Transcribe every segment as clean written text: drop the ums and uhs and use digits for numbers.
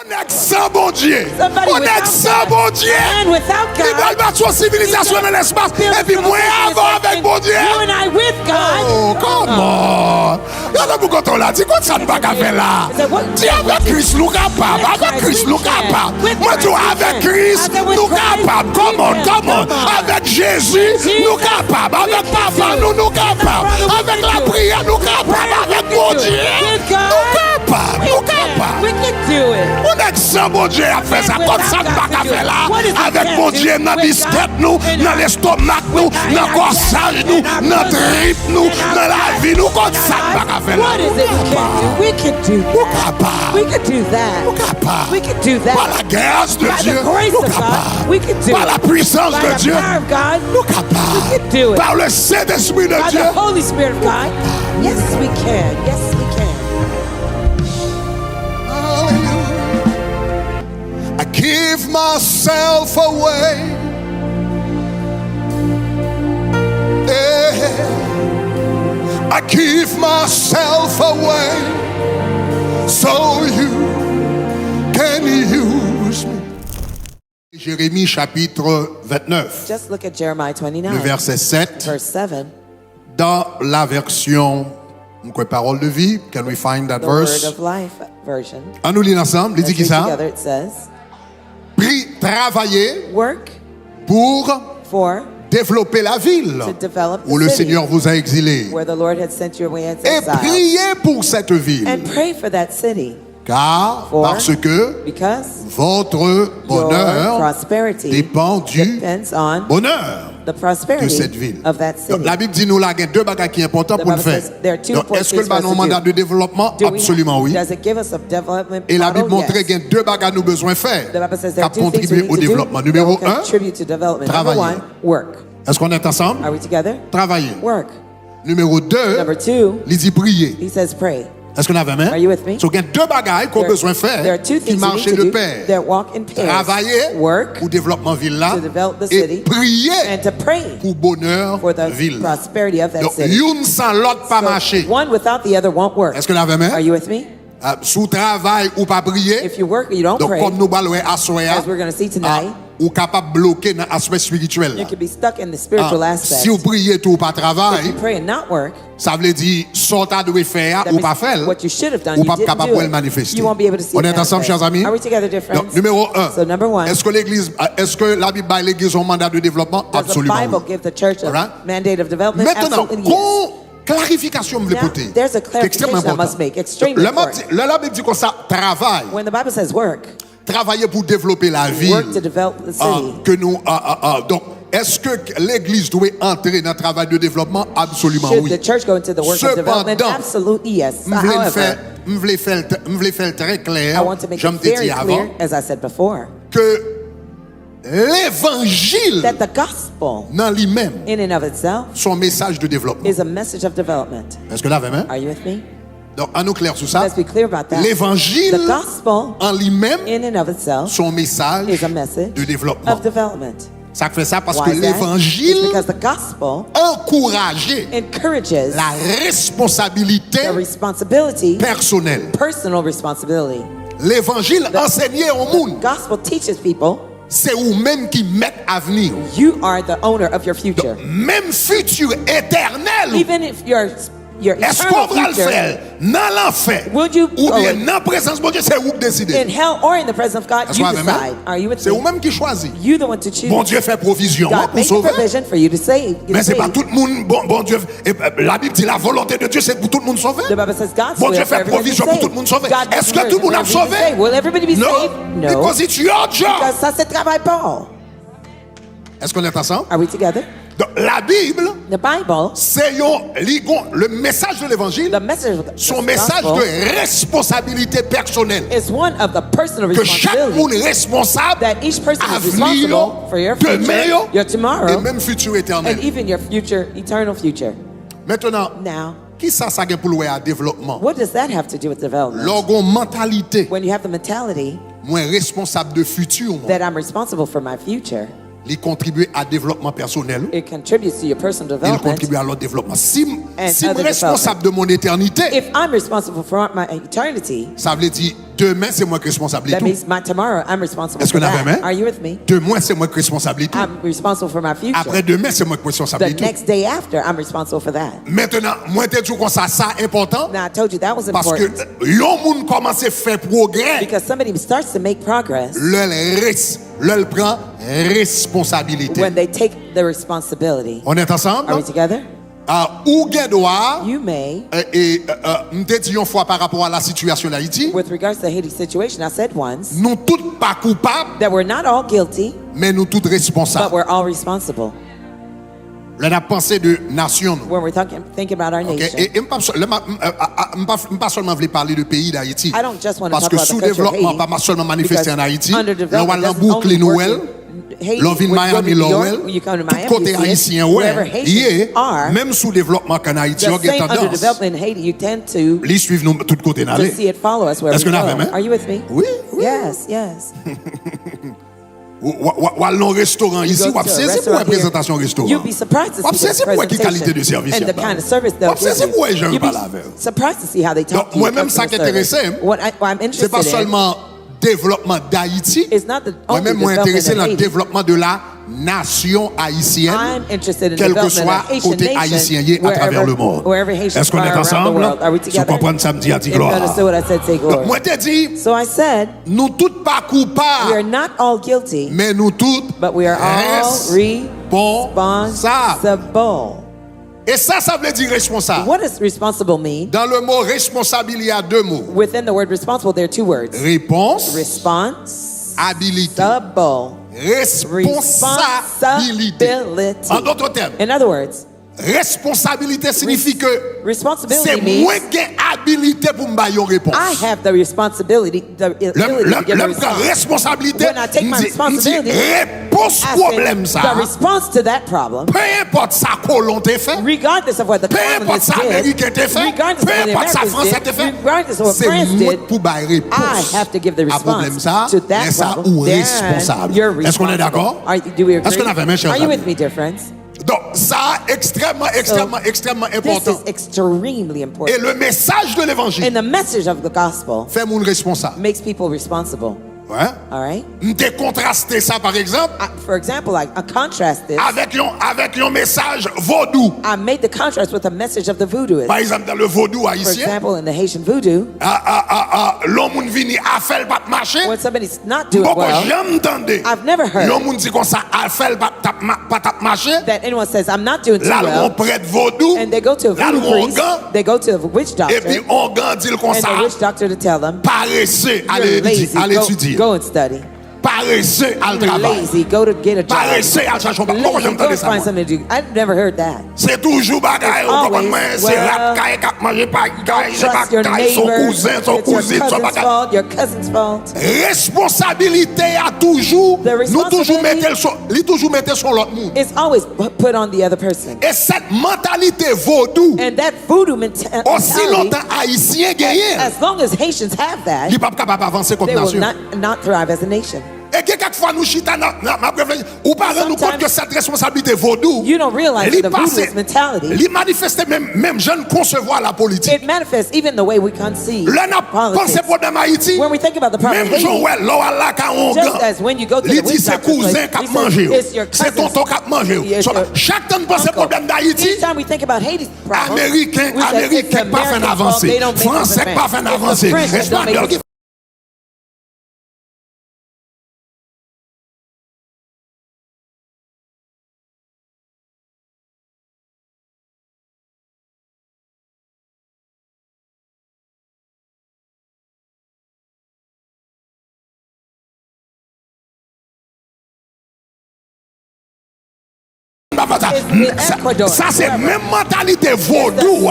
On est sans bon Dieu. Somebody On est without sans God. bon Dieu. Man without Il va God. battre son civilisation dans l'espace. Et puis moi avant avec bon Dieu. You and I with God. Oh, comment? Regardez pourquoi on l'a dit. Quoi ça ne va pas faire là? Dis avec Christ, nous capables. Avec Christ, nous capables. Moi, tu avec Christ, nous capables. Comment? Avec Jésus, nous capables. Avec Papa, nous capables. Avec la prière, nous capables. Avec mon Dieu, nous capables. Nous capables. We can do it. On est sans bon Dieu à faire ça. Comme ça, ne va pas faire là. Avec mon Dieu, dans biscuit, nous, dans l'estomac, nous, dans le corsage, nous, dans le trip, nous, dans la vie, nous, comme ça, ne va pas faire là. What is it we can do? We can do Nous that. capables. We can do that. Nous capables. We can do Par that. la grâce de By Dieu, the grace nous of God, capables. we can do Par la it. puissance By de the Dieu, power of God, nous we capables. can do it. Par le Saint-Esprit de By Dieu, the Holy Spirit of God, yes we can. Yes we can. I give myself away. I give myself away so you can use me. Jérémie chapitre 29, Just look at Jeremiah le 29, verset 7, verse 7. dans la version Parole de vie. Can we find that The Word verse? of Life version. On nous lit ensemble. Il dit Let's qui read ça? together. It says, Travaillez work pour for développer la ville to develop où the le city Seigneur vous a exilé. where the Lord had sent you away as Et exiles. priez pour cette ville. And pray for that city, Car, For- parce que because votre your bonheur prosperity dépend du depends on bonheur the de prosperity cette ville. of that Donc, city. la Bible dit nous là, il y a deux bagages qui sont importants The pour nous Bible faire. says there are two Donc, important est-ce que le things for us ballon to mandat do. de développement? Do we- Absolument oui. Does it give us a development Et la model? Bible montre Yes. qu'il y a deux bagages nous besoin de faire The Bible says qui there are two things we contribuent need au to développement. do Numéro that will 1, contribute to development. travailler. Number one, work. est-ce qu'on est ensemble? Are we together? Travailler. Work. Numéro 2, Number two, il dit prier. he says pray. Est-ce qu'on a la main? Are you with me? Donc, il y a deux bagages qu'on a besoin de There faire are two qui things we marchent need de to do pair. that walk in pairs. Travailler Work pour développement ville là to develop the et city prier and to pray pour bonheur for the ville. prosperity of that Donc, city. une sans l'autre pas So, marcher. one without the other won't work. Est-ce que la main? Are you with me? Sous travail ou pas prier. If you work or you don't Donc, pray, comme nous allons à soya, as we're going to see tonight, ou capable de bloquer dans l'aspect spirituel. you could be stuck in the spiritual aspect. Si vous priez tout ou pas If you travail, pray and not work, ça veut dire soit tu dois faire that ou means pas faire, what you should have done, ou you pas didn't capable do de le it. manifester. You won't be able to see On it est ensemble, manifest. chers amis? Are we together, dear friends? Donc, numéro 1. So number one, Est-ce que la Bible a l'église un mandat de développement? does the Absolument. Bible oui. give the church a Alright? mandate of development? Maintenant, Absolutely yes. clarification me Now, porter. there's a C'est extrêmement clarification I important. must make, extremely important. La Bible dit comme ça, travail. When the Bible says work, Travailler pour développer la ville. work to develop the city. Que nous, donc, est-ce que l'église doit entrer dans le travail de développement? Absolument Should oui. the church go into the work of development? Cependant, Absolutely yes. je voulais However, faire très clair, I want to make je me it very dit avant, clear, as I said before, que l'évangile that the gospel dans lui-même, in and of itself son message de développement. is a message of development. Est-ce que là, même? Are you with me? Donc, à nous clair sur ça. Let's be clear about that. L'évangile The gospel en lui-même, in and of itself son message is a message de développement. of development. Ça fait ça parce Why que is that? It's l'évangile because the gospel encourageait encourages la responsabilité the responsibility, personnelle. personal responsibility. L'évangile enseignait au monde. Gospel teaches people C'est vous-même qui mettez avenir. you are the owner of your future. Même futur éternel. Even if your Est-ce qu'on eternal va le future faire dans l'enfer Would you ou go bien in- dans la présence de Dieu, c'est vous qui décidez. in hell or in the presence of God, Est-ce you qu'on va même? decide. Are you with C'est me? vous-même qui choisit. You the one to choose. Bon Dieu fait provision God pour make a sauver. provision for you to save. Mais c'est pas tout le monde. Bon Dieu. La Bible dit la volonté de Dieu, c'est pour tout le monde sauver. The Bible says God's Bon will Dieu for fait everybody to be provision pour saved. tout le monde sauver. God Est-ce makes que tout le monde a provision for everybody to be sauvé? saved. Will everybody be Non. saved? No. Because it's your job. Because ça c'est travail Paul. Est-ce qu'on est ensemble? Are we together? Donc, la Bible, The Bible, c'est le message de l'évangile, the message of the son message gospel de responsabilité personnelle. is one of the personal Que chaque monde responsibility. est responsable That each person is avenir, responsible for your future, demain, your et tomorrow, même futur éternel. and even your future, eternal future. Maintenant, Now, qui ça gagne pour le développement? what does that have to do with development? L'orgon mentalité, When you have the mentality moins responsable de futur. Moi. that I'm responsible for my future, il contribue à développement personnel. It contributes to your personal Il development. contribue à l'autre développement. Si je suis other responsable de mon éternité, If I'm responsible for my eternity, ça veut dire demain c'est moi qui suis responsable de that tout. means my tomorrow I'm responsible Est-ce for qu'on a that. fait, Are you with me? Demain c'est moi qui suis responsable de tout. I'm responsible for my future. Après demain c'est moi qui suis responsable The de tout. next day after, I'm responsible for that. Maintenant, moi je dis comme ça important Now I told you that was parce que important l'on monde commence à faire progrès, because somebody starts to make progress l'on prend responsabilité. when they take the responsibility. On est ensemble? Are we together? Ou gen droit You may, m'te dit une fois par rapport à la situation d'Haïti, with regards to the Haiti situation, I said once nous tous pas coupables, that we're not all guilty, mais nous tous but responsables. we're all responsible Là, on a pensé de nation. when we're thinking about our Okay? nation. Et je ne pas seulement voulais parler du pays d'Haïti. I don't just want to Parce talk que about the country of sous-développement, Haiti, pas seulement manifesté en Haïti. because Là, underdevelopment on va doesn't boucle only work Noël. in Haiti. L'on vient When you go Miami, to New Lowell. York, you come to Tout Miami, côté you see it. haïtien, Wherever ouais. Haitians are, Même sous-développement qu'en Haïti, on the a same tendance. underdevelopment in Haiti, you tend to Les suivent nous tout côté d'aller. see it follow us wherever Est-ce we qu'on a go. fait, hein? Are you with me? Oui, oui. Yes, yes. Ou allons au restaurant ici, You ou go to a c'est pour restaurant la présentation au here, restaurant. you'd be surprised to Ou see the c'est pour quelle qualité de presentation service and il y a the kind of service they'll Ou c'est give pour les you. gens You'd qui be parlent avec. surprised to see how they talk Donc to you. moi-même ça qui customer intéressé, service. What I'm c'est interested pas in seulement développement d'Haïti. is not the only Moi-même moi development intéressé of dans le Haiti. développement de la nation haïtienne, I'm interested in quel que development soit of Haitian côté nation, haïtien y est à travers le monde. wherever Haitians Est-ce qu'on are est around the ensemble? world. Are we Tu together? comprends ça me dit à If you gloire. understood what I said, say Donc glory. moi te dit, So I said, nous tous pas we are coupables, not all guilty, mais nous tous but we are all responsables. responsible. Et ça veut dire responsable. What does responsible mean? Dans le mot responsable, il y a deux mots. Within the word responsible, there are two words. Réponse, Responsible. habilité. Responsabilité. Responsibility. En d'autres termes, In other words, responsabilité signifie que responsibility c'est means moi qui ai habilité pour me donner une réponse. I have the responsibility, the ability to give a L'homme prend response. responsabilité, When I take my responsibility, réponse I problème say, ça. the response to that problem, Peu importe ça colon t'est fait, regardless of what the peu importe colonists ça américain did, t'est fait, regardless peu of what the importe ça Americans français t'est did, fait, regardless of what c'est France moi did, pour bailler réponse. I have to give the À problème response ça, to that mais ça problem. ou Then responsable. you're Est-ce qu'on est responsible. d'accord? Do we agree? Est-ce qu'on a fait, mes chers Are you amis? with me, dear friends? Donc ça extrêmement This important. is extremely Et important. le message de l'évangile And the message of the gospel fait mon responsable. makes people responsible. Ouais. All right? M'te contrasté ça par exemple For example, I contrast this. avec un message vaudou. I made the contrast with the message of the voodooist. Par exemple dans le vaudou For haïtien, example, in the Haitian voodoo, l'homme vini a fait pas marcher. when somebody's not doing Beaucoup well, jamais entendu. I've never heard L'homme dit comme ça a fait pas marcher. that anyone says, I'm not doing too Là on well, prête vaudou. and they go to a Là voodoo on priest, gant. they go to a witch doctor, Et puis on gant dit comme and ça the witch doctor to tell them, paresseux à you're lazy, l'étudier. go and study. Paresseux à le You're travail. lazy, go to get a job. Paresseux à chercher un Lazy, j'aime go entendre ça. find something to do. I've never heard that. C'est toujours bagaille, on comprend Always, moi, c'est well, rap caille qui manger pas caille, c'est pas Trust your caille, son neighbor. cousin, son It's your cousine, son cousin's bagaille. fault, your cousin's fault. Responsabilité à toujours, The nous toujours responsibility toujours mettre sur l'autre monde. It's always put on the other person. Et cette mentalité vaudou, And that voodoo aussi mentality, longtemps haïtien gagné, as long as Haitians have that, il n'est pas capable d'avancer comme they will nation. not thrive as a nation. Et quelquefois nous chita ou pas nous compte que cette responsabilité vaudou, You don't realize li the passe- voodooist mentality, li manifeste même jeune concevoir la politique. it manifests even the way we conceive Là n'a pensé politics. problème Haïti. When we think about the problem Même of Jean Haiti, ouais, là quand on just as when you go to il the dit witch c'est doctor's cousin place, qui a he says, mangé. it's your C'est cousin's tonton qui a mangé. Yes, So, your chaque temps pense uncle. problème d'Haïti, Each time we think about Haiti's problem, Américain we say it's pas fait American fault, avancer. they don't make us Français pas fait advance. It's the avancer. French that don't make Espagnol us Ça c'est même mentalité vaudou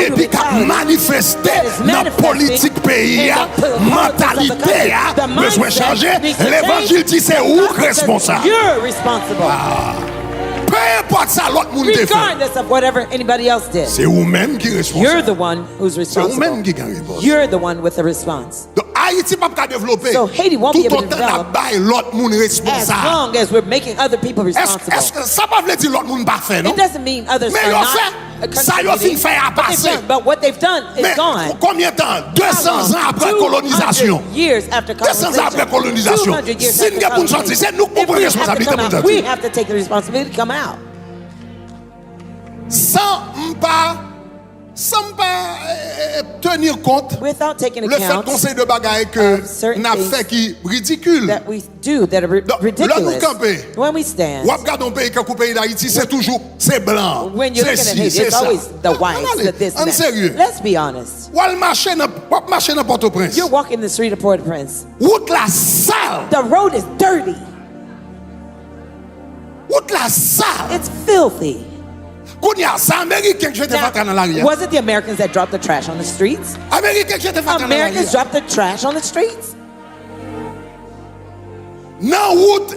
et puis qu'a manifesté dans la politique pays, mentalité besoin changer. L'évangile dit c'est où responsable. You're responsible. Peu importe ça l'autre monde te fait. Regardless of whatever anybody else did. C'est vous-même qui est You're responsable. the one who's C'est vous-même responsible. qui gagne réponse. You're the one with the response. Donc Haïti pas qu'à développer. So Haiti won't be Tout able to autant la develop bail l'autre monde as responsable. long as we're making other people responsible. Est-ce que ça pas veut dire l'autre monde pas fait non? It doesn't mean others Mais are ils not ont fait ça, ils ont contributing, fait à but they've passer. done- But what they've done is Mais gone. combien de temps? 200 ans après 200 colonisation. years after 200 ans après colonisation. 200 years Si nous after avons sorti, c'est nous qui If prenons we la have to responsabilité come pour out, nous. we have to take the responsibility to come out. Sans pas tenir compte Without taking le fait account conseil de bagaille que certain n'a things fait qui ridicule. that we do that are Donc, ridiculous. là, nous camper. When we stand, Ou regarde un pays comme le pays d'Haïti, c'est toujours c'est blanc. when you're C'est looking at ci, Haiti, c'est it's ça. always the whites, Allez, the this, en and sérieux. that. Let's be honest. Ou marcher dans Port-au-Prince. You're walking the street of Port-au-Prince. Route la sale. The road is dirty. Route la sale. It's filthy. Kounia, c'est Américain que je te Now, fais dans la rue. was it the Americans that dropped the trash on the streets? Américain que je te fais dans la Americans rue. dropped the trash on the streets? Non, route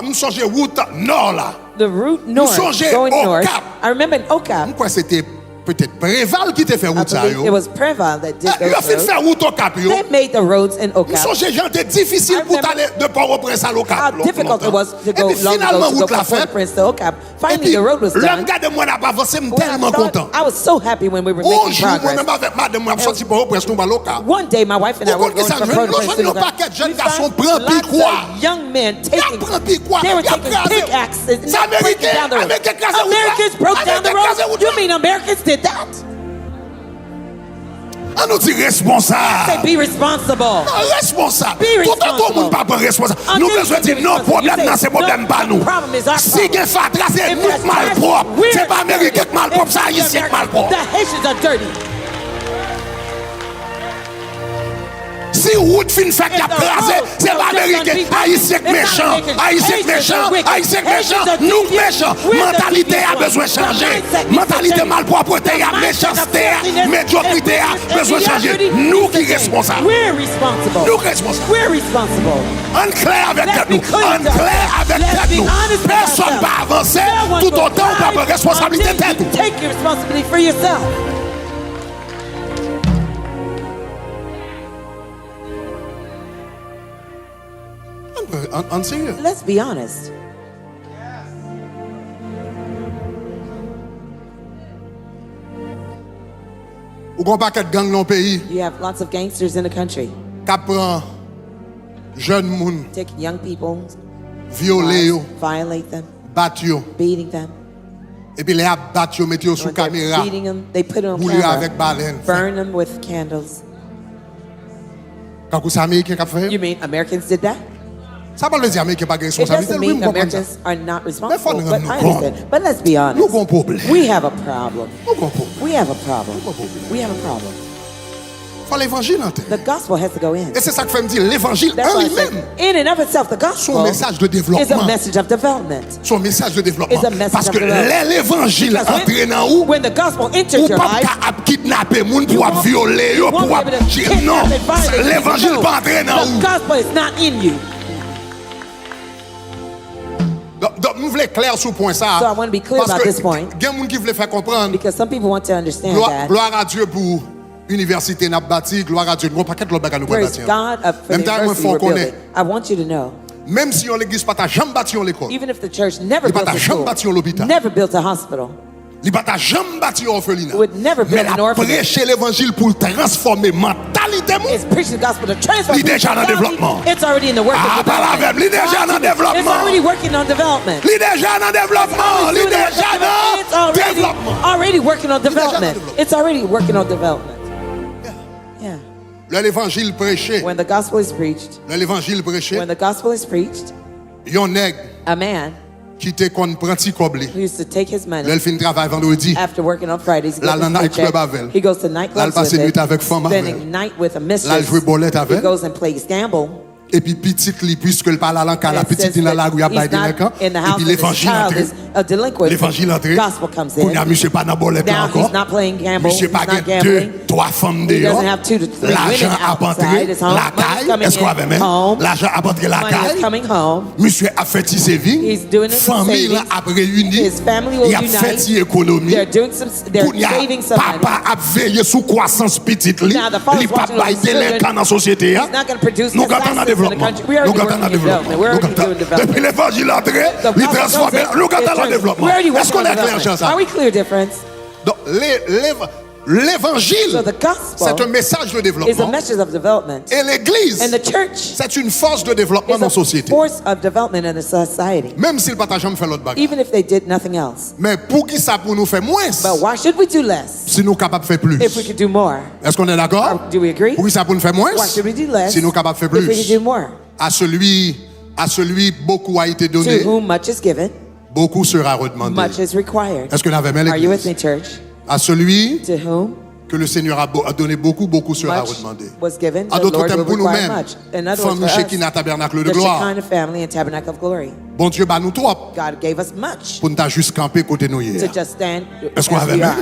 nous songe route nord là. The route north, songez going au north. Cap. I remember in Ocap, Pourquoi c'était peut-être Préval qui t'a fait I route ça believe it yo? was Preval that did Il a those fait roads. faire route au Cap yo. They made the roads in Nous Ocap. songe gens c'était difficile I pour remember aller de Port-au-Prince à l'Ocap. How difficult it was to go Et puis long finalement ago to go route la from fait. Port-au-Prince to Ocap. Et Finally, puis the road was l'homme done. garde moi n'a pas avancé, je suis When I tellement thought- content. I was so happy when we were Un making jour, moi progress. même avec madame, moi sorti Port-au-Prince nous à l'Ocap. One day, my wife and I Vous were going comprenez ça, from nous Port-au-Prince to sommes un Ocap. paquet de jeunes We garçons found prend lots piquois. of young men taking, prend piquois. they were Il a taking crasé. pickaxes and C'est breaking down the road. Américain crasé route là. Americans broke down the Américain crasé road? route You là. mean Americans did that? On nous dit Say responsable. be responsible. Non, responsable. Be Tout le monde pas prendre responsable. Nous Until besoin you dire be non, responsible. problème You non, say, c'est problème no, pas the nous. problem is our Si problem. il fatra, c'est If nous there's mal trash, propre. we're C'est pas Américain qui mal propre, c'est Haïtien qui mal propre. The Haitians are dirty. Si route fin fait qu'il a crasé, c'est pas Américain. Haïtien qui méchant. Haïtien qui méchant. Haïtien qui méchant. Nous méchants. Mentalité a besoin de changer. Mentalité malpropreté a méchanceté a médiocrité a besoin de changer. Nous qui responsables. We're responsible. Nous responsables. We're responsible. En clair avec Let's tête be nous. clear En to clair ourselves. avec Let's tête be nous. honest with Personne ourselves. va avancer No one tout will autant on thrive prend responsabilité until tête you nous. take your responsibility for yourself. En sérieux. Let's be honest. Ou qu'on paquet de gang dans le pays You have lots of gangsters in the country qui prend jeunes moun, taking young people, violer yo, violate them, battre yo. beating them. Et puis les battre yo, mettre yo sous When they're caméra. beating them, they put them on Bouler avec camera, baleine. burn them with candles. Quand vous savez Américain qui a fait, You mean Americans did that? ça veut dire Américain pas de It responsabilité. doesn't Oui, mean je comprends ça. Americans are not responsible, faut but nous I rendre understand. But let's be Nous honest. avons un problème. We have a problem. Nous avons un problème. We have a problem. problem. We have a problem. Il faut l'évangile en terre. The gospel has to go in. Et c'est ça que fait me dire l'évangile That's en why I say, lui-même. in and of itself, the gospel Son message de is a développement. message of development. Son message de développement. It's a message Parce of que development. l'évangile Because entre dans où, when the gospel ou enters your pas life, qu'à kidnapper moun you pour won't- violer you yo won't pour be able to dire kidnap non. and violate L'évangile people. pas entrer dans The où. gospel is not in you. Donc nous voulons être clair sur le point ça. So I want to be clear Parce about que this point. il y a des gens qui veulent faire comprendre. Because some people want to understand that. Gloire à Dieu pour l'université n'a bâti, gloire à Dieu. Nous pas qu'être l'autre bagage nous Praise bâtir. God for the Même temps, university faut we're qu'on building. I want you to know, Même si on l'église pas ta jamais bâti l'école. even if the church never Il built pas a jamais school, bâti l'hôpital. never built a hospital, Il pas ta jamais bâti orphelinat. would never build Mais an la orphanage. prêcher l'évangile pour transformer mentalité moun. It's preaching the gospel to transform Il déjà dans mentality. développement. It's already in the work Ah, of pas la development. même. Il déjà dans It's développement. already working on development. Il déjà dans développement. Il It's déjà dans développement. already working on déjà dans development. développement. It's already working on development. Yeah. L'évangile prêché. When the gospel is preached, L'évangile prêché. when the gospel is preached, Yon nèg a man qui te kon pranti koble. who used to take his money L'el fin travail vendredi. after working on Fridays, he La goes to night paycheck. club avec. He goes to La nightclubs passe with nuit it, avec femme avec. spending night with a La mistress. joue bolette He avec. goes and plays gamble. Et puis petite li puisque elle parle à l'enca la It petite says dans la that rue a he's bail not délinquant. in the Et house puis and his l'évangile child entre. is a delinquent, l'évangile entré. gospel comes Qu'on y a in. monsieur pas dans bolette Now encore. he's not playing gamble. Monsieur He's pas not gain 2, gambling. 3 femmes He dehors. doesn't have 2 to 3 L'argent women a outside rentré his home. la Money's caille. coming Est-ce qu'on in avait même? home. L'argent a rentré la Money is caille. coming home. Monsieur a fait ses vies. He's doing his Famille savings. a réuni. His family will Il a unite. fait ses économies. They're doing some. They're Pour y a saving some money. papa a veillé sous croissance petite li. Now, the father's Il pas watching over bail his children. délinquant dans la société. He's not going to produce Nous assassins gardons dans le in the développement. country. We Nous already gardons dans le working in développement. development. We're Nous already gardons. doing development. Depuis l'évangile entré, The il gospel transforme. goes in, Nous it gardons dans le turns. développement. We're already Est-ce working qu'on on est clair, development. ça? Are we clear difference? Donc, l'évangile, So the gospel c'est un message de is a développement. message of development. Et l'église, And the church c'est une force de développement is dans la a société. force of development in a society. Même si le partage jamais fait l'autre bagarre. Even if they did nothing else. Mais pour qui ça pour nous faire moins? But why should we do less Si nous capables de faire plus. if we could do more? Est-ce qu'on est d'accord? Do we agree? Pour qui ça pour nous faire moins? Why should we do less Si nous capables de faire if we plus. could do more? À celui beaucoup a été donné, To whom much is given, beaucoup sera redemandé. much is required. Est-ce que l'avez même Are you with l'église? me, church? À celui To whom que le Seigneur a donné beaucoup, beaucoup sera much redemandé. was given, En the d'autres Lord termes, will pour require nous-mêmes, much. In other words, famille for Shekinah us, tabernacle de the gloire. Shekinah family and tabernacle of glory. Bon Dieu, bah nous trop God gave us much pour nous ta juste camper côté nous to hier. just stand Est-ce qu'on as avait we même? are.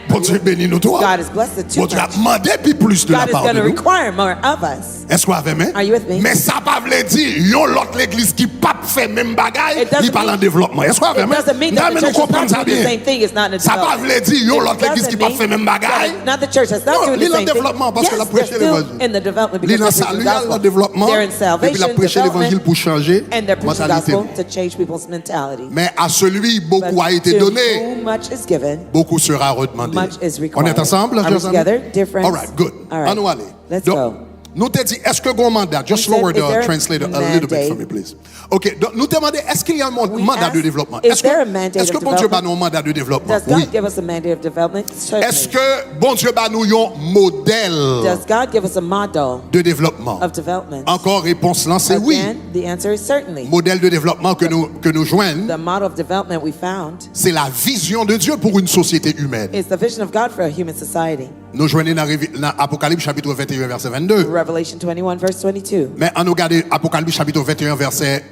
Bon Dieu bénit nous toi. God is blessed too Bon Dieu a much. demandé puis plus de la God is part going de to nous. require more of us. Est-ce qu'on avait même? Are you with me? Mais ça pas veut dire yon l'autre l'église qui pas fait même bagaille, It doesn't il parle en mean- développement. Est-ce qu'on avait It même? doesn't mean Non, that mais the nous church is comprenons not ça doing the bien. same thing. It's not in Ça pas development. veut dire yon It l'autre l'église doesn't qui pas mean fait même bagaille. that not the church that's Non, not doing il est the en same thing. développement parce Yes, qu'elle a they're prêché still l'évangile. in the development Il est because dans they're preaching the salut, le gospel. développement. They're in Et puis il a salvation, prêché l'évangile development, pour changer and they're preaching the mentalité. gospel to change people's mentality. Mais à celui beaucoup But a été to donné, whom much is given, beaucoup sera redemandé. much is On required. est ensemble, Are we chers amis? together? Difference? All right, good. All right. On va aller. Let's Donc, go. nous t'ai dit, est-ce que un mandat? Just He said, lower is there the a translator a little bit mandate? for me, please. OK, donc nous t'ai demandé, est-ce qu'il y a un mandat asked, de développement? is there a mandate Est-ce que of bon Dieu bat development? nous un mandat de développement? Does God Oui. give us a mandate of development? Certainly. Est-ce que bon Dieu bat nous un modèle Does God give us a model de développement? of development? Encore réponse là, c'est oui. Again, the answer is certainly. Modèle de développement que nous joignons, The model of development we found c'est la vision de Dieu pour une société humaine. is the vision of God for a human society. Nous joignons dans Apocalypse chapitre 21 verset 22. Revelation 21 verse 22. Mais on nous regarde Apocalypse chapitre 21 verset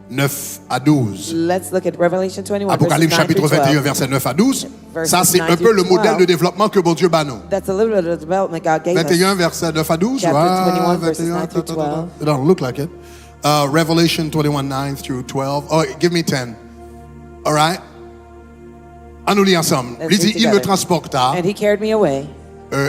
9 à 12. Let's look at Revelation 21 Apocalypse verses 9 chapitre through 21 12. verset 9 à 12. Verses Ça c'est 9 un peu le through modèle de 12. développement que bon Dieu bat nous. That's a little bit of development God gave 21 us. verset 9 à 12. Chapter Ah, 21 verses 21, 9 through 12. It don't look like it. Revelation 21 9 through 12. Oh, give me 10. All right. On nous lit ensemble. Let's Il dit, read il me together. transporta And he carried me away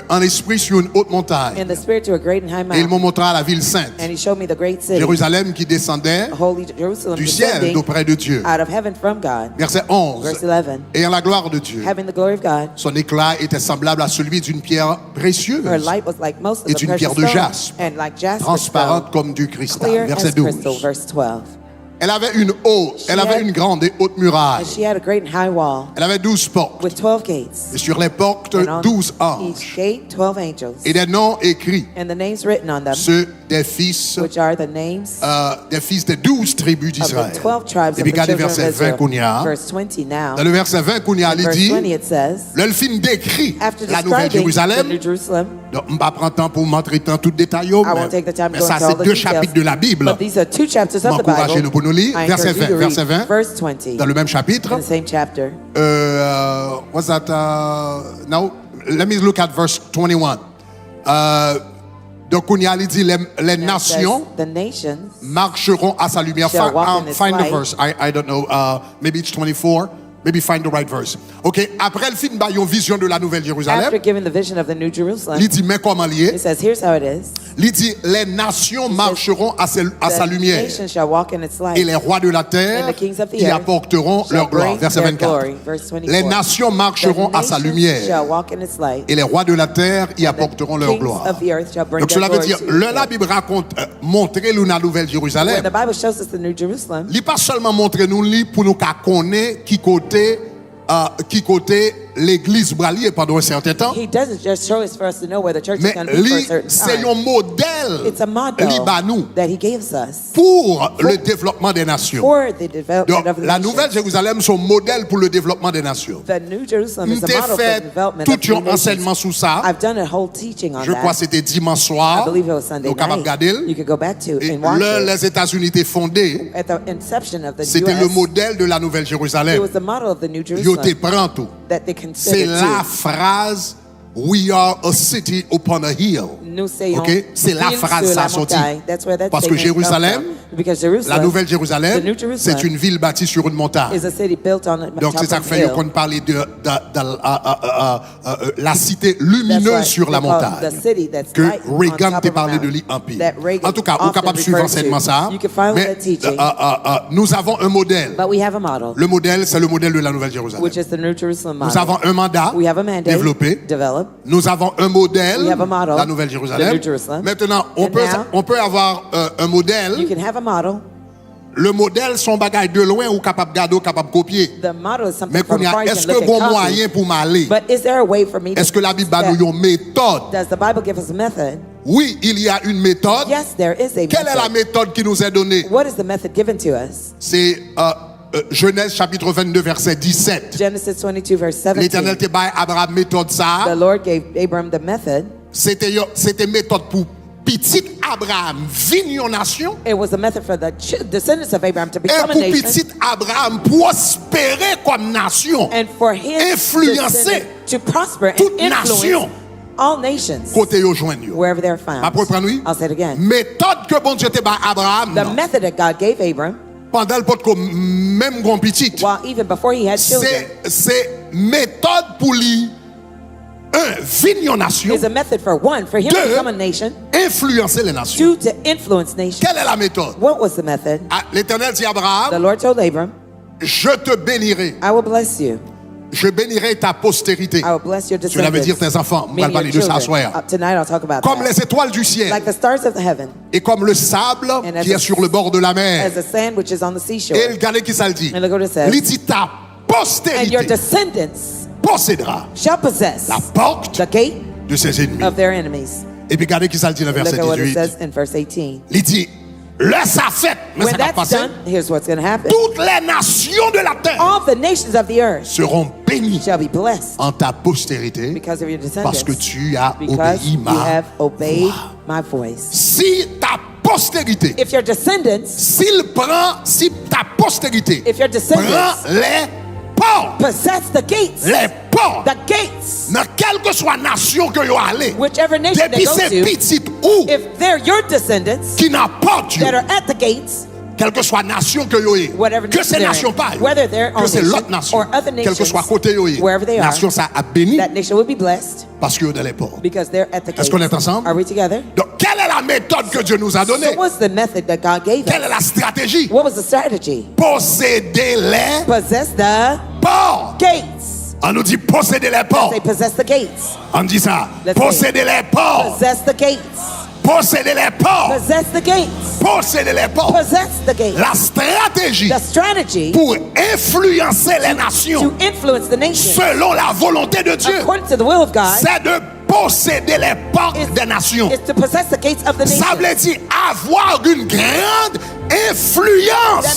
en esprit sur une haute montagne. in the spirit to a great and high Et il me mountain. montra la ville sainte, And he showed me the great city, Jérusalem qui descendait holy Jerusalem, du ciel descending d'auprès de Dieu. out of heaven from God. Verset Verse 11. 11. Ayant la gloire de Dieu, Having the glory of God, son éclat était semblable à celui d'une pierre précieuse, her light was like most of Et the d'une precious pierre de stone, jaspe, and like jasper transparente stone, comme du cristal. clear Verset as crystal. 12. Verse 12. Elle avait une grande et haute muraille. And she had a great and high wall Elle avait 12 portes. with 12 gates. Et sur les portes, And on 12 each anges. gate, 12 angels. Et des noms écrits, And the names written on them, ceux des fils which are the names des 12 tribus of d'Israël. the 12 tribes Et of puis the regardez children of verset 20 qu'on y Israel. a. Verse 20 now. Dans le verset 20 qu'on y a, il Verse dit, 20 it says, le film décrit after la nouvelle describing the Jérusalem. New Jerusalem, Donc, on ne va pas prendre temps pour montrer dans tout détail. I won't take the time to Mais go ça, into all c'est the 2 details. chapitres de la Bible. But these are 2 chapters of the M'encouragez-nous pour nous Bible. lire. I Verset encourage you 20. to read Verset 20. verse 20 Dans le même chapitre. in the same chapter. What's that? Now, let me look at verse 21. Donc, on y a dit, les And it says, nations the nations marcheront à sa lumière. shall walk in its Find the light. verse. I don't know. Maybe it's 24. Maybe find the right verse. OK. Après le film, il y a une vision de la Nouvelle Jérusalem. after giving the vision of the New Jerusalem, Il dit, mais comment lié? it says, here's how it is. Il dit, les nations marcheront à sa The lumière. nations shall walk in its light. Et les rois de la terre And the kings of the y earth apporteront shall leur gloire. bring Verset their 24. glory. Verse 24. Les nations marcheront The à sa nations lumière. shall walk in its light. Et les rois de la terre y The apporteront leur kings gloire. of the earth shall bring Donc their cela veut glory dire, to le it. la Bible raconte, montrer nous la Nouvelle When Jérusalem. the Bible shows us the New Jerusalem, Il pas seulement montrer nous li pour nous qu'à connaître qui côté l'église bralier pendant un certain temps. He doesn't just show us for us to know where the church is Mais going to be for a lui, certain c'est time. un modèle It's a model libanou that he gives us pour le développement des nations. for the development Donc, of the la nation. Nouvelle Jérusalem, c'est un modèle pour le développement des nations. The New Jerusalem is a J'ai model for the fait development tout of the un enseignement nations. sur ça. I've done a whole teaching on Je crois que that. c'était dimanche I soir. believe it was Sunday Donc, capable de night. regarder. You could go back to Et and watch là, it. les États-Unis étaient fondés. At the inception of the C'était le US, modèle de la Nouvelle it Jérusalem. was the model of the New Yo te Jerusalem prend tout. that they C'est considered la to. phrase We are a city upon a hill. Nous sayons, Ok? C'est la ville phrase sur ça la sorti. montagne. That's where that Parce que statement comes Jérusalem, from. Because Jerusalem, la Nouvelle the Jérusalem, New Jerusalem c'est une ville bâtie sur une montagne. is a city built on a Donc c'est top ça of que a fait hill. qu'on parle de la cité That's lumineuse why sur la they call montagne. the city that's Que light on Reagan top t'a of a parlé de mountain. l'Empire. That Reagan En tout cas, on est often capable de suivre referred to. enseignement ça. You can follow Mais that teaching. nous avons un modèle. But we have a model, Le modèle, c'est le modèle de la Nouvelle Jérusalem. which is the New Jerusalem Nous model. avons un mandat We have a mandate développé. developed. Nous avons un modèle, We have a model, la Nouvelle the Jérusalem. New Jerusalem. Maintenant, on And peut, now, on peut avoir un You modèle. can have a model. Le modèle, son bagage de loin ou capable de garder, capable de copier. The model is something Mais from far you est-ce can que look bon and moyen copy. pour m'aller? But is there a way for me to Est-ce que la Bible a step? nous une méthode? Does the Bible give us a method? Oui, il y a une méthode. Yes, there is a Quelle est la method. méthode qui nous est donnée? What is the method given to us? C'est Genèse chapitre 22 verset 17. Genesis 22 verse 17. L'Éternel te baille Abraham méthode The ça. Lord gave Abram the method. C'était méthode pour petit Abraham vine nation It was a method for the descendants of Abraham to et become a pour nation, petit Abraham prospérer comme nation. and for his Influencer descendants to prosper and toute influence nation. all nations Côté yo joindre yo. wherever they're found. Après prendre oui. I'll say it again. Méthode que bon Dieu te baille Abraham The non. method that God gave Abram, Pendant le pot comme même grand petit. while even before he had children, C'est méthode pour lui vine nation is a method for one, for him Deux. to become a nation, influencer les nations. two, to influence nations. Quelle est la méthode? What was the method? Ah, L'Éternel dit à The Abraham, Lord told Abram, je te bénirai. I will bless you. Je bénirai ta postérité. I will bless your Cela veut dire descendants. tes enfants. On va Meaning parler your de ça children. soir. Tonight I'll talk about Comme that. les étoiles du ciel Like the stars of the heaven, et comme le sable And as qui a- est sur le bord de la as mer. the sand which is on the seashore. Et regardez qui ça le dit. And look what it says. Il dit ta And your postérité descendants possédera shall possess la porte the gate de ses ennemis. of their enemies. Et puis regardez qui ça le dit dans le Look verset at what it 18. says in verse 18. Il dit, laisse ça fait. Mais ça When va that's passer. done, here's what's going to happen. Toutes les nations de la terre All the nations of the earth seront bénies shall be blessed en ta postérité because of your parce que descendants. tu as Because obéi you ma have obeyed voix. my voice. Si ta postérité, If your descendants, si ta postérité if your prend descendants les portes, possess the gates, les portes, the gates, dans quelle que soit nation que vous allez, whichever nation they depuis go ces to, petites ou if they're your descendants qui n'apportent, that are at the gates, quelle que soit nation que vous êtes, whatever que nation ces they're nations in, pas, whether they're que on c'est nation l'autre nation, or other quel que nations, soit côté vous êtes, wherever they are, nation ça a béni that nation will be blessed parce que vous êtes dans les portes. because they're at the gates. Est-ce qu'on est ensemble? Are we together? Donc, quelle est la méthode que Dieu nous a donnée? So what's the method that God gave Quelle est us? la stratégie? What was the strategy? Posséder les Possess the portes. gates. On nous dit posséder les Say portes. possess the gates. On dit ça. Let's Posséder les portes. Possess the gates. Posséder les portes. Possess the gates. Posséder les portes. Possess the gates. La stratégie The strategy pour influencer les nations to influence the nation selon la volonté de Dieu, according to the will of God c'est de posséder les portes is, des nations. is to possess the gates of the Ça nation. veut dire avoir une grande That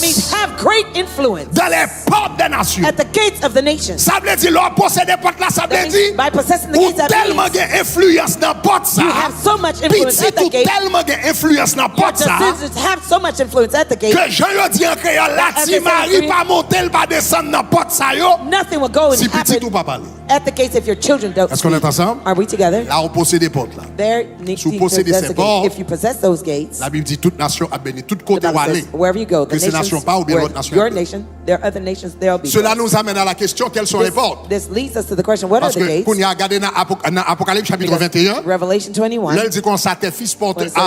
means influence have great influence dans les portes des nations. at the gates of the nation. Ça veut dire, leur posséder porte là, ça That veut means dire, by possessing the ou gates, that tellement means d'influence dans porte ça, you have so much influence petit at the ou gate. tellement d'influence dans Your porte ça, descendants have so much influence at the gate. que Jean yo dit en créole, la As ti they say, Marie pas monter, elle pas descendre dans porte ça yo, Nothing will go and si petit ou happen pas parler. at the gates if your children don't Est-ce qu'on speak. est ensemble? Are we together? Là, on possède des portes là. There needs Si to vous possédez possess ces the gates. portes, If you possess those gates, La Bible dit toute nation a béni, toute the côté où Bible aller. says, wherever you go, the Que ces nations nations, pas ou bien where l'autre nation. your nation, there are other nations, there'll be. Cela gates. nous amène à la question, quelles sont les portes? This leads us to the question, what are Parce the que, gates? quand il y a regardé dans Apocalypse chapitre 21, Revelation 21, là, il dit qu'on tes fils portent When it says-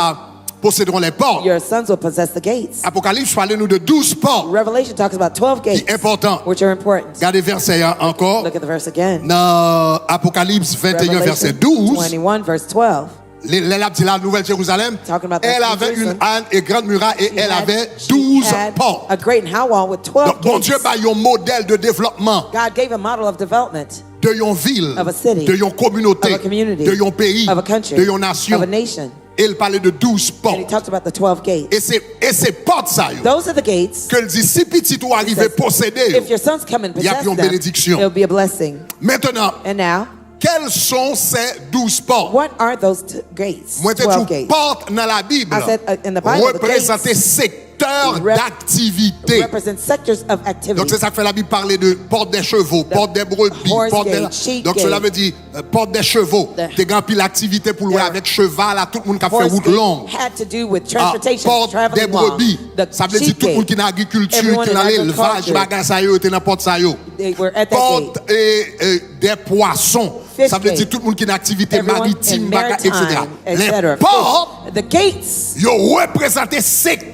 posséderont les portes. your sons will possess the gates. Apocalypse parle nous de 12 portes. Revelation talks about 12 Qui gates, est important. which are important. Regardez verset encore. Look at the verse again. Dans Apocalypse 21, verset Revelation 12, 21, verse 12. l'élève dit la Nouvelle Jérusalem, Talking about the elle New avait une Jerusalem. âne et grande muraille et elle avait She 12 had portes. a great and high wall with 12 Donc, bon gates. Dieu, bah, un modèle de développement. God gave a model of development. de yon ville, of a city, de yon communauté, of a community, de yon pays, of a country, de yon nation. of a nation. Et il parlait de 12 And he portes. talked about the 12 gates. Et c'est portes ça yo. Those are the gates. Que le dit si petit ou arrivé posséder. If your sons come and Il y a possess une them, bénédiction. it'll be a blessing. Maintenant, And now, quels sont ces 12 portes? what are those gates? Moi, tu 12 dis gates. porte dans la Bible. I said, in the Bible, the représenter secteur d'activité. Represent sectors of activity. Donc c'est ça que fait la Bible parler de porte des chevaux, porte des brebis, horse porte des... gate, sheep Donc gate. cela veut dire porte des chevaux. T'es grand pile l'activité pour louer The avec cheval, là, tout le monde qui a fait Horse route gate longue. had to do with Ah, transportation, porte des traveling long. brebis. The Ça veut dire sheep tout le monde qui gate, est dans l'agriculture, everyone qui est dans in l'élevage, agriculture. bagage ça yo, t'es dans porte ça yo. they were at that Porte gate. des poissons. Fish Ça veut dire gate. tout le monde qui est dans l'activité Everyone maritime, in bagage, etc. maritime, Les etc. portes, Fish. The gates, yo représentent secteur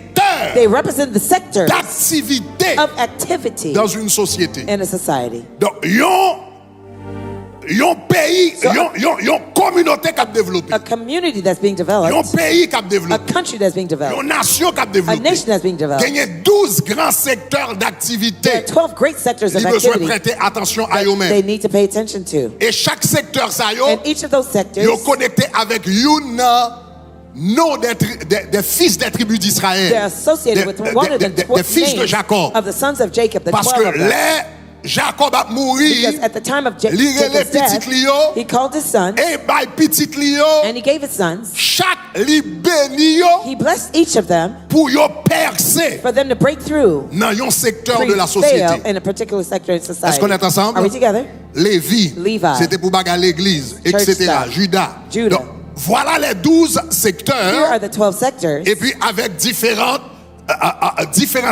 they represent the sectors d'activité of activity dans une société. in a society. Donc, yon pays, yon communauté qui a développé. A community that's being Yon developed, pays qui a a développé. country that's being Yon developed, nation qui a a développé. nation that's being developed. Il y a 12 grands secteurs There d'activité. are 12 great sectors of Il besoin activity prêter attention à they eux-mêmes. need to pay attention to. Et chaque secteur, ça yo, And each of those sectors, yo connecté avec une nom des fils des tribus they're d'Israël. associated with one of the Des fils de names Jacob. of the sons of Jacob, the Parce 12 que of them. les Jacob a mouru, Because at the time of li rele Jacob's death, petit liyo, he called his son et bay petit liyo, and he gave his sons. chaque li béni yo He blessed each of them pour yo percer for them to break through, dans yon secteur de la fail société. in a particular sector in society. Est-ce qu'on est ensemble? Are we together? Lévi, Levi. c'était pour bagarre l'église, Church etc. stuff. Judas. Judah. Donc, voilà les 12 Here secteurs, are the 12 sectors, et puis avec différents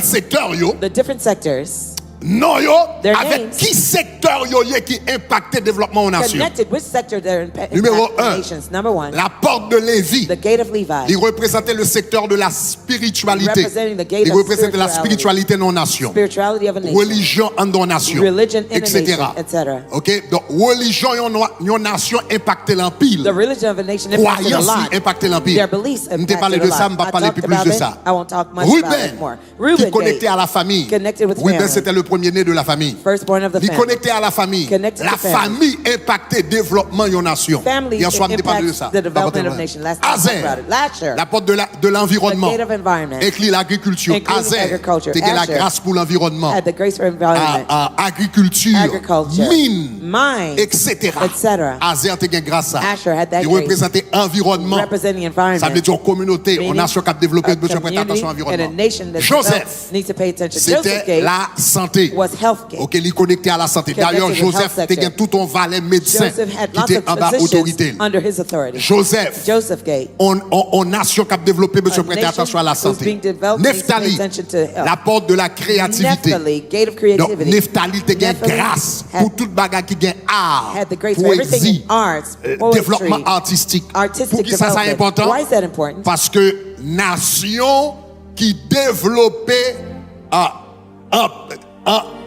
secteurs yo, the different sectors non yo, Their avec names. qui secteur yo yé qui impacte le développement aux nations. connected. Which sector they're Numéro impact the 1, nations? Number one, la porte de Lévi. the gate of Levi. Il représentait le secteur de la spiritualité. Representing the gate Il of représentait la spirituality. spiritualité non nation. Spirituality of a nation. Religion en non nation. Religion in a etc. nation, etc. Ok? Donc, religion en nation impactait l'empile. The religion of a nation impacted a Croyance lot. impactait l'empile. Their beliefs On t'a parlé impacted de a ça, lot. on va I parler talked plus about de it. ça. I won't talk much about it more. Ruben, qui Reuben connecté gate, à la famille. connected with Ruben, family. c'était le premier-né de la famille. Firstborn of the Il family. connecté à la famille. Connected La to family. famille impactait le développement de la nation. Family Hier soir, on t'a parlé de impacts ça. the development of nation. Last time I talked about it. Lasher, La porte de l'environnement. the gate of environment, Inclut l'agriculture. including Azer, agriculture. t'es la Asher grâce pour l'environnement. had the grace for environment, Agriculture, agriculture, mine, mines, etc. etc. Azer t'es grâce ça. Asher had that Il grace. représentait environnement. Representing environment. Ça veut dire communauté, Meaning on nation qui a développé, a besoin de prêter attention à community and a l'environnement. nation that Joseph, needs to pay attention. Joseph c'était gate la santé. was health gate. Ok, il est connecté à la santé. Connected D'ailleurs, with Joseph, health t'es sector. tout ton valet médecin Joseph had qui lots était of en bas autorité. physicians under his authority. Joseph Gate. on nation qui a développé, besoin de prêter nation attention à la who's santé. being developed needs to pay Nephtali, attention to health. la porte de la créativité. Nephtali, gate of Donc, creativity. Nephtali, t'es Nephtali grâce had- pour toute bagarre qui gagne art, had the grace for everything poésie, in arts, poetry, développement artistique. artistic Pour qui ça, c'est development. important? Why is that important? Parce que nation qui développait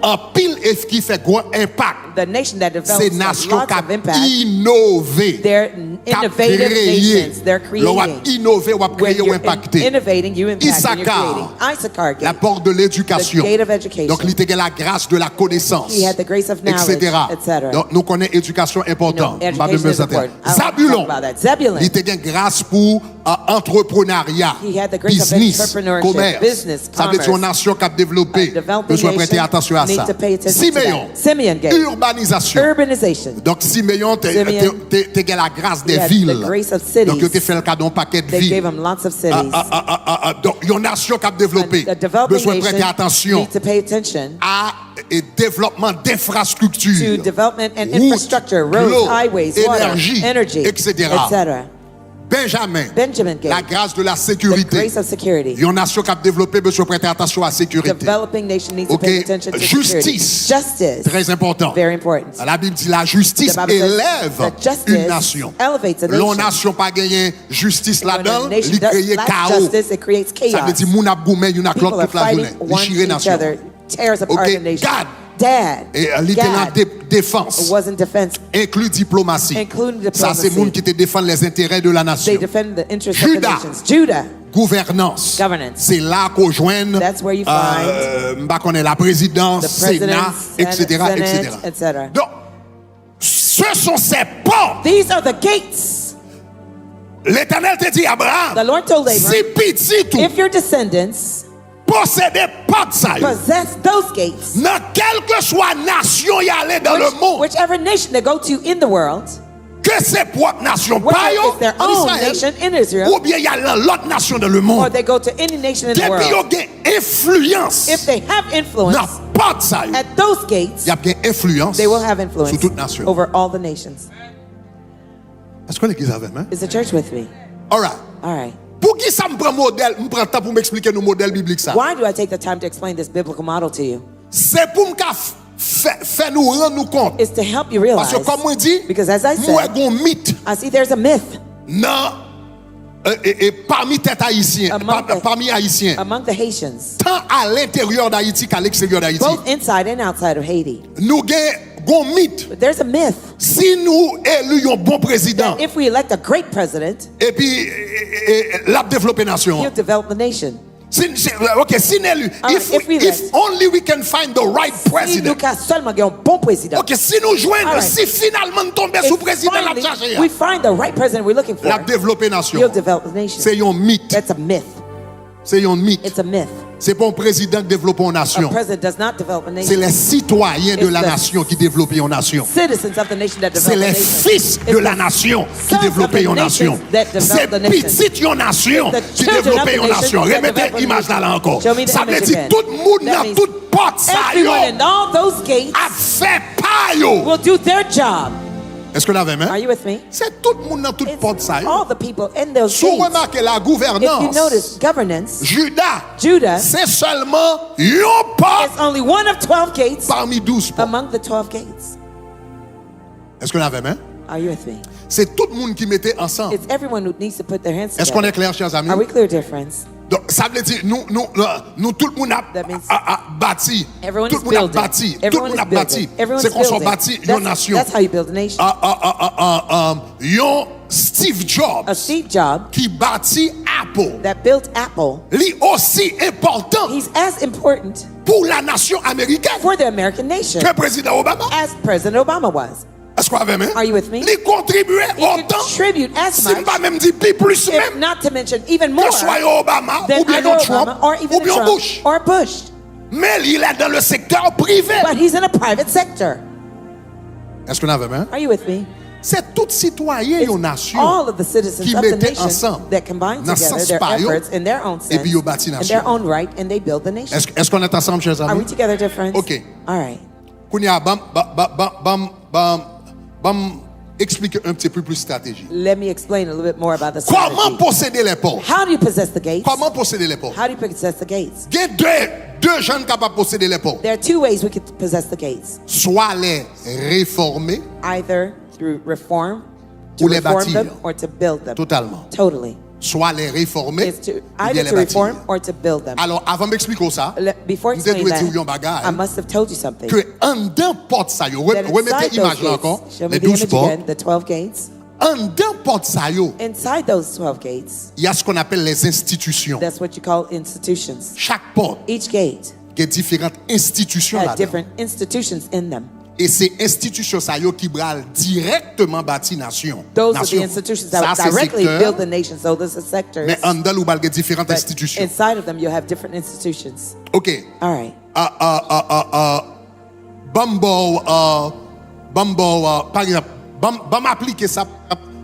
un pile et qui fait gros impact. The nation that C'est develops nation lots qui of impact. a innové. They're innovative nations. They're L'on a creating. innové ou a When créé ou you're impacté. innovating, you impact. And you're Issachar, creating. Issachar la gate. porte de l'éducation. The gate of education. Donc, il était la grâce de la connaissance. He had the grace of knowledge, etc. etc. Donc, nous connaissons éducation importante. You know, education is important. I don't Zabulon, talk about that. Zebulun. il était grâce pour entrepreneuriat, He had the grace of business, entrepreneurship, commerce. business, Ça veut dire une commerce. nation qui a développé. A developing Besoin prêter nation attention à need ça. to pay attention to Simeon, that. Simeon gate. urbanisation. Urbanization. Donc, Simeon, t'es la grâce He des had villes. the grace of cities. Donc, il a fait le cadeau d'un paquet de They villes. gave him lots of cities. Donc, une nation qui a développé. A developing Besoin de prêter nation attention needs to pay attention à et développement d'infrastructures. to development and Routes, infrastructure, roads, l'eau, highways, water, énergie, energy, etc. Benjamin, Benjamin la gate. grâce de la The sécurité. grace of security. Une nation qui a développé besoin de prêter attention à la sécurité. Developing nation needs to Ok. pay attention to Justice. security. Justice. Très important. Very important. La Bible dit la justice The Bible says élève that justice une nation. elevates a L'on nation. nation pas gagné justice When a là-dedans, nation il does crée lack chaos. justice, it creates Ça veut chaos. dire moun ap goumè yon ak People l'autre are toute la journée. fighting Il one chire each nation. other, tears apart Ok, the nation. Gad. Dad. Et littéralement Gad défense. was in defense. Inclut diplomatie. Including Ça, c'est diplomacy. moun qui te défend les intérêts de la nation. They defend the interests of the Judah. nations. Judah. Gouvernance. Governance. C'est là qu'on joigne That's where you find la présidence, the Sénat, presidents, etc., Senate, etc. etc. Donc, Ce sont ces portes. These are the gates. L'Éternel te dit, Abraham, The Lord told si Abraham, petit tout, if your descendants posséder porte ça, possess those gates, dans quelle que soit nation y aller dans le monde, whichever nation they go to in the world, que c'est propre nation whether pas yo it's their en own Israël, nation in Israel, ou bien y a l'autre nation dans le or monde, they go to any nation in the depuis world, yo gen influence if they have influence dans porte ça, at those gates, y a bien influence they will have influence sur toute nation. over all the nations. Est-ce que l'église avec moi? Is the church with me? All right. All right. Pour qui ça me prend modèle, me prend temps pour m'expliquer nos modèles bibliques ça? Why do I take the time to explain this biblical model to you? C'est pour me faire nous rendre nous compte. It's to help you Parce realize, que comme moi dit, because as I moi said, gon mythe I see there's a myth non et parmi tête haïtiens, parmi haïtiens, among the Haitians, tant à l'intérieur d'Haïti qu'à l'extérieur d'Haïti. both inside and outside of Haiti. Nous gon mythe. But there's a myth Si nous élus un bon président that if we elect a great president, et puis l'a développer nation. he'll develop the nation. Okay, si élu, if we if only we can find the right Si nous president. avons seulement un bon président, Ok, si nous joignons, Alright. si finalement nous tombons if sous président la finally charge, we find the right president we're looking for, la développer nation. he'll develop the nation. C'est un mythe. That's a myth. C'est un mythe. It's a myth. C'est pas un président qui développe une A nation. president does not develop a C'est nation. les citoyens de It's la the nation qui développent une nation. Citizens of the nation that C'est develop les the nation. fils de It's la the nation qui sons développent of the une nation. nations that develop C'est the nation. petit une nation The qui children développe of the une nation. nations that Remettez develop a l'image là encore. Show me the Ça veut image dire again. tout le monde That dans means toute porte ça everyone in all those gates a fait pas yo. will do their job. Est-ce que vous l'avez Are même? you with me? C'est tout le monde dans toute It's porte ça. all the people in those Si vous gates. remarquez la If you gouvernance, notice, governance, Judas, Judah c'est seulement une porte is only one of 12 gates parmi 12 portes. among the 12 gates. Est-ce que vous l'avez même? Are you with me? C'est tout le monde qui mettait ensemble. It's everyone who needs to put their hands Est-ce qu'on est together. clair, chers amis? Are we clear, dear friends? Donc, ça veut dire, nous tout le monde That means a bâti. everyone Tout is le monde a building. bâti. Tout le Everyone monde a is bâti. building. Everyone C'est is qu'on soit building. bâti une That's nation. that's how you build a nation. Yon Steve Jobs A Steve Jobs qui bâti Apple, that built Apple, lui aussi important he's as important pour la nation américaine for the American nation que président Obama. as President Obama was. Est-ce qu'on avait même? Are you with me? Lui contribuait He autant, contribute as si much, pas même dit plus if même, not to mention even more, que soit Obama than ou bien either Trump Obama or ou even bien Trump Bush. or Bush. Mais il est dans le secteur privé. But he's in a private sector. Est-ce qu'on avait même? Are you with me? C'est tout citoyen It's une nation all of the citizens qui of the mettaient nation ensemble that combine dans together sens their pa yo, efforts in their own et sense, puis yo bâti in nation. their own right, and they build the nation. Est-ce qu'on est ensemble, chers Are we amis? together, dear friends? Ok. All right. Kounia, bam, explique un petit peu plus stratégie. Let me explain a little bit more about the Comment strategy. posséder les portes? How do you possess the gates? Comment posséder les portes? How do you possess the gates? Il y a deux gens capables de posséder les portes. There are two ways we could possess the gates. Soit les réformer Either through reform, to ou les reform bâtir. them, or to build them. Totalement. Totally. Soit les réformer It's to ou bien either les to reform bâtir. or to build them. Alors, avant m'expliquer ça, Before je dois explaining dire un that, bagage. I must have told you something. Que en dedans porte ça yo, That remettez inside l'image those là encore, gates, show me les the 12 image portes. again, the 12 gates. En dedans porte ça yo, Inside those 12 gates, il y a ce qu'on appelle les institutions. that's what you call institutions. Chaque porte, Each gate il y a différentes institutions had là-dedans. different institutions in them. Et ces institutions ça yo qui bral directement bâti nation. Those are the Nation. institutions Ça, that c'est directly secteur, build the nation. So those are sectors. mais en dedans ou bral il y a différentes But institutions. inside of them, you have different institutions. OK. All right. Par exemple, bam appliquer ça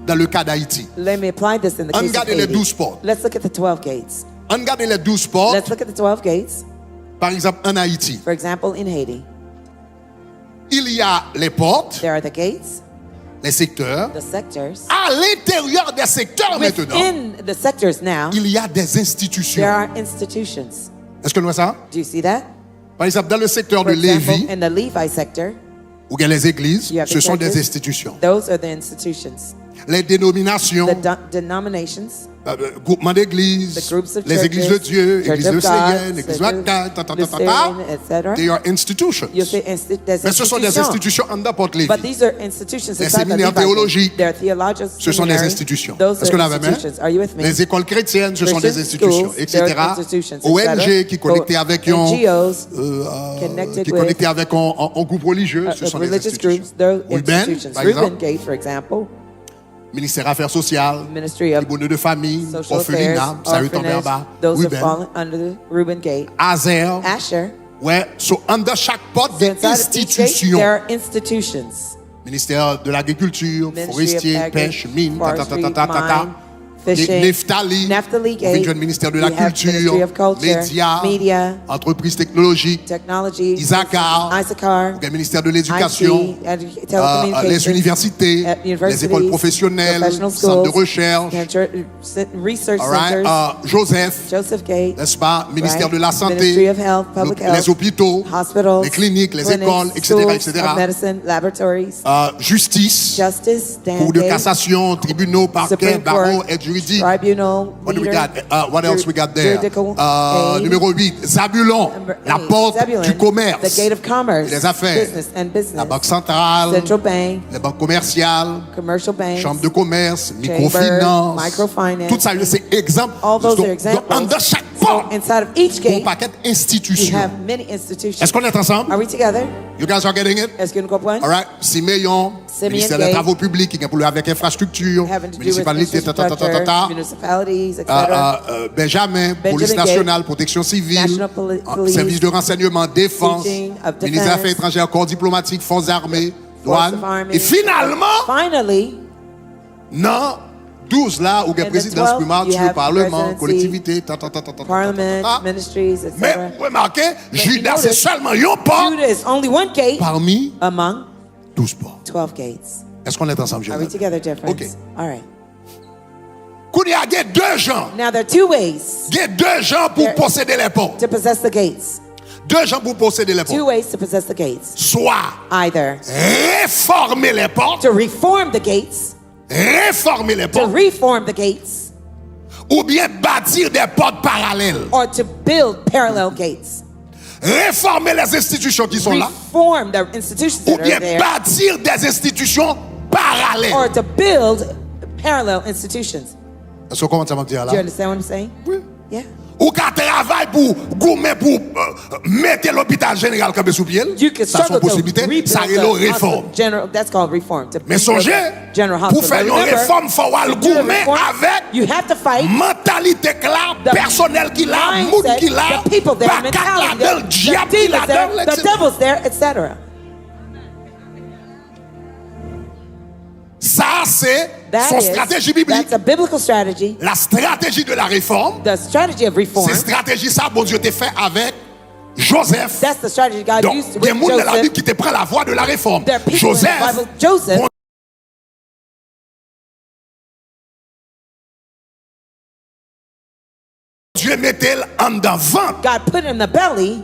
dans le cas d'Haïti. Let me apply this in the case of Regardez les Haiti. 12 portes. Let's look at the 12 gates. Regardez les 12 portes, Let's look at the 12 gates. par exemple en Haïti. For example, in Haiti, Il y a les portes, there are the gates, les secteurs. the sectors. À l'intérieur des secteurs maintenant, Within the sectors now, il y a des there institutions. are institutions. Est-ce que nous voyons ça? Do you see that? Par exemple, dans le secteur For de example, Lévi, in the Levi sector, où il y a les églises, you have ce the sont des churches. institutions. Those are the institutions. Les dénominations, The denominations, groupement d'églises, The groups of les églises de churches, Dieu, Church église of de God, Syrienne, église Church locale, etc. they are institutions. You'll say there's Mais ce sont des institutions. institutions en Port Lévis. But these are institutions Les inside the séminaires Levi gate. théologiques, They're theological ce sont des seminary. institutions. Those Est-ce que are vous l'avez institutions. Are you with me? Les écoles chrétiennes, ce sont des Christian institutions, schools, etc. they're institutions, ONG etc. qui connectent avec un NGOs connected qui with connectent avec un groupe religieux, ce sont des religious institutions. groups. They're Ruben, institutions. par Reuben exemple, Gate, for example, ministère Affaires sociales, Ministry of bonheur de famille, Social orphelinat, Affairs, ça retombe en orphanage, bas. those have Ruben, fallen under the Reuben Gate. Azer, Asher, ouais, so under chaque porte so des inside of each gate, institutions. there are institutions. Ministère de l'agriculture, Ministry forestier, of pêche, mine, Forestry, ta. mine, fishing, Neftali, Naphtali on Gate, vient du ministère de la we have Ministry culture, of Culture, médias, media, entreprises technologiques, technology, Issachar, Issachar, le ministère de l'éducation, IT, telecommunications, les universités, universities, les écoles professionnelles, professional centres de schools, recherche, research all right, centers, Joseph, Joseph Gate, n'est-ce pas, ministère right, de la santé, Ministry of Health, Public Health, les hôpitaux, hospitals, les cliniques, les clinics, écoles, etc., schools etc. of medicine, laboratories, Justice, justice, cours de Gate, cassation, tribunaux, parquets, Supreme barreaux, Court, aide juridique. tribunal, What do we leader, got? What else we got there? juridical aid. Numéro 8, Zabulon, Number la 8, porte Zebulun, du commerce, the gate of commerce, les affaires, business and business, la banque centrale, central bank, les banques commerciales, commercial banks, chambre de commerce, chamber, microfinance, microfinance. tout ça, c'est exemple. All those Donc, are examples. dans chaque So porte, inside of each un gate, paquet we d'institutions. have many institutions. Est-ce qu'on est ensemble? Are we together? You guys are getting it? Est-ce que nous comprenons? All right. Siméon, Simeon ministère des Gate. Travaux publics, qui a pour lui avec infrastructure, Having to do with municipalité, infrastructure, municipalities, etc. Benjamin, police Gate. nationale, protection civile, National Police, service de renseignement, défense, teaching of defense, ministère des Affaires étrangères, corps diplomatique, forces armées, Force douane. of Army. Et finalement, Finally, non, 12 là, où il y a the présidence, 12, primature, you have parlement, presidency, collectivité, parliament, ministries, etc. Mais, remarquez, Judas, c'est notice, seulement un pas Judah is only one gate parmi among 12 pas. 12 gates. Est-ce qu'on est ensemble, Are we Jésus? together, dear friends? Okay. All right. Qu'il y a deux gens. Now, there are two ways Il y a deux gens pour There- posséder les portes. to possess the gates. Deux gens pour posséder les Two portes. ways to possess the gates. Soit Either réformer les portes, to reform the gates, réformer les to portes, reform the gates, ou bien bâtir des portes parallèles. or to build parallel gates. Réformer les institutions qui sont là, Reform the institutions ou that bien are there, bâtir des institutions or parallèles. to build parallel institutions. Est-ce que vous comprenez ce que je veux dire Do you là? understand what I'm saying? Oui. Yeah. Ou qu'à travailler pour goumer pour mettre l'hôpital général comme sous pied. You can Ça, c'est struggle une to possibilité. rebuild Ça, c'est the la hospital réforme. general. That's called reform. To Mais rebuild songez, the general pour hospital. faire But une remember, réforme, il faut to do a goumer reform, avec you have to fight mentalité claire, the personnel qui l'a, mindset, monde qui l'a, the people there, bacat mentality là-dedans, there, diable the qui demons là-dedans, there, the etc. devils there, etc. Ça, c'est That son is, stratégie biblique. that's a biblical strategy. La stratégie de la réforme, The strategy of reform, c'est stratégie ça, bon Dieu t'a fait avec Joseph. that's the strategy God Donc, used il y a with des gens dans la Bible Joseph. qui te prend la voie de la réforme. There are people in the Joseph, Bible, Joseph, bon Dieu mettait en devant God put in the belly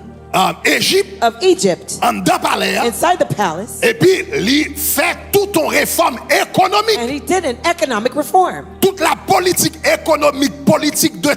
Égypte, of Egypt, en dedans palais, inside the palace, et puis il fait toute une réforme économique. and he did an economic reform. Toute la politique économique, politique de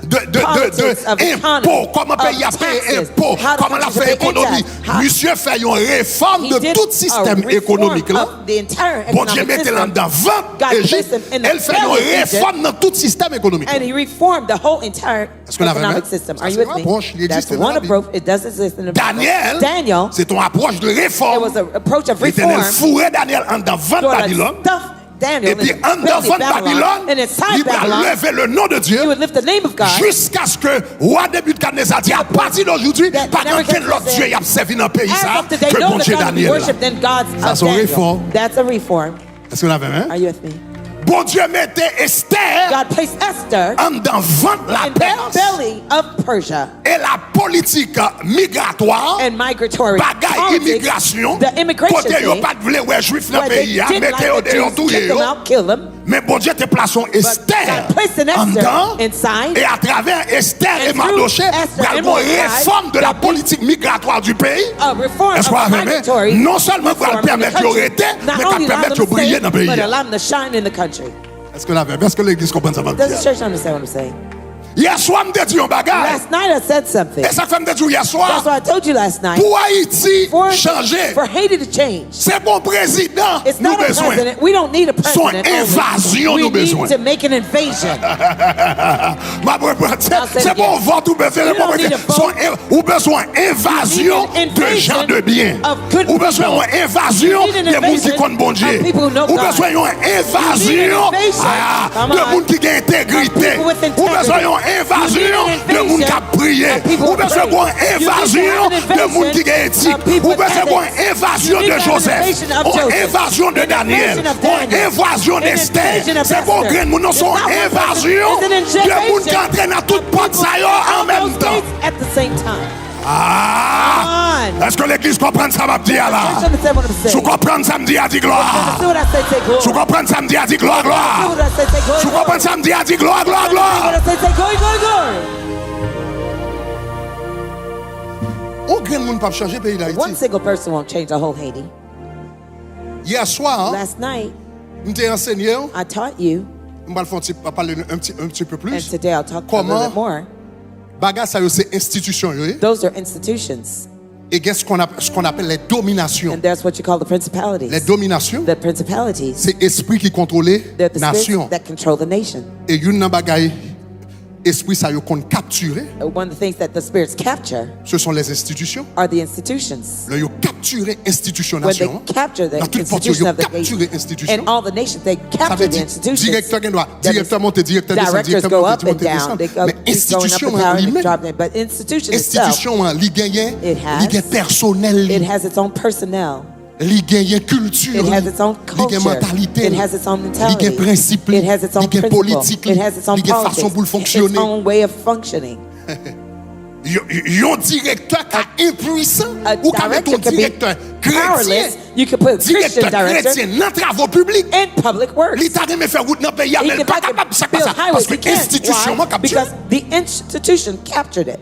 Politics of impôts, economy, comment payer à of payer taxes, impôts, how the comment la country faire pay économie. tax, how- Monsieur fait une réforme He de did tout a système reform économique là. of the entire Bon Dieu economic mettait system, là-dedans 20 God Égypte, placed him in the elle fait belly of une Egypt, réforme dans tout système économique. and he reformed the whole entire Est-ce qu'on a economic vraiment? system. Ça, Are you c'est with une approche, il me? That's existe dans one la Bible. approach. It does exist in the Bible. Daniel, c'est ton approche de It réforme. was an approach of L'Éternel reform. fourrait Daniel en devant Lord, Babylone. stuff Daniel Et puis in the en belly devant of Babylon, Babylone, and inside il va Babylon, lever le nom de Dieu he would lift the name of God. jusqu'à ce que roi Nebuchadnezzar dit à partir d'aujourd'hui, That pas dans quel Nebuchadnezzar autre Dieu il a servi dans le pays As ça of today, que know bon that Dieu God will be Daniel. worshipped than God's Ça, of c'est une Daniel. réforme. That's a reform. Est-ce que vous l'avez hein? Are you with me? Bon Dieu mettait Esther God placed Esther en devant la in the Perse belly of Persia et la politique migratoire, and migratory bagaille politics, immigration, the immigration côté yo thing, pas de vouloir ouais juif dans le where they pays, didn't mettez au like the dehors Jews, tout kick them out, kill them. mais bon Dieu te place en Esther God placed an en Esther dedans inside, et à travers Esther and et through Mardoché, Esther il y a and une Mordecai, réforme de la that politique migratoire du pays. a reform Est-ce of qu'on va migratory faire non seulement pour reform in the permettre de country, rester, not mais only pour allow permettre them de to briller stay, dans le pays. but allow them to shine in the country. Est-ce que l'église comprend ça? Does the church understand what I'm saying? Hier soir, je dit un bagage. Last night I said something. Et ça fait me dire hier That's soir, what I told you last night. pour Haïti For changer, Haiti to change. c'est bon président, It's nous not a besoin. president. We don't need a Son president. invasion, only. nous We besoin. need to make an invasion. C'est bon vote ou besoin, You don't need a vote. ou besoin invasion You need an de invasion gens de bien. of good Ou besoin people. une invasion You need an de monde qui invasion connaissent bon Dieu. of people who know Ou God. besoin une You need invasion an invasion. Come de on. monde qui a intégrité. Of people with Ou besoin integrity. une invasion You need an de monde qui a invasion prié. of people Ou who besoin pray. une You need to invasion have an de monde qui a invasion éthique. of people Ou with besoin ethics. une invasion You need de to have an Joseph. invasion of Une Joseph. invasion de An Daniel. invasion of Une Daniel. invasion An d'Esther. invasion of C'est bon Esther. grain, nous It's sommes not one invasion person. It's an de monde qui invasion entraîne à toute porte ça en All même those temps. gates at the same time. Ah! Come on. Est-ce que l'église comprend ça, m'a dit là? Church understand what I'm Si vous saying. comprenez ça, me dit à dit gloire. Understand what I say, say glory. Si vous comprenez ça, me dit à dit gloire, gloire. Understand what I say, say glory. Si vous comprenez ça, me dit à dit gloire, gloire, Understand what gloire. I say, say glory, glory, glory. Aucun monde ne peut changer le pays One d'Haïti. single person won't change the whole Haiti. Hier soir, Last night, je t'ai enseigné, I taught you, je vais parler un petit peu and plus. today I'll talk a Comment? little bit more. Bagage, ça, c'est institution. Those are institutions, Et il y a ce qu'on appelle les dominations. and that's what you call the Les principalities. dominations, The principalities, c'est l'esprit qui contrôle they're the nation. spirits that control the nation. Et une bagaille, esprit ça yo qu'on capturé, One of the things that the spirits capture ce sont les institutions. are the institutions. Là, yo capturé institution When they nation. capture the Dans toute porte, institution yo of the capturé nation, institution. and all the nations, they Ça capture veut the dire institutions. directeur qui doit That is, directeur monter, directeur descend, directors directeur go monter, up and monter, down. descend. They go, Mais keep going up institution and down en and lui-même, drop down. But institution itself, institution en li gagne, It has- li gagne personnel, it has its own personnel. li gagne culture, It has its own li gagne culture. mentalité, It has its own li mentality. gagne principe, It has its own li gagne principle. politique, It has its own li gagne façon pour le politics. Its fonctionner. own way of functioning. Yon directeur qui est impuissant A ou qui est ton director can be directeur chrétien, powerless. You can put a Christian directeur director chrétien dans les travaux publics. in public works. L'État aime faire route dans le pays, He mais can pas like capable de ça build parce highways. que He can't. institution Why? capturé. Because the institution captured it.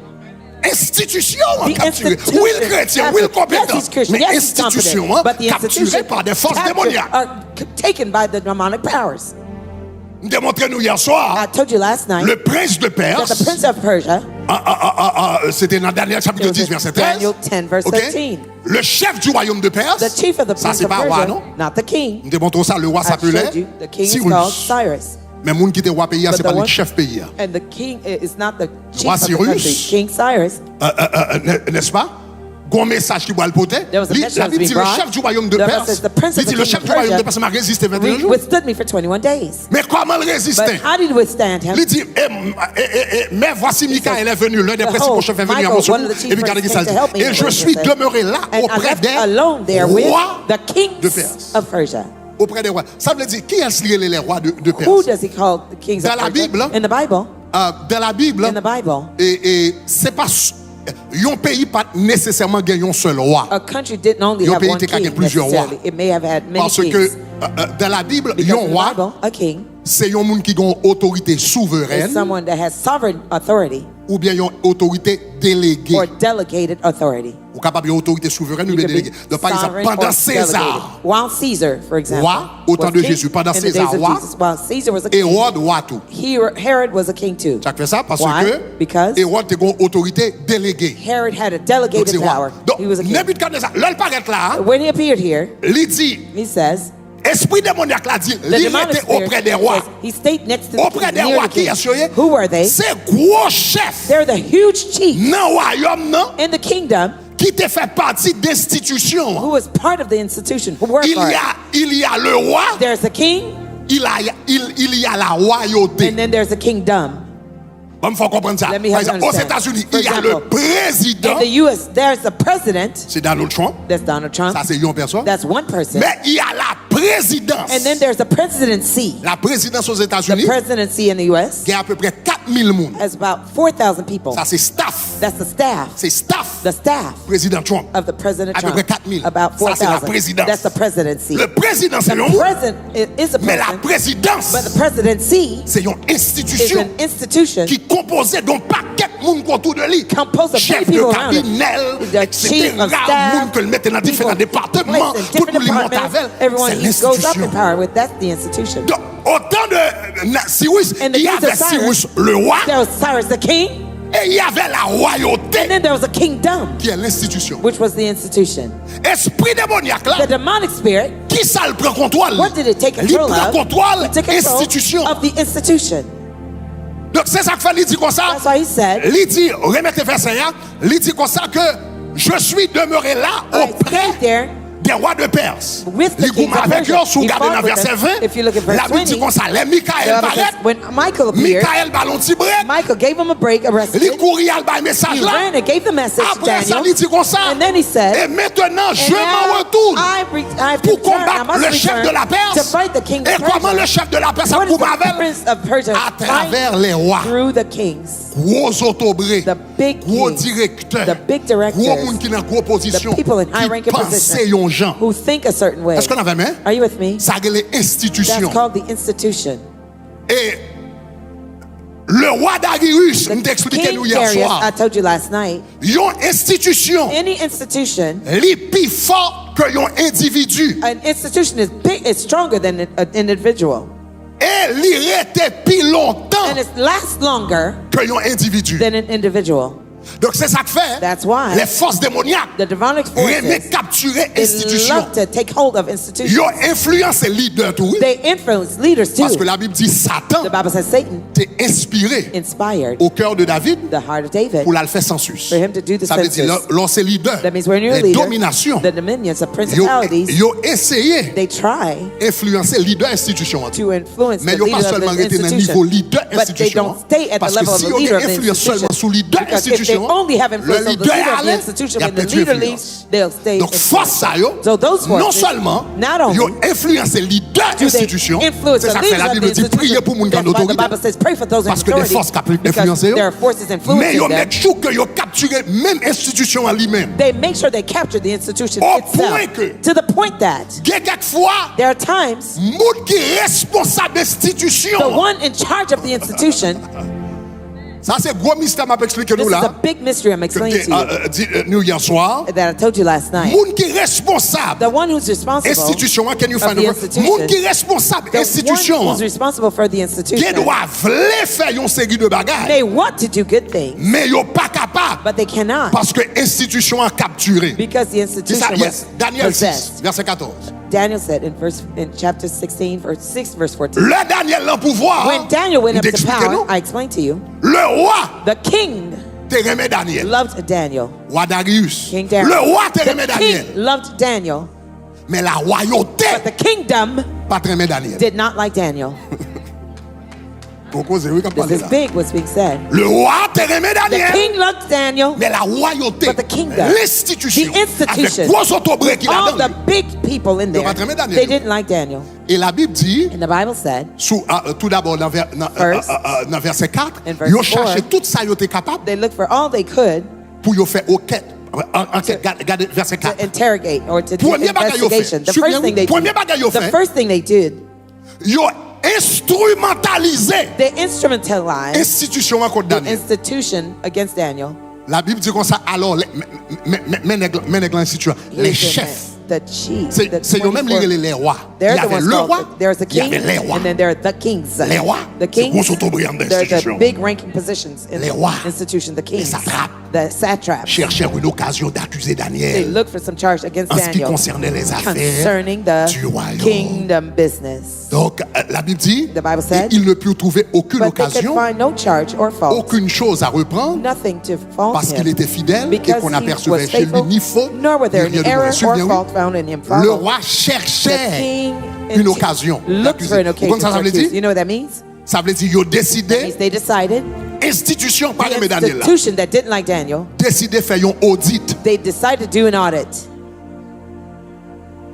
Institution The capturé. institution Oui, le chrétien, oui, le compétent. Yes, he's Christian. Mais Yes, he's institution competent. But the capturé institution par des forces captured démoniaques. are taken by the demonic powers. Démontrez-nous hier soir, I told you last night le prince de that the Perse, prince of Persia, c'était dans Daniel chapitre it was 10, in verset 13. Daniel 10, verse Ok? 13. Le chef du royaume de Perse, The chief of the ça prince c'est of pas roi, Persia, non? not the king. Nous démontrons ça, le roi I s'appelait showed you, the king is called Cyrus. Cyrus. Mais moun qui était roi pays, But c'est the pas le one- chef pays. And the king is not the chief Roi of the Cyrus. country. King Cyrus, N'est-ce pas? Gon message qui va le porter. There was a message La Bible to be dit le brought. chef du royaume de The Bible Perse. says the prince of Il dit the le king chef of du royaume de Persia Perse m'a résisté 21 jours. withstood me for 21 days. Mais comment le résister? But how did he withstand him? Il dit, mais voici Michaël est venu, l'un des principaux chefs est venu à mon Michael, secours. one of the chief Et puis regardez princes ça came to help me. dit. Et je suis demeuré là And I auprès left des alone there with rois the de kings Perse. of Persia. Auprès des rois. Ça veut dire, qui est-ce les rois de Who Perse? does he call the kings Dans of la Persia? Bible, In the Bible. Dans la Bible, In the Bible. et c'est pas un pays pas nécessairement gagné un seul roi. A country didn't only Yon have pays one te kage king plusieurs rois. necessarily. It may have had many Parce que kings. dans la Bible, Because un in the roi, Bible, a king c'est un monde qui a une autorité is souveraine someone that has sovereign authority ou bien une autorité déléguée. or delegated authority. Ou capable d'une autorité souveraine ou You bien could be déléguée. Donc, par exemple, sovereign pendant or César, delegated. While Caesar, for example, Roi, au temps was de king, Jésus, pendant in the César, days of roi, Jesus, while Caesar was a king, Hérode, roi tout. Herod was a king too. Ça fait ça parce Why? que Because Hérode a une autorité déléguée. Herod had a Donc, delegated c'est roi. power. Donc, He was a king. Nebuchadnezzar, là, il paraît là, When he appeared here, il dit, he says, esprit démoniaque l'a dit, the il demonic était spirit auprès des rois. says, he stayed next to the Auprès king, des near rois the qui king. assuré, Who were they? c'est gros chef They're the huge chief dans le royaume non, in the kingdom qui te fait partie d'institutions. who was part of the institution, who were Il part. y a le roi, There's a king, il y a la royauté. and then there's a kingdom. Il faut comprendre ça. Let me Par help you exemple, aux understand. États-Unis, For il y a example, le président, In the U.S., there's the president. c'est Donald Trump, That's Donald Trump. ça c'est une personne. That's one person. Mais il y a la présidence. And then there's the presidency. La présidence aux The États-Unis, presidency in the U.S. il y a à peu près 4000 personnes. has about 4,000 people. Ça c'est staff. That's the staff. C'est staff. The staff Président Trump. of the President À peu Trump. près 4000. About Ça, c'est la 4,000. présidence. That's the presidency. Le président c'est The un homme, president is a mais la person, présidence but the presidency c'est une is institution an institution qui composait d'un paquet de monde autour de lui. composed of Chef many de people around it. cabinet, The etc. chief of staff, Monde que le mettait dans différents people départements, placed in tout le different monde monte departments. avec. Everyone C'est goes up in l'institution. power with. That's the institution. Donc, Au temps de Cyrus, In the il y days avait of Cyrus, Cyrus le roi there was Cyrus the king, et il y avait la and royauté then there was a kingdom, qui est l'institution. which was the institution. Esprit démoniaque là, The demonic spirit, qui ça le prend contrôle? what did it take Il control prend of? contrôle It took control institution. of the institution. Donc c'est ça que fait, il dit comme ça. That's why he said, Il dit, remettez verset 1, il dit comme ça que je suis demeuré là I auprès stayed there des rois de Perse. with the Les kings gourmands of avec eux, Persia. si vous He regardez fought dans with verset them. 20, If you look at verse la Bible dit 20, comme ça, les the Michael Bible paraît, says, when Michael appeared, Michael ballon petit break, Michael gave him a break, a il respite. courit à le message He là. ran and gave the message to Après ça, Daniel. il dit comme ça, And then he said, et maintenant je and now m'en retourne I have pour to return, I combattre must le chef return de la to Perse. fight the king Et of comment le Persia. chef de la Perse a What is the combattu? prince of Persia À travers les rois, through the kings, gros autobrés, the big gros kings, directeurs, the big gros directors, monde qui dans gros position, the people in high qui ranking pensaient position, yon gens. who think a certain way. Est-ce qu'on avait même? Are you with me? Ça les That's institutions. called the institution. Et le roi Darius, nous t'expliqué King nous hier Darius, I soir, told you last night, yon institution, any institution, li plus fort que yon individu. an institution is big, it's stronger than an individual. Et li rete plus longtemps And it lasts longer que yon individu. than an individual. Donc c'est ça que fait That's why les forces démoniaques the demonic remet forces, capturer they institution. love to take hold of institutions. Yon influence leader tout. They influence leaders too. Parce que la Bible dit Satan The Bible says Satan t'est inspiré inspired au cœur de David the heart of David pour la le faire census. for him to do the Ça veut dire census. lancer leader. That means when you're a Les leader, dominations. the dominions of Yo principalities, essayé they try influencer leader institution. to influence Mais the yo pas leader of seulement the rester dans le niveau institution. leader But they institution. don't stay at the Parce que level of si the on leader of the influence seulement institution. sous leader Because if they institution, only have le influence of the leader leader of the allait, institution, il y a when the peut-être leader influence. leaves, they'll stay. Donc force ça yo, So those non forces, seulement not only yo influence leader do they institution, influence c'est the ça que fait leaders la of the Bible dit prier institution. pour moun qui ont That's why the autorité. Bible says pray for those in Parce que des authority. forces qui Because influencent eux. there are forces Mais influencing yo them. met chou que yo capturer même institution en lui-même. They make sure they capture the institution Au itself. point que- To the point that Gen quelquefois there are times moun qui responsable the institution. one in charge of the institution, Ça c'est gros mystère m'a expliqué this nous is a là. big mystery I'm explaining to you Nous hier soir. that I told you last night. Moun qui responsable The one who's responsible institution, can you of find the out? institution, Moun qui responsable the one institution, who's responsible for the qui institution, doit vle faire une série de bagages, they want to do good things, mais yo pas capable but they cannot parce que institution a capturé. because the C'est ça, institution yes. was Daniel 6, possessed. verset 14. Daniel said in chapter 16, verse 6, verse 14. Le Daniel en pouvoir, When Daniel went up to expliquez-nous, power, I explained to you, le roi the king te remet Daniel. loved Daniel. Roi Darius. King Darius. Le roi te remet The Daniel. king loved Daniel, Mais la royauté but the kingdom pas te remet Daniel. did not like Daniel. Pourquoi c'est oui qu'on This parle is là? big what's being said. Le roi te remet The Daniel. king loved Daniel, Mais la royauté, but the kingdom, l'institution, the institution, avec gros autobré qu'il a all dans the lui. big people in there, pas très bien Daniel. they didn't like Daniel. Et la Bible dit, And the Bible said, tout d'abord dans First, verset 4, in verse ils ont cherché 4, tout ça, ils étaient capables they looked for all they could pour y faire enquête. Enquête, regardez verset 4. to interrogate or to do Premier bagage yo investigation. fait. The first thing they Premier bagage yo did, the fait. first thing they did, Ils ont instrumentalisé they instrumentalized l'institution contre the Daniel. institution against Daniel. La Bible dit comme ça, alors, mais l'institution, les Listen, chefs. the chief, C'est eux-mêmes les rois. Il They're y the avait ones le called, roi, there's the il y king, avait les rois. and then there are the kings. Les rois, The c'est kings, gros autobriand they're d'institution. the big ranking positions in Les the rois, institution, the kings, satrapes, the satraps. Cherchèrent une occasion d'accuser They Daniel look for some charge against en ce qui Daniel concernait les affaires concerning the du royaume. kingdom business. Donc, la Bible dit, The Bible said, il ne put trouver aucune But they could occasion, find no charge or fault, aucune chose à reprendre, nothing to fault parce qu'il him, était fidèle et because qu'on he n'apercevait was chez lui faithful, ni faute, nor were there ni any rien de error mauvais. or Souvenez-vous, fault found in him. le Follow. roi The cherchait king une occasion looked for d'accuser. an Vous occasion comprenez ça, to ça veut accuse. dire? You know what that means? Ça veut dire qu'ils ont That décidé, means they decided, institution, pas the aimer Daniel là, institution that didn't like Daniel, décidé de faire un audit. they decided to do an audit.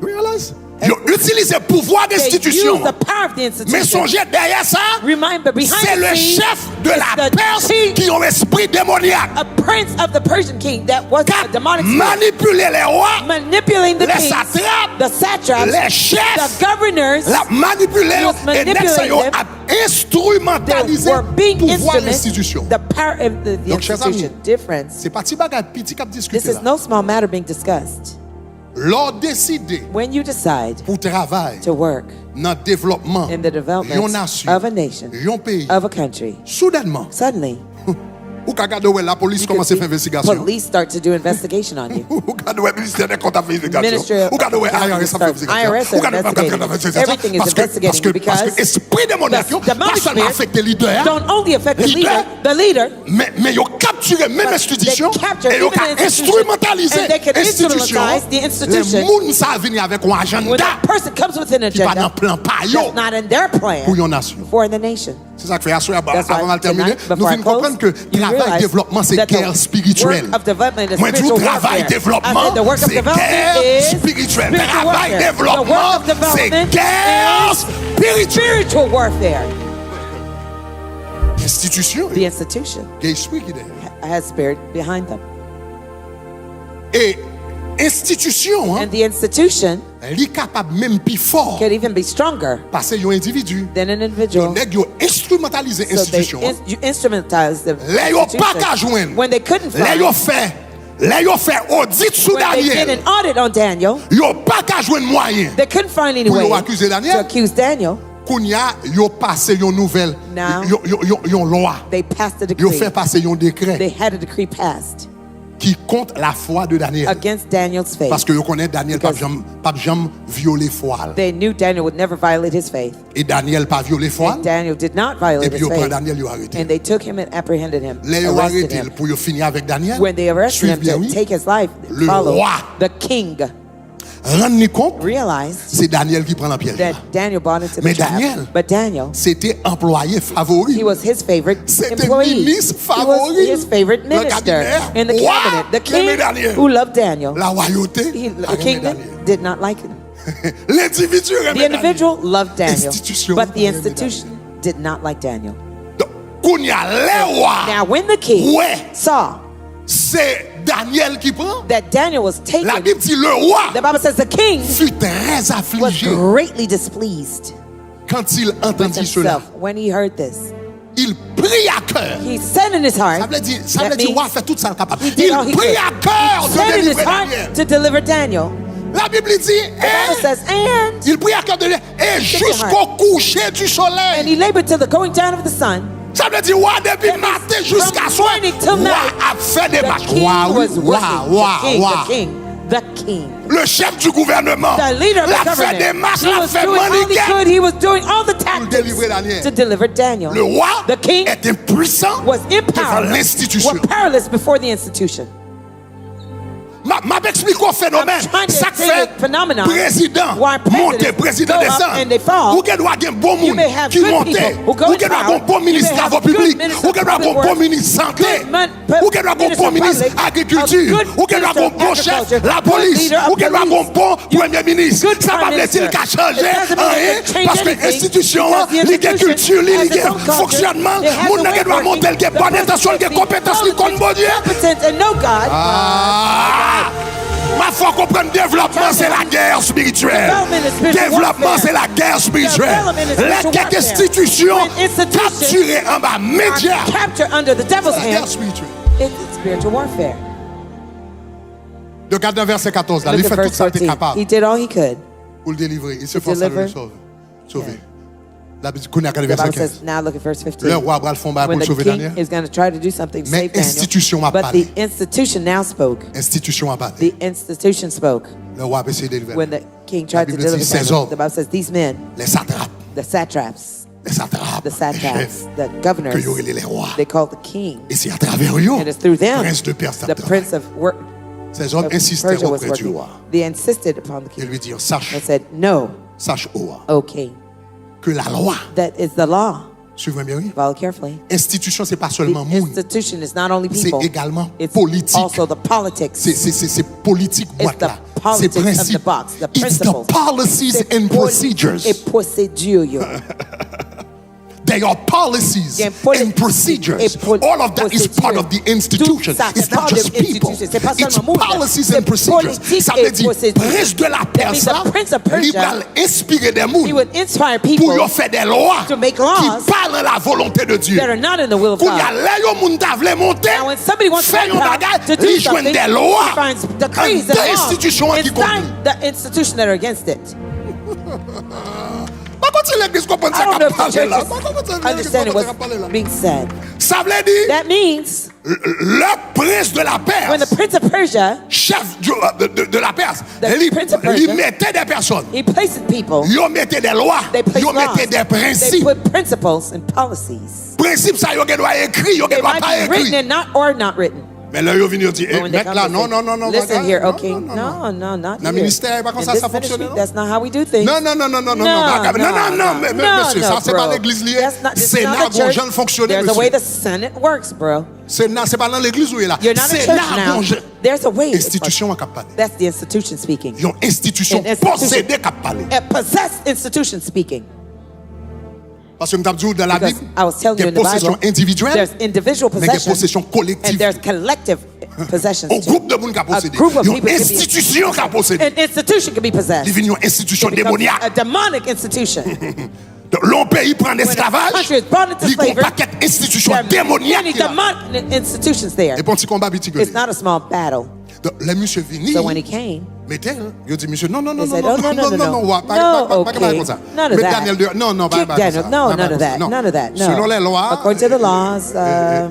You realize? Ils ont utilisé le pouvoir They d'institution. used the power of the Mais institution. songez derrière ça, Remember, behind c'est the le scenes, chef de it's la the Perse chief, qui ont esprit démoniaque. a prince of the Persian king that was Qui a demonic spirit, manipuler les rois, manipulating the les kings, satrapes, the satraps, les chefs, the governors. la manipuler He was et next ça, ils ont manipulating they instrumentalisé were being pouvoir instruments, l'institution. the power of the Donc, chers institution. amis, Difference. C'est pas petit bagage petit cap This discuter is là. no small matter being discussed. L'ordre décidé When you decide pour travail, to work, dans le développement in the d'une development nation, of a nation, d'un pays, of a country, soudainement, suddenly ou quand la police you commence could à faire see investigation. police start to do investigation on you. Ou quand le ministère des comptes a fait investigation. Ministry of Ou quand le IRS a fait investigation. IRS Ou quand le investigating. Everything is parce que investigating because esprit démoniaque, the pas demonic seulement spirit affecte les leaders, don't only affect the leader, leader, mais ils ont capturé même but institution they capture et ils ont even the institution, instrumentalisé and they can institution. instrumentalize the institution. Les gens savent venir avec un when agenda that person comes with an qui va dans agenda le plan paillot that's not in their plan pour une nation. for the nation. C'est ça que fait assurer That's avant why de terminer. tonight, Nous before I venons close, comprendre que you travail realize développement c'est that the guerre spirituelle. work of development is Moi je dis spiritual travail warfare. I développement said the work of c'est development guerre is spirituelle. spiritual Travail warfare. The développement work of c'est development guerre is spirituelle. spiritual warfare. Institution, The institution il y a esprit qui est derrière. has spirit behind them. Et institution, And the institution elle est capable même plus fort could even be stronger parce qu'il y a un individu. than an individual. Ils ont instrumentalisé So they l'institution. you instrumentalize the Là, ils n'ont pas qu'à institution. joindre. When they couldn't Là, find, ils ont fait audit sous when they did Daniel. an audit on Daniel, Ils n'ont pas qu'à joindre moyen. they couldn't find any Pour way accuser Daniel. to accuse Daniel. Kounia, ils ont passé une nouvelle, Now, une loi. They passed a Ils ont decree. fait passer un décret They had a decree passed qui compte la foi de Daniel. against Daniel's faith. Parce que vous connaissez Daniel pas jamais violé foi. They knew Daniel would never violate his faith. Et Daniel pas violé foi. And Daniel did not Et violate puis his ils prennent faith. Daniel, ils arrêté. And they took him and apprehended him, Là, ils ont arrested arrêté him. pour finir avec Daniel. When they arrested him Suivez bien, to oui. take his life, Le follow roi. the king Rendez-vous compte, realized c'est Daniel qui prend la piège. that Daniel bought into the Mais trap. Daniel, But Daniel, c'était employé favori. he was his favorite C'était employee. ministre He was favori. his favorite Le minister cabinet. in the Roi cabinet. The aimait king Daniel. who loved Daniel, La royauté, the aimait kingdom Daniel. did not like him. L'individu The aimait individual loved Daniel, Institution but the aimait institution did not like Daniel. Daniel. Donc, Kounia, les rois, Now, when the king ouais, saw c'est Daniel qui prend. that Daniel was La taken, Bible dit le roi the Bible says the king fut très was affligé greatly displeased quand il with entendit cela. himself when he heard this. Il prit à cœur. He said in his heart, Ça veut dire, that means roi fait tout ça capable. he did all Il he prit could. à cœur He de said in his délivrer heart Daniel. to deliver Daniel. La Bible dit, The Bible says, and il prit à cœur de lui, et jusqu'au coucher du he soleil. labored till the going down of the sun. Ça veut dire, roi, depuis That means matin jusqu'à from soir, morning till roi night, a fait des The marches. king Roi, was oui, working. roi. The king. The king. Le chef du gouvernement, The leader of the l'a fait des government. marches, He l'a was fait doing all he maniquer. could. He was doing all the tactics délivrer Daniel. to deliver Daniel. Le roi The king est impuissant was devant empowered, l'institution. was powerless before the institution. M'a expliqué au phénomène. I'm trying to Ça explain fait the phenomenon. président Why monter, presidents président go up and they descend. fall. Ou qu'elle doit avoir un bon You monde may have qui good monte. people who go Ou in qu'elle doit avoir un power. bon You ministre may travaux have good publics. minister Ou qu'elle doit avoir un public bon ministre santé. Good Ou qu'elle doit avoir un bon ministre public, agriculture. a good Ou qu'elle doit avoir un bon minister chef agriculture, la good police. leader of Ou qu'elle doit avoir un police. bon premier ministre. Good Ça va prime blesser le minister. cas changer. It doesn't mean Rien. it can change Parce que anything, l'institution, because the l'agriculture, institution has its own culture. fonctionnement, It has mon a n'a way doit of monter working. le bonne The intention, le presidency, compétence, le compte bon Dieu. competent and know God. Ah! Ma foi comprendre développement c'est la guerre spirituelle. Development is spiritual Développement warfare. c'est la guerre spirituelle. Development is spiritual Les quelques warfare. institutions When institutions capturées en bas médias. Are captured under the devil's La guerre hand. spirituelle. It's spiritual warfare. Regarde dans verset 14 là, Look il at fait tout verse ça qu'il est 14. capable He did all he could. pour le délivrer. Il se force à le deliver. sauver. La Bible dit qu'on est à The verset Bible 15. says, now look at verse 15. Le roi va le fond pour When the sauver king Daniel. is going to try to do something to Mais save institution a Daniel, but parlé. the institution now spoke. Institution a parlé. The institution spoke. Le roi va essayer de délivrer. When the king tried to Bible dit, deliver ces Daniel, hommes. the Bible says these men, Les satrapes, the satraps, les satrapes, the les satraps, chefs, the governors, que y aurait les rois. they called the king. Et c'est à travers eux, And it's through them, prince de Perse, the prince of ces hommes insistaient Persia was auprès du working. roi. They insisted upon the Et king lui dire, sache, and said, no, sache, ô roi, O king, que la loi, that is the law. suivez bien, oui. Follow carefully. Institution, c'est pas The seulement monde. institution is not only C'est people, également it's politique. also the politics. C'est politique boîte là. the C'est politics of the principe. box, the It's the principles. policies C'est and procedures. et procédure. They are policies Et and procedures. All of that is part of the institution. Tout ça, It's c'est not part just de people. l'institution. C'est pas It's seulement monde. policies C'est and procedures. politique Ça et veut dire, procédures. prince de la Perse, That means the prince of Persia, il va inspirer des He mondes would inspire pour people y faire des lois to make qui laws parlent la volonté de Dieu. that are not in the will of Quand il y a God. là, yo moun ta vle monter, Now, when somebody wants to fait un power bagage, to do il joint something, des lois he finds decrees en and institutions laws qui conduisent. inside the institution that are against it. Par contre, si l'église comprend ça I don't know if the parler church là. is Par contre, si l'église understanding comprend ça parler là. what's being said. Ça veut dire That means le prince de la when the Perse, prince of Persia, chef de la Perse, The prince of Persia, il mettait des personnes. he places people, Ils mettaient des lois, they place ils laws, mettaient des they principes. put principles and policies. Principes ça, ils doivent écrire, ils They doivent might pas be written écrire. and not or not written. Mais là, ils viennent dire, But when they mec come, là, they non, say, non, non, non. listen regarde, here, non, okay? non, non, non. No, not Dans le here. ministère, pas comme In ça, this ça fonctionne, ministry, non? that's not how we do things. Non, non, non, non, non, non, No, monsieur, ça c'est pas bro. l'église liée. That's not- it's Sénat, not the bon, church. jeune fonctionnaire, There's a way monsieur. the Senate works, bro. Sénat, c'est pas dans l'église où il est là. You're not a church Sénat, bon, now. There's a way. institution à parler. That's the institution speaking. Ils ont institution An institution. possédée à parler. A possessed institution speaking. Parce que nous avons dit dans la Because Bible, I was telling il y you a in the possession Bible, individuelle, there's individual mais il y a possession possession and collective. there's collective possessions Un too. groupe de monde qui a A possédé. group of Il y a people une can be- institution qui a possédé. An institution can be possessed. Il vient une institution It becomes démoniaque. a demonic institution. L'on pays prend When a esclavage, country is brought into il y a un slavery, paquet d'institutions there are démoniaques. many qui là. demonic institutions there. Et pour un petit combat petit que It's not a small battle. Donc, le monsieur venu, So when he came, mettez, il dit, monsieur, non, non, non, They non, said, non, oh, no, no, non, no, non, no. non, No, pas okay. comme ça. None of Mais that. Daniel dehors, non, non, Keep pas Daniel. ça. No, Pas none of ça, that. non. None of that. No. Selon les lois, According to the laws, la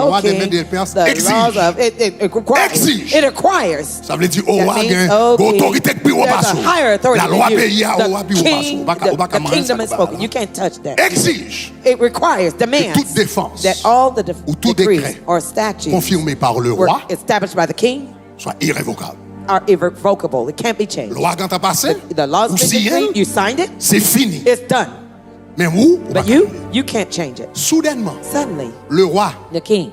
loi des Mèdes et des Perses the exige. laws of it requires. Exige. It requires. ça veut dire, That means, autorité qui au there's basso. a higher authority La loi than you. pays à au basso. King, the kingdom is spoken. You can't touch that. Exige It requires, demands toute défense that all the ou tout decrees décret or statutes confirmé par le were roi established by the king soit irrévocable. are irrevocable. It can't be changed. Loi quand t'as passé, The law's ou been signé, decreed, you signed it, c'est fini. it's done. Mais vous, But you can't change it. soudainement, Suddenly, le roi, the king,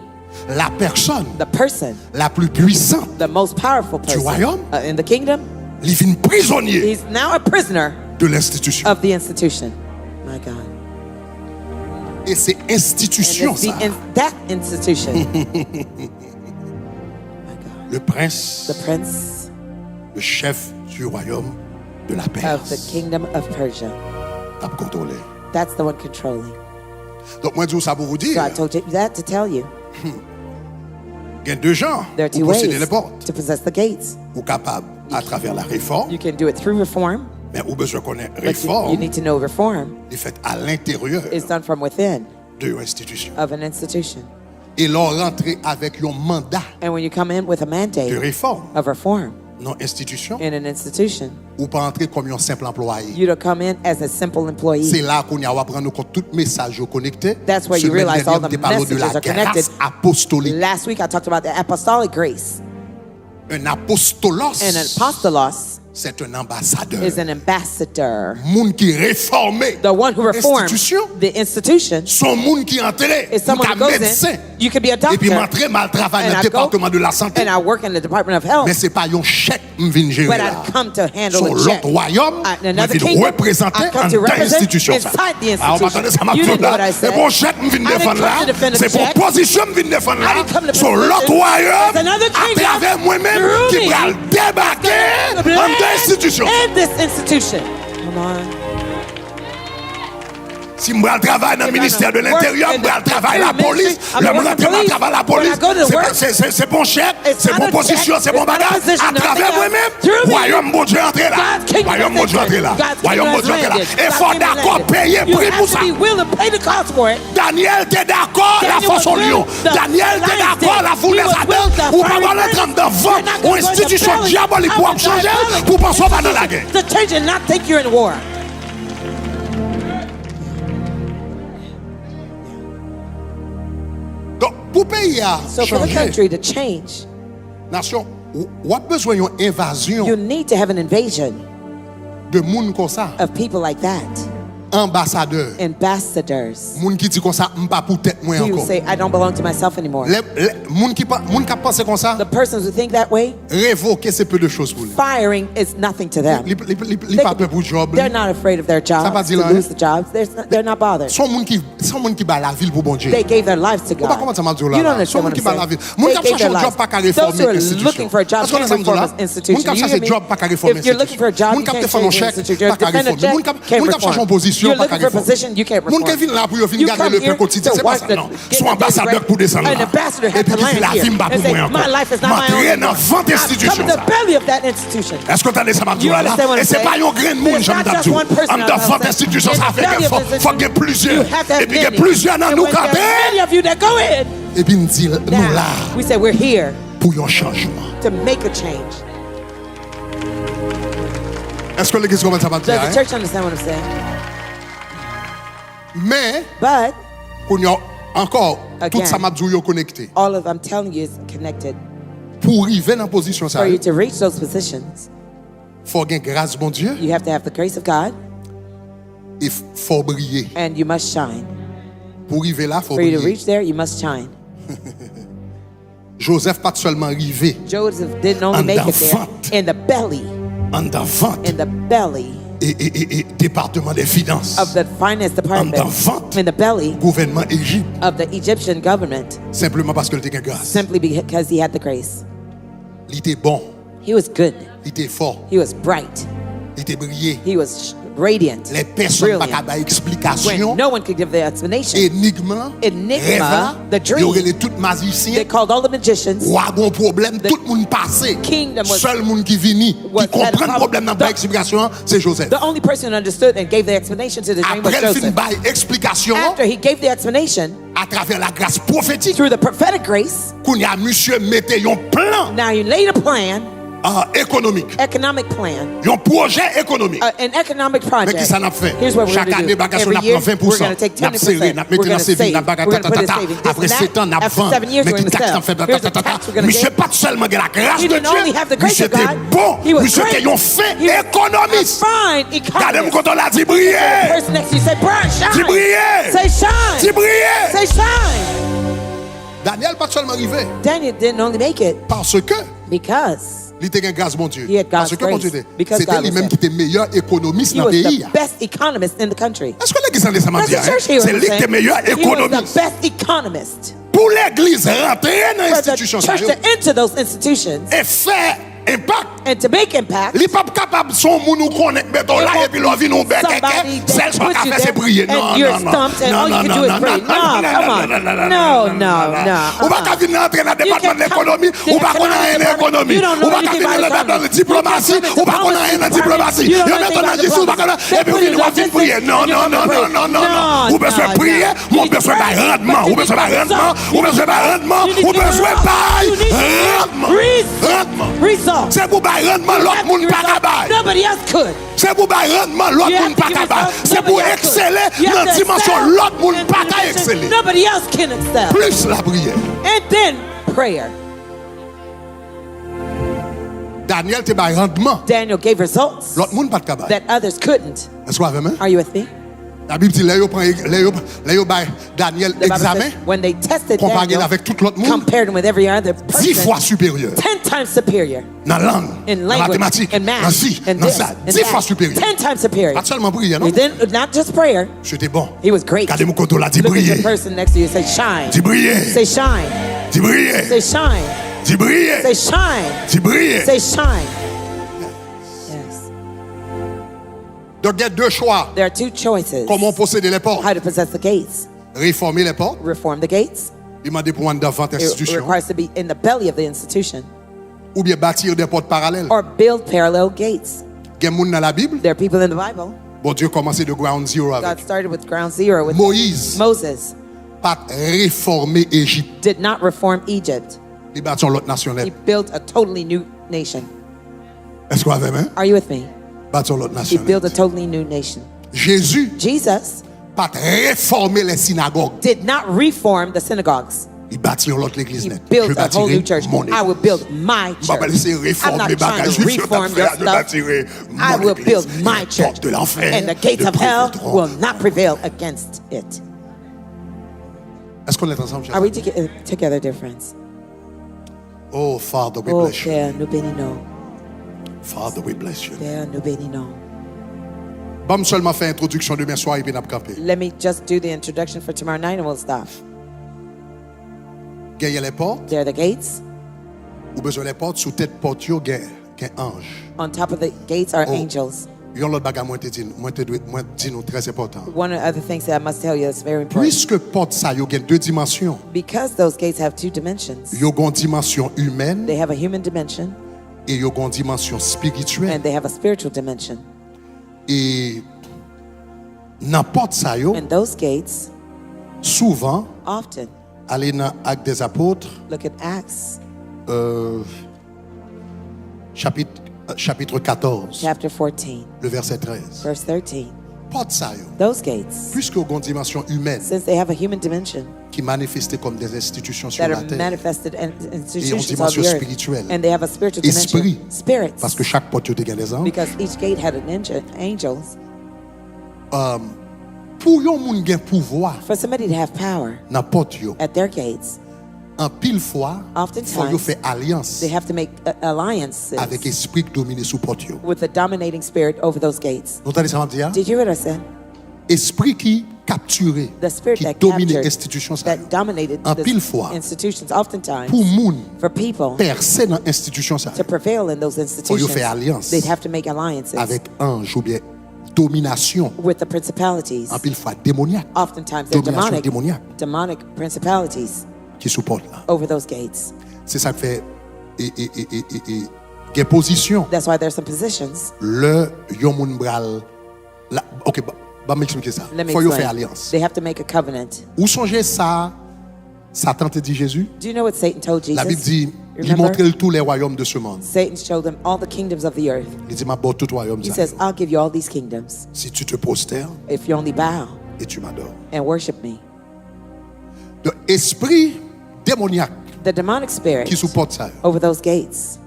la personne the person, la plus puissante, the most powerful person royaume? in the kingdom, il vient prisonnier he's now a prisoner de l'institution. of the institution. My God. Et c'est And institution it's ça. that institution. My God. Le prince, The prince le chef du royaume de la of the Perse, kingdom of Persia. t'a contrôlé. That's the one controlling. Donc moi je dis ça pour vous So I dire, told you that to tell you. il y a deux gens There are two pour posséder ways les portes. to possess the gates. Ou capable à travers la réforme, You can do it through reform, mais ou besoin connaître but you réforme need to know reform est faite à l'intérieur is done from within de l'institution. of an institution. Et l'on rentre avec un mandat And when you come in with a de mandate réforme of reform dans l'institution, in an institution, ou pas entrer comme un simple employé. you don't come in as a simple C'est employee. là qu'on y a prendre compte tout message connecté. That's where you Semaine realize dernière, all the on parlé de la messages are connected. grâce apostolique. Last week I talked about the apostolic grace. Un apostolos, And an apostolos c'est un ambassadeur. is an ambassador. Moun qui réformé. The one who reforms Institution. the institution Son moun qui entrait. is someone who goes médecin. in. You could be a Et puis doctor, m'entrer mal travailler and dans I le go département de la santé. and I work in the Department of Health, Mais c'est pas un chèque m'vin gérer but là. I come to handle Son a check. l'autre royaume, Another m'vin kingdom, représenter I come en to represent institution. inside the Alors, institution. attendez, ça m'a You fait didn't know là. what I C'est said. bon chèque m'vin I didn't défendre come là. to defend a C'est bon check. position m'vin défendre I là. didn't come to Son defend a l'autre position. royaume, There's another à kingdom travers moi-même, through qui me. va débarquer en institution. In this institution. Come on. Si je travaille dans le ministère de l'Intérieur, je travaille à la police, je travaille à la police, c'est bon chèque, c'est bon position, c'est bon bagage. À travers moi-même, royaume bon Dieu entrer là. Royaume bon Dieu entrer là. Royaume bon Dieu entrer là. Et faut d'accord payer You prix have pour to ça. be willing to pay the cost for it. Daniel t'es d'accord, la force au lion. Daniel t'es d'accord, la foule des Adam. Ou pas mal être dans vent, ou institution diabolique pour changer, pour penser pas dans la guerre. To change and not think you're in war. Donc, pour pays à So for the changer, country to change, nation, ou a besoin d'une invasion you need to have an invasion de moun comme ça, of people like that. ambassadeur. Ambassadors. Moun qui dit comme ça, m'pas pour tête moi Who encore. say, I don't belong to myself anymore. Moun qui pense comme ça, The persons who think that way, révoquer c'est peu de choses pour lui. firing is nothing to them. Il pas peur pour job. They're not afraid of their Ça pas jobs, dire to là, lose the jobs. They're not bothered. Son moun qui bat la ville pour bon Dieu. They gave their lives to Ou pas God. comment ça m'a dit You là. don't Son understand moun what qui I'm bat la saying. ville. Moun They qui gave cherche their un lives. job pas qu'à Those réformer who are institution. looking for a job Parce qu'on can't a ça reform là. an institution. Moun qui You cherche hear un me? job pas qu'à réformer If you're looking for a job, Moun you qui can't fait un change chèque institution. pas qu'à Defend a réformer. check, can't Moun qui cherche reform. une position position, You're pas looking qu'à for a position, you can't Moun qui reform. vient là pour venir You garder come le pain here quotidien, to c'est pas watch ça, the- non. get Son the ambassadeur daily pour descendre bread. là. An ambassador Et has puis to dit land la here vie m'a and pour say, moi encore. my life is not my M'entrer own dans anymore. vente I've come institution to the ça. belly of that institution. Est-ce que tu as ça m'a dit You là? understand what I'm Et c'est saying? pas un grain de monde, It's j'aime not just d'abdou. one person, En I'm vente saying. institution, In ça the fait belly qu'il of faut this qu'il y ait plusieurs. You have to have Et puis il y a many. plusieurs dans And nous when there's camper. many of you that go in, Et puis il dit, nous là, now we say we're here pour un changement. to make a change. Est-ce que l'église commence à Does dire? the church understand what I'm saying? Mais, But qu'on y a encore, tout Again. ça m'a dit yo connecté. all of I'm telling you is connected. Pour arriver dans la position ça, For you to reach those positions, faut gagner grâce bon Dieu you have to have the grace of God et faut briller. and you must shine. Pour arriver là, faut For you to briller. reach there, you must shine. Joseph pas seulement arrivé Joseph didn't only En make it d'enfant. there. In the belly, en vente in the belly et département des finances. of the finance department, En vente. in the belly Gouvernement Égypte, of the Egyptian government, simplement parce qu'il était grâce. simply because he had the grace. Il était bon, He was good. il était fort, He was bright. il était brillé. He was radiant. Les personnes pas Brilliant. capable explication, When no one could give the explanation. énigme, Enigma, rêve là, the dream. il y aurait les tout They magiciens. called all the magicians. Ou a bon problème, tout le monde passé. kingdom was- Seul monde qui vini, qui was- had a comprend le problem. problème dans la The- explication, c'est Joseph. The only person who understood and gave the explanation to the dream was Après le film Joseph. bail explication After he gave the explanation à travers la grâce prophétique, through the prophetic grace, qu'on y a monsieur mettez un plan now he laid a plan, économique, economic plan, un projet économique. an economic Mais project. qui ça n'a fait? Here's what we're Chaque going année, to do. bagage, on Every a year, pris we're 20%. going to take N'a serré, 10%. n'a We're mis dans going to ses save. villes, n'a pas We're going to put it tata. saving. Après 7 ans, n'a After vend. 7 years, Mais we're qui going to taxe en sell. fait, Here's the tata. tax we're going to Monsieur get. pas seulement de la grâce He de didn't only have the Dieu, grace monsieur of God. était bon, He was monsieur great. était un fin He was économiste. Fine Regardez-moi economist. quand on l'a dit The briller. person next to you say, "Brian, Dis shine." briller. Say shine. Dis briller. Say shine. Daniel pas seulement arrivé Daniel didn't only make it parce que because il était un grâce bon Dieu. He had God's Parce que bon Dieu grace. était. Because C'était God was lui-même there. qui était meilleur économiste he dans was le pays. the best economist in the country. Est-ce que l'église en est ça m'a That's dit? the church here. C'est lui qui était meilleur He was the économiste. best economist. Pour l'église rentrer dans For the l'institution church to enter those institutions et faire impact. and to make impact, Il n'est pas capable son moun nous connaître béton là et puis l'on vient nous bec somebody celle that soit puts qu'a you fait c'est there prier. Non, and you're non, non. stumped and all you can do is pray. No, come on. No, no. Ou pas qu'à venir entrer dans le département de l'économie, You ou pas qu'on a rien can't- d'économie. You don't know Ou pas qu'à anything venir about dans economy. la diplomatie, You can't ou pas qu'on a rien dans la diplomatie. You don't Yo know mettons dans anything le discours, about pas qu'on a, diplomacy. et puis They on put va it prier. Non, in non, non, non, non, non, non. Ou besoin de prier, ou besoin de rendement, ou besoin de rendement, ou besoin de rendement, ou besoin de rendement. Rendement. Results. C'est pour bailler rendement, l'autre monde pas capable. Nobody else could. C'est pour bailler rendement, l'autre You have monde to pas give capable. yourself- C'est pour nobody else could. exceller You have dans la to dimension, excel l'autre monde in pas the capable dimension exceller. Nobody else can excel. Plus la prière. And then prayer. Daniel te baille rendement, Daniel gave results l'autre monde pas capable. that others couldn't. Est-ce que vous avez même? Are you with me? La Bible dit, là, yo baille Daniel The Bible examen, says when they tested comparé Daniel, avec tout l'autre monde, compared him with every other 10 fois person, supérieur. 10 times superior Dans la langue, in dans la language, mathématique, in dans math, ci, in dans this, ça. in 10 fois that. supérieur. 10 times superior. Pas seulement prière, non? He didn't, not just prayer, C'était bon. he was great. Regardez-moi quand on l'a dit Look at briller. the person next to you and say shine. Dis briller. Say shine. Dis briller. Say shine. Dis briller. Say shine. Dis briller. Say shine. Yes. Donc, il y a deux choix. There are two choices. Comment posséder les portes? How to possess the gates. Réformer les portes. Reform the gates. Demander pour un devant It institution. requires to be in the belly of the institution. Ou bien bâtir des portes parallèles. Or build parallel gates. Il y a des gens dans la Bible. There are people in the Bible. Bon Dieu commençait de ground zero God avec. started with ground zero with Moïse, Moses. pas réformer Égypte. Did not reform Egypt. Il bâtit l'autre nation. He built a totally new nation. Est-ce que vous avez même? Are you with me? Bâtit l'autre He nation. built a totally new nation. Jésus, Jesus pas réformer les synagogues. did not reform the synagogues. Il bâtit l'autre l'église He nette. Je built a whole new bâtirai church. mon I will église. build my Je vais pas laisser church. I'm réformer not les trying bagages. to Je reform your stuff. bâtirai I mon will église. build Et my les church. portes de l'enfer And the gates ne of hell prévaudront. will not prevail against it. Est-ce qu'on est ensemble? chers Are we amis? together, dear friends? Oh, Father, we Oh, bless you. Père, nous bénissons. Father, we bless you. Père, nous bénissons. Bon, seulement faire introduction demain soir et puis nous camper. Let me just do the introduction for tomorrow night and we'll stop. Gagner les portes, There are the gates. ou besoin les portes, sous tête porte, il y a un ange. On top of the gates are Oh. angels. Yon l'autre bagage moi te dit nous très important. One of the other things that I must tell you that's very important. Puisque porte ça yo gen deux dimensions. Because those gates have two dimensions. Yo gon dimension humaine They have a human dimension et yo gon dimension spirituelle. and they have a spiritual dimension. Et n'importe ça yo And those gates souvent often, aller dans Actes des Apôtres look at Acts chapitre 14 chapter 14, le verset 13. verse 13. Porte ça yo Those gates, puisque yo gon dimension humaine since they have a human dimension qui manifestait comme des institutions sur that la are terre. manifested in Et une institutions on dimension the earth, spirituelle. and they have a spiritual Esprit. dimension, spirits, Parce que chaque porte yo te gen des anges. because each gate had an angels. Pour yon moun gen pouvoir For somebody to have power nan porte yo, at their gates, en pile fois, Oftentimes, faut yo fait alliance they have to make alliances avec esprit qui domine sous porte yo. with the dominating spirit over those gates. Vous entendez ça m'a dit? Did you hear what I said? Esprit qui capturé, The spirit qui that domine captured, institution ça. that dominated En the pile fois, institutions, oftentimes, Pour moun for people percer dans institution ça to prevail in those faut yo faire alliance institutions, they'd have to make alliances avec ange ou bien domination with the principalities. en pile fois démoniaque Oftentimes, they're Domination demonic, démoniaque. demonic principalities qui supporte là. over those gates. C'est ça qui fait des positions That's why there's some positions. le yon moun bral la, OK, bah m'expliquer ça. Let me Faut yo faire explain. alliance. They have to make a covenant. Ou songez ça Satan te dit Jésus? Do you know what Satan told Jesus? La Bible dit il Remember? montrait tous les royaumes de ce monde. Satan showed them all the kingdoms of the earth. Il dit m'a bon tout royaume He ça. says, I'll give you all these kingdoms Si tu te prosternes if you only bow et tu m'adores. and worship me. De esprit démoniaque The demonic spirit qui supporte ça. over those gates.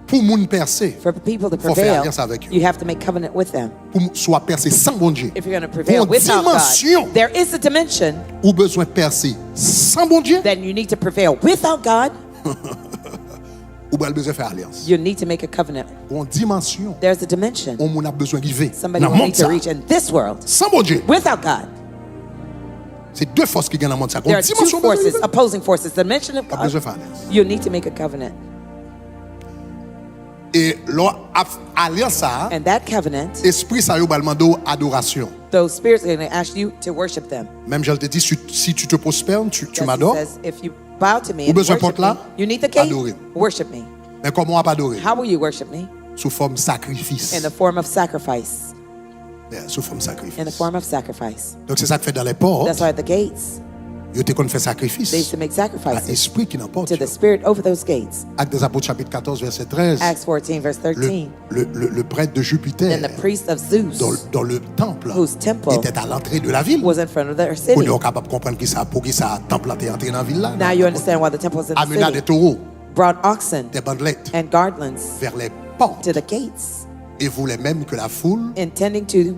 Pour moun percer, For people to Faut faire prevail, alliance avec eux. you have to make covenant with them. pour soit percer sans bon Dieu. If you're going to prevail Pour without dimension. God, there is a dimension Ou besoin percer sans bon Dieu, that you need to prevail without God. ou bien besoin faire alliance. You need to make a covenant. Ou en dimension, There's a dimension on moun a besoin d'arriver somebody dans will le need monde to ça. reach in this world Sans bon Dieu. without God. C'est deux forces qui gagnent dans le monde ça. There Une are two dimension forces, besoin opposing forces. The dimension of pas besoin God, faire alliance. you need to make a covenant. Et leur alliance ça, And that covenant, esprit ça yo balmando adoration. those spirits are going to ask you to worship them. Même je te dis si tu te prospères, tu Just m'adores. says, if you bow to me Ou and besoin worship porte là, me, you need the gate, adorer. worship me. Mais comment on va pas adorer? How will you worship me? Sous forme sacrifice. In the form of sacrifice. Yeah, sous forme sacrifice. In the form of sacrifice. Donc c'est ça que fait dans les portes. That's why at the gates, Yo te kon fait they used sacrifice. to make À sacrifices esprit qui n'importe. to the spirit over those gates. Actes des Apôtres chapitre 14 verset 13. Acts 14, verse 13. Le prêtre de Jupiter And the priest of Zeus dans le temple Whose temple était à l'entrée de la ville. was in front of their On city. est capable de comprendre qui ça pour qui ça temple est entré dans la ville là. Now you understand why the temple was in Amena the des city. taureaux, Brought oxen des bandelettes and garlands vers les portes to the gates, et voulait même que la foule, intending to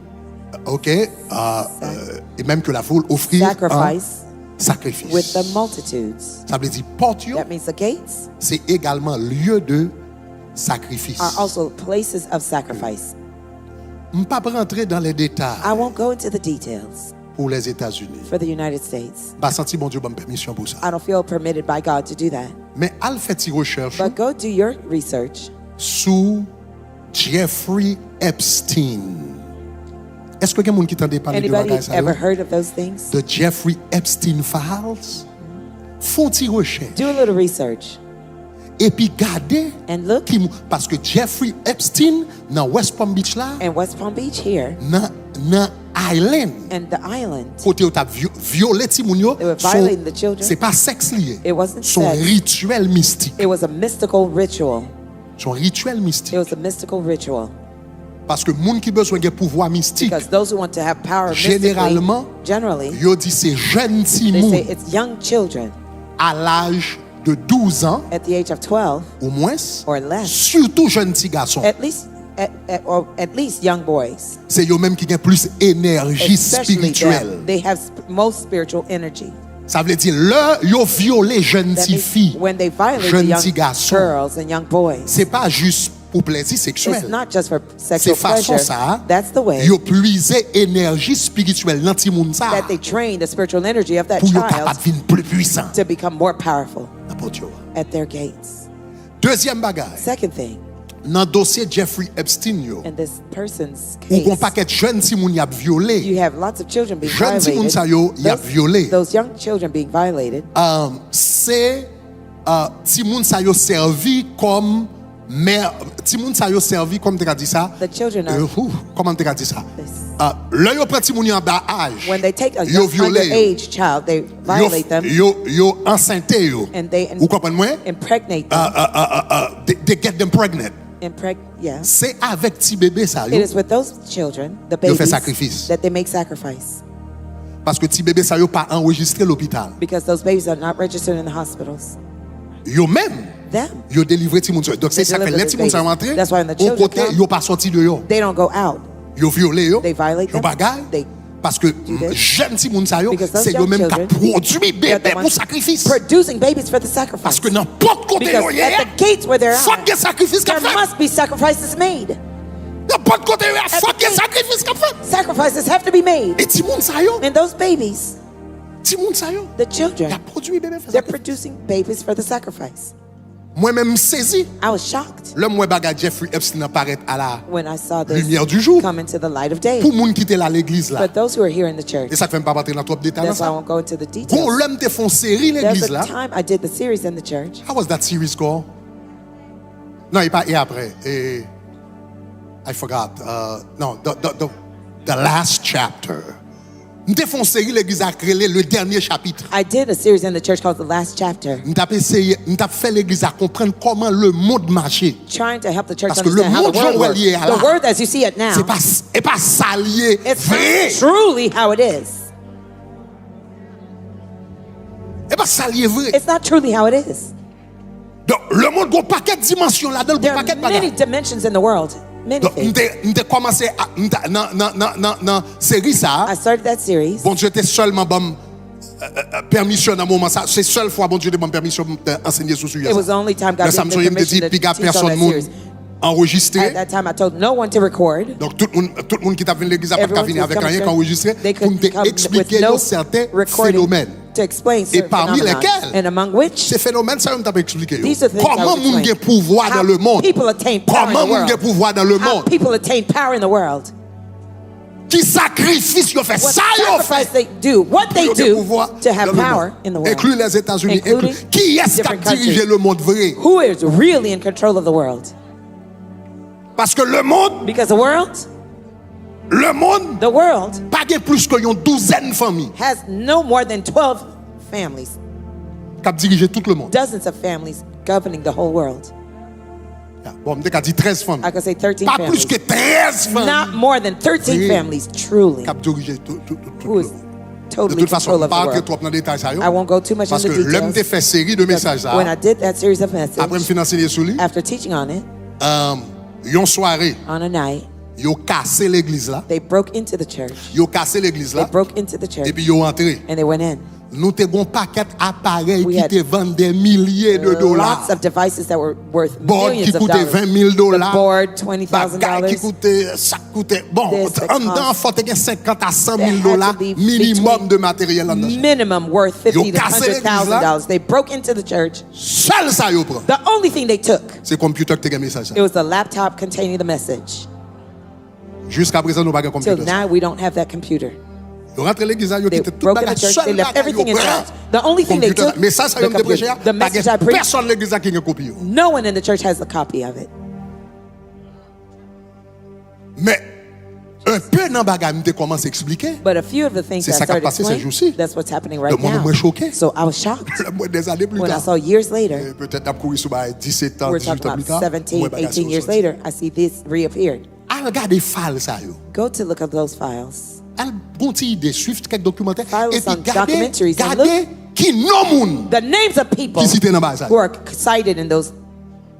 et même que la foule offrit un sacrifice sacrifice. with the multitudes. Ça veut dire porte yo, That means the gates c'est également lieu de sacrifice. are also places of sacrifice. Je ne vais pas rentrer dans les détails I won't go into the details pour les États-Unis. for the United States. Pas senti bon Dieu bonne permission pour ça. I don't feel permitted by God to do that. Mais al fait une recherche But go do your research sous Jeffrey Epstein. Est-ce que quelqu'un qui t'entend parler de Anybody bagaille ça? ever heard of those things? The Jeffrey Epstein Files? Font une recherche Do a little research et puis gardez and look parce que Jeffrey Epstein dans West Palm Beach là, in West Palm Beach here dans Island and the island. côté où t'as violé ti moun yo, They were violating the children. c'est pas sexe lié. It wasn't Son sex. rituel mystique. It was a mystical ritual. Son rituel mystique. It was a mystical ritual. Parce que moun qui besoin de pouvoir mystique, Because those who want to have power Généralement, mystically, generally, yo dit c'est jeune ti they moun say it's young children à l'âge de 12 ans at the age of 12, au moins, Or less. surtout jeune ti garçon. or at least young boys. C'est eux même qui ont plus énergie Especially spirituelle. them. They have most spiritual energy. Ça veut dire là yo violé jeune That ti means fille, when they violate the jeune young ti garçon. girls and young boys, C'est pas juste pour plaisir it's sexuel. not just for sexual C'est façon pleasure. ça. That's the way Yo puiser énergie spirituelle dans ti moun ça that they train the spiritual energy of that pour yo child capable vinn plus puissant. to become more powerful N'importe yo. at their gates. Deuxième bagaille, Second thing, Dans le dossier Jeffrey Epstein, yo, in this person's ou qu'on case, paquet de jeunes si moun y a violé. you have lots of children being Jeunes si moun violated. sa yo y a violé. Those young children being violated, C'est si moun sa yo servi comme mère, si moun sa yo servi comme tu as dit ça. the children are Comment tu as dit ça? this. Là yo prend ti moun y en bas âge. When they take a Yo young violé yo. underage child, they violate them Yo enceinte yo. and they Vous comprenez moi? impregnate them. They get them pregnant. Yeah. C'est avec ti bébé ça It yo. is with those children, the Yo fait babies, sacrifice. that they make sacrifice. Parce que ti bébé ça yo pas enregistré l'hôpital. Because those babies are not registered in the hospitals. Yo même Them, yo délivré ti moun sa. Donc c'est They ça que deliver les the ti moun sa babies. rentré. That's why when the Au children côté come, yo pas sorti de yo. they don't go out. Yo violé yo. They violate Yo them. bagay. They Parce que this. jeune ti moun sa yo, Because those c'est yo young même qui children, produit they're the bébé pour ones sacrifice. producing babies for the Parce sacrifice. que n'importe côté Because yo y at the gates where they're faut at, que sacrifice qu'a there fait. must be sacrifices made. N'importe côté yo At faut the que gate. sacrifice qu'a fait. Sacrifices have to be made. Et ti moun sa yo, And those babies, ti moun sa yo, the children, y a produit bébé pour they're sacrifice. producing babies for the sacrifice. Moi-même saisi, I was shocked le moi bagay Jeffrey Epstein apparaître à la when I saw this lumière du jour. come into the light of day. Pour moun qui était là à l'église là. But those who are here in the church, Et ça fait pas rentrer dans trop de détails dans that's why I ça. won't go into the Quand details. l'homme te font série There's l'église a là. time I did the series in the church. How was that series called? Non, il pas et après. Et I forgot. No, the last chapter. Nous te font série l'église a créé le dernier chapitre. I did a series in the church called The Last Chapter, Nous t'avons essayé, nous t'avons fait l'église à comprendre comment le monde marchait. trying to help the church Parce que le understand how the monde world Joël works. y est là. The word as you see it now, C'est pas salier it's vrai. not truly how it is. C'est pas salier vrai. It's not truly how it is. Donc le monde a un paquet de dimensions là-dedans, un There paquet are de many bagages. dimensions in the world. Many Donc things. nous t'ai commencé dans série ça. I started that series. Bon Dieu était seulement bon permission dans moment ça, c'est seule fois bon Dieu te bon permission d'enseigner sur It was the only time God Le gave me Samson il me dit permission to puis gars teach on personne that monde series. enregistré. At that time, I told no one to record. Donc tout le monde qui t'a venu l'église a pas Everyone venir who's avec come rien to- qu'enregistrer they pour could te come expliquer with no certains recording phénomènes. to explain certain parmi phenomena. lesquels, And among which, Ces phénomènes ça on t'a pas expliqué. these are the things I Comment would moun explain. gen pouvoir dans How le monde? people attain power Comment in the moun gen world. pouvoir dans le How monde? people attain power in the world. Qui sacrifice yo fait What ça yo fait. sacrifice they do, what they Pour yo gen do pouvoir to have dans le power monde. in the world. Inclus les États-Unis, Including inclus. Qui est-ce qui a different countries. dirigé le monde vrai? Who is really in control of the world? Parce que le monde Because the world pas gen plus que yon douzaine familles has no more than 12 families, qui a dirigé tout le monde. dozens of families governing the whole world. Bon, on a dit 13 familles. I could say 13 Pas families. plus que 13 Not familles more than 13 Oui. families, truly, qui a dirigé tout who le is monde. De totally toute façon, control on of the pas entrer world. trop dans les détails ça yo. I won't go too much Parce into que l'homme te details. fait série de messages When I ça. did that series of Après me messages, financer sur lui. after teaching on it, Yon soirée, on a night, yo cassé l'église là. they broke into the church. Yo cassé l'église They là. broke into the church Et puis yo entré. and they went in. Nous te gon paquet appareil We qui had te vendent des milliers de dollars. Lots of devices that were worth Board qui millions of coûtait dollars. 20 000 dollars. The board, $20,000. Bagay qui coûtait, ça coûtait, bon, This, the en dedans, cost. faut te 50 à 100 000 There had dollars to be minimum between de matériel en dedans. Minimum worth $50,000 Yo to cassé l'église là. $100,000. They broke into the church. Seul ça yo prend. The only thing they took, C'est computer qui te gagne message. it was the laptop containing the message. Jusqu'à présent, nous n'avons pas de Till computer. now, we don't have that computer. Yo rentre l'église là, yo They quitte tout broke in the bagage. church. Seul They left bagage everything yo in the prend. church. The only thing they Computer. took, Mais ça the yo me prêché. computer. The message I preached, Personne l'église là qui a copie. no one in the church has the copy of it. Mais un peu dans bagage, me commence à expliquer. But a few of the things C'est that ça qui a started passé ces jours-ci. explaining, that's what's happening right Le monde est now. moins choqué. So I was shocked Le moins des années plus when I tard. saw years later, Peut-être à courir sur 17 ans, we're 18 talking ans plus about tard. 17, moins bagage 18 years sorti. later, I see this reappeared. Ah, regardez files ça yo. Go to look at those files. Elle bon ti idée suivre quelques documentaires Files et puis on documentaries and gardez qui non moun The names of people qui cité dans bas ça. who are cited in those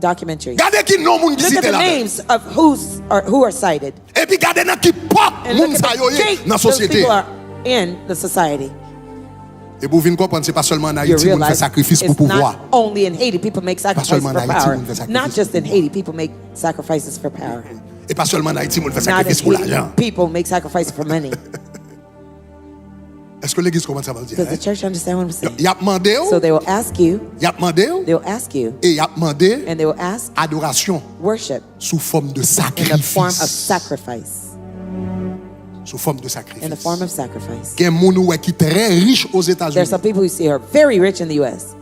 documentaries. Gardez qui non moun qui Look at cité the là. names of who are cited. Et puis gardez dans qui pop And moun look ça at yo the yé gate dans la those société. people are in the society. Et pour venir comprendre c'est pas seulement en You Haïti moun fait realize sacrifice pour it's pouvoir. not only in Haiti people make sacrifices seulement for en Haïti, power. on fait sacrifice Not just in pour Haiti people make sacrifices for power. Et pas seulement en Haïti moun fait Not in sacrifice pour Haiti l'argent. people make sacrifices for money. Est-ce que l'église commence à me dire? Does the church understand what I'm saying? Il a demandé, So they will ask you, il a demandé, they will ask you, et il a demandé and they will ask adoration worship sous forme de in the form of sacrifice. sacrifice. Sous forme de In sacrifice. the form of sacrifice. Il y a des gens qui sont très riches aux There's États-Unis. some people who see are very rich in the U.S.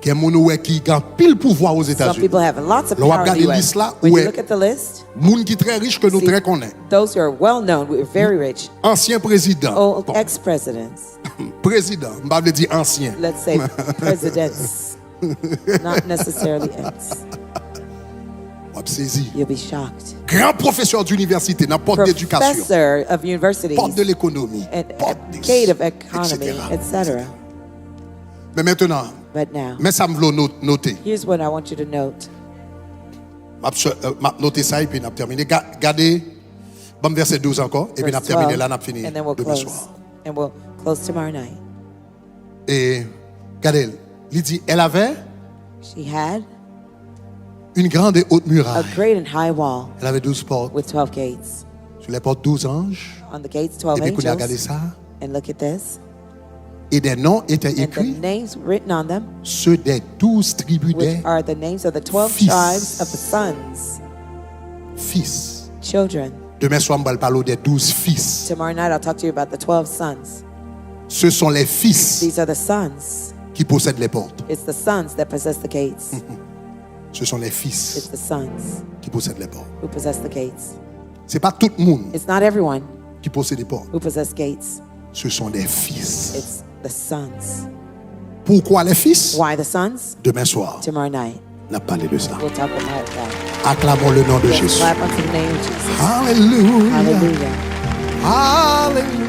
Il y a des gens qui ont pile pouvoir aux Some États-Unis. people have lots of Là, on va power in the regarder U.S. liste là, When ouais. you look at the list, Les gens qui sont très riches que nous See, très connaissons. those who are well known, we're very rich. Ancien président. Oh, Bon, ex-presidents. président, je ne vais pas dire ancien. Let's say presidents. Not necessarily ex. On va saisir. You'll be shocked. Grand professeur d'université, n'importe d'éducation, Professor of universities, porte de l'économie, and porte de advocate of economy, etc. etc. Mais maintenant, But now, mais ça me veut noter. here's what I want you to note. M'a noté ça et puis on a terminé. Regardez, bon verset 12 encore, et puis on a Verse terminé 12, là, on a fini and then we'll demain close. soir. And we'll close tomorrow night. Et regardez, il dit, elle avait She had une grande et haute a muraille. great and high wall Elle avait 12 portes. with 12 gates. Sur les portes, 12 anges. On the gates, Et 12 puis, qu'on a regardé angels. ça. And look at this. Et des noms étaient And the écrits, names written on them, ceux des 12 tribus which des are the names of the 12 Fils. tribes of the sons, fils. children. Demain soir, on va parler des 12 fils. Tomorrow night, I'll talk to you about the 12 sons. Ce sont les fils These are the sons. qui possèdent les portes. It's the sons that possess the gates. Ce sont les It's fils the sons qui possèdent les portes. who possess the gates. C'est pas tout le monde It's not everyone qui possède les portes. who possess gates. Ce sont les fils. It's the sons. Pourquoi les fils? Why the sons? Demain soir, Tomorrow night, on a parlé de ça. we'll talk about that. Acclamons le nom de Yes, Jésus. clap unto the name of Jesus. Alléluia. Hallelujah. Alléluia.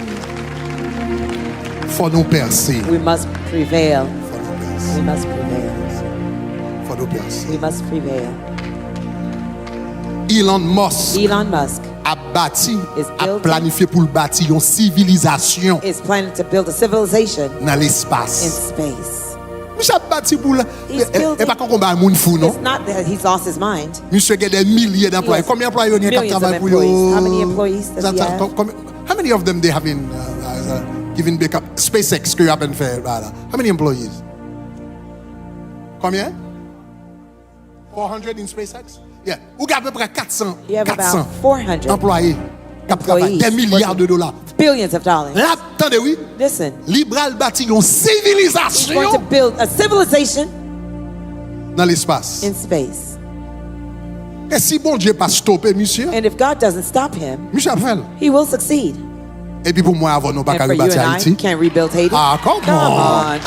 Faut nous percer. We must prevail. Faut nous percer. We must prevail. Faut nous percer. We must prevail. Elon Musk Elon Musk a bâti, Is a building- planifié pour le bâtir une civilisation is planning to build a civilization dans in l'espace. space. Monsieur a bâti pour la... He's building- Et pas qu'on combat un monde fou, non? It's not that he's lost his mind. Monsieur a des milliers d'employés. He has Combien d'employés il y a qui millions of travaillent pour employees. eux? How many employees does he have? How many of them they have in giving backup? SpaceX que you have fait, voilà. How many employees? Combien? 400 in SpaceX? Yeah. Ou il y a à peu près 400, You have 400 about 400 employés qui travaillent des milliards de dollars. billions of dollars. Là, attendez, oui. Listen, Libral bâti une he's going to civilisation build a civilization dans l'espace. in space. Et si bon Dieu pas stopper, monsieur, And if God doesn't stop him, monsieur a fait. he will succeed. Et puis pour moi, avant, nous pas And qu'à for you rebâtir and I, Haïti. can't rebuild Haiti. Ah, come Come on. on.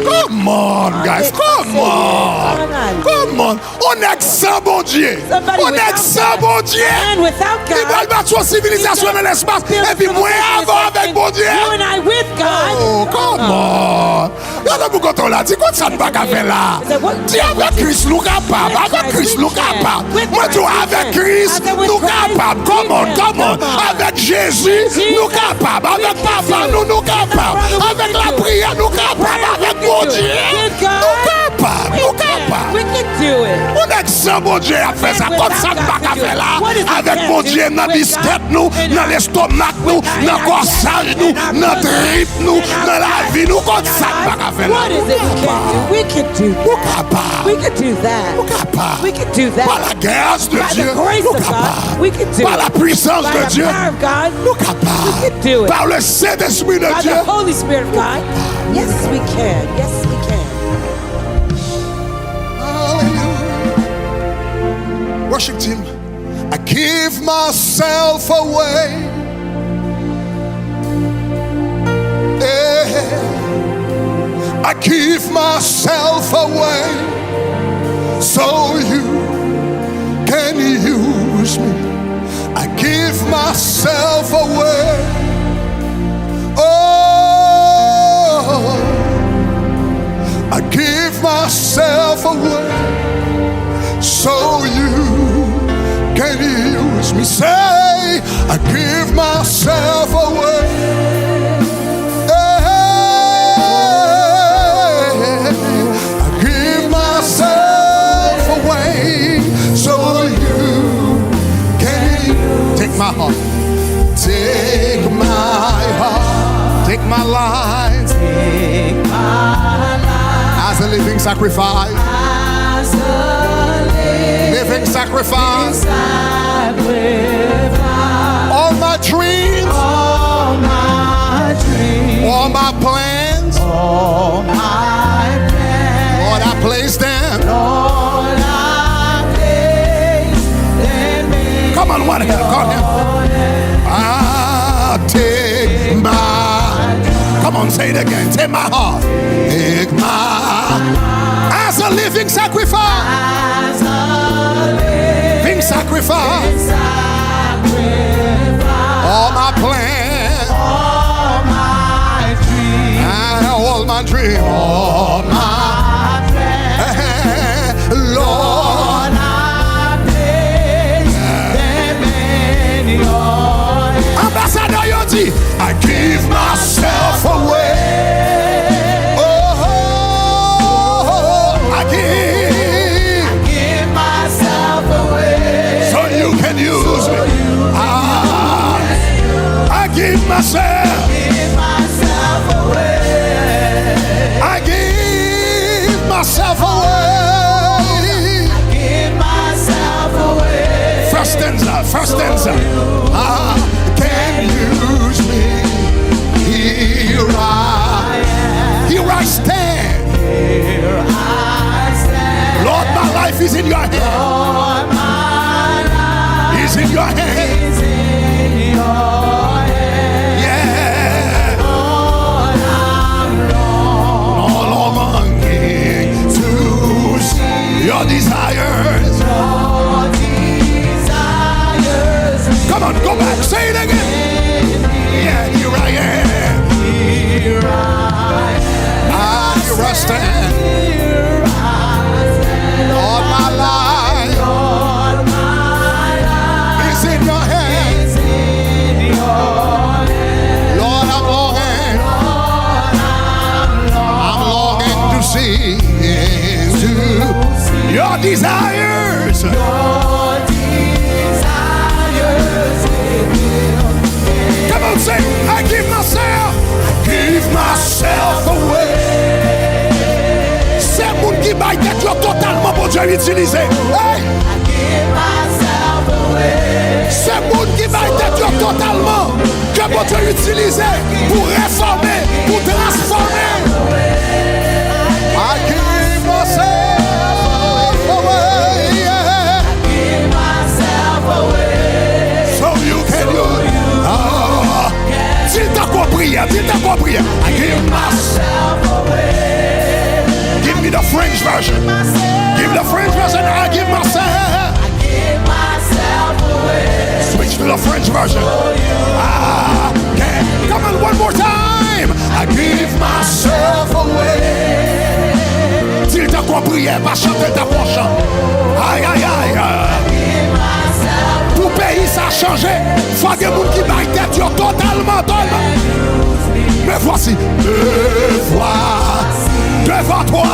Come on, guys. Come on. Come on. On est sans bon Dieu. Somebody On est without sans God. bon Dieu. And without Il va God, battre une civilisation dans l'espace. Et puis moi, avant avec bon Dieu. you and I with God. Oh, come on. Regardez pourquoi on l'a dit. Quoi ça ne va pas faire là? Dis avec Christ, nous capable. Avec Christ, nous capable. Moi, tu avec Christ, nous capable. Come on, come on. Avec Jésus, nous capable. Avec Papa, nous capables. Avec la prière, nous capables. Avec mon Dieu, nous capables. Nous capables. We can do it. On est sans bon Dieu à faire ça. Comme ça, ne va pas faire là. Avec mon Dieu, dans les têtes, nous, dans l'estomac, nous, dans le corsage, nous, dans le trip, nous, dans la vie, nous, comme ça, ne va pas faire là. What is it we can do? We can do Nous that. capables. We can do that. Nous capables. We can do Par that. la grâce de By Dieu, the grace nous of God, capables. we can do Par la it. puissance By de the Dieu, power of God, nous we can capables. do it. Par le Saint-Esprit de By Dieu, the Holy Spirit of God, yes we can. Yes we can. Hallelujah. Worship team, I give myself away. Yeah. I give myself away so you can use me. I give myself away. Oh, I give myself away so you can use me. Say, I give myself away. Hey, I give myself away so you can take my heart. Take my heart. Take my life as a living sacrifice. Living sacrifice. All my dreams. All my plans. Lord, I place them. Come on, one hand, call him. I take my. Come on, say it again. Take my heart. Take my. As a living sacrifice. Living sacrifice. All my plans. All my dreams. All my dreams. All my plans. Lord, I place them in your hands. Ambassador Yodi, I give myself away. I give myself away. So you can use me. I give myself. I give myself away. First stanza. Can use me. Here I stand. Lord, my life is in your hand. Is in your hand. Yeah. No longing to see your desires. Come on, go back. Say it again. Yeah, here I am. Here I stand. Lord, my life is in your hands. Lord, I'm longing to see into your desires. Come on, say, I give myself away. C'est mon qui baille tête totalement pour Dieu utiliser. Hey! C'est mon qui baille tête totalement que pour Dieu utiliser pour réformer, pour transformer. I give myself away. Yeah. So you can do it. Dis ta quoi prière. I give myself away. Give me the French version. Give the French version. I give myself away. Switch to the French version. Come on, one more time. I give myself away. Dis ta quoi prière. Pas chanter ta prochaine. Aïe. Tout pays ça a changé. Faut des gens qui baillent tête totalement. Me voici devant toi.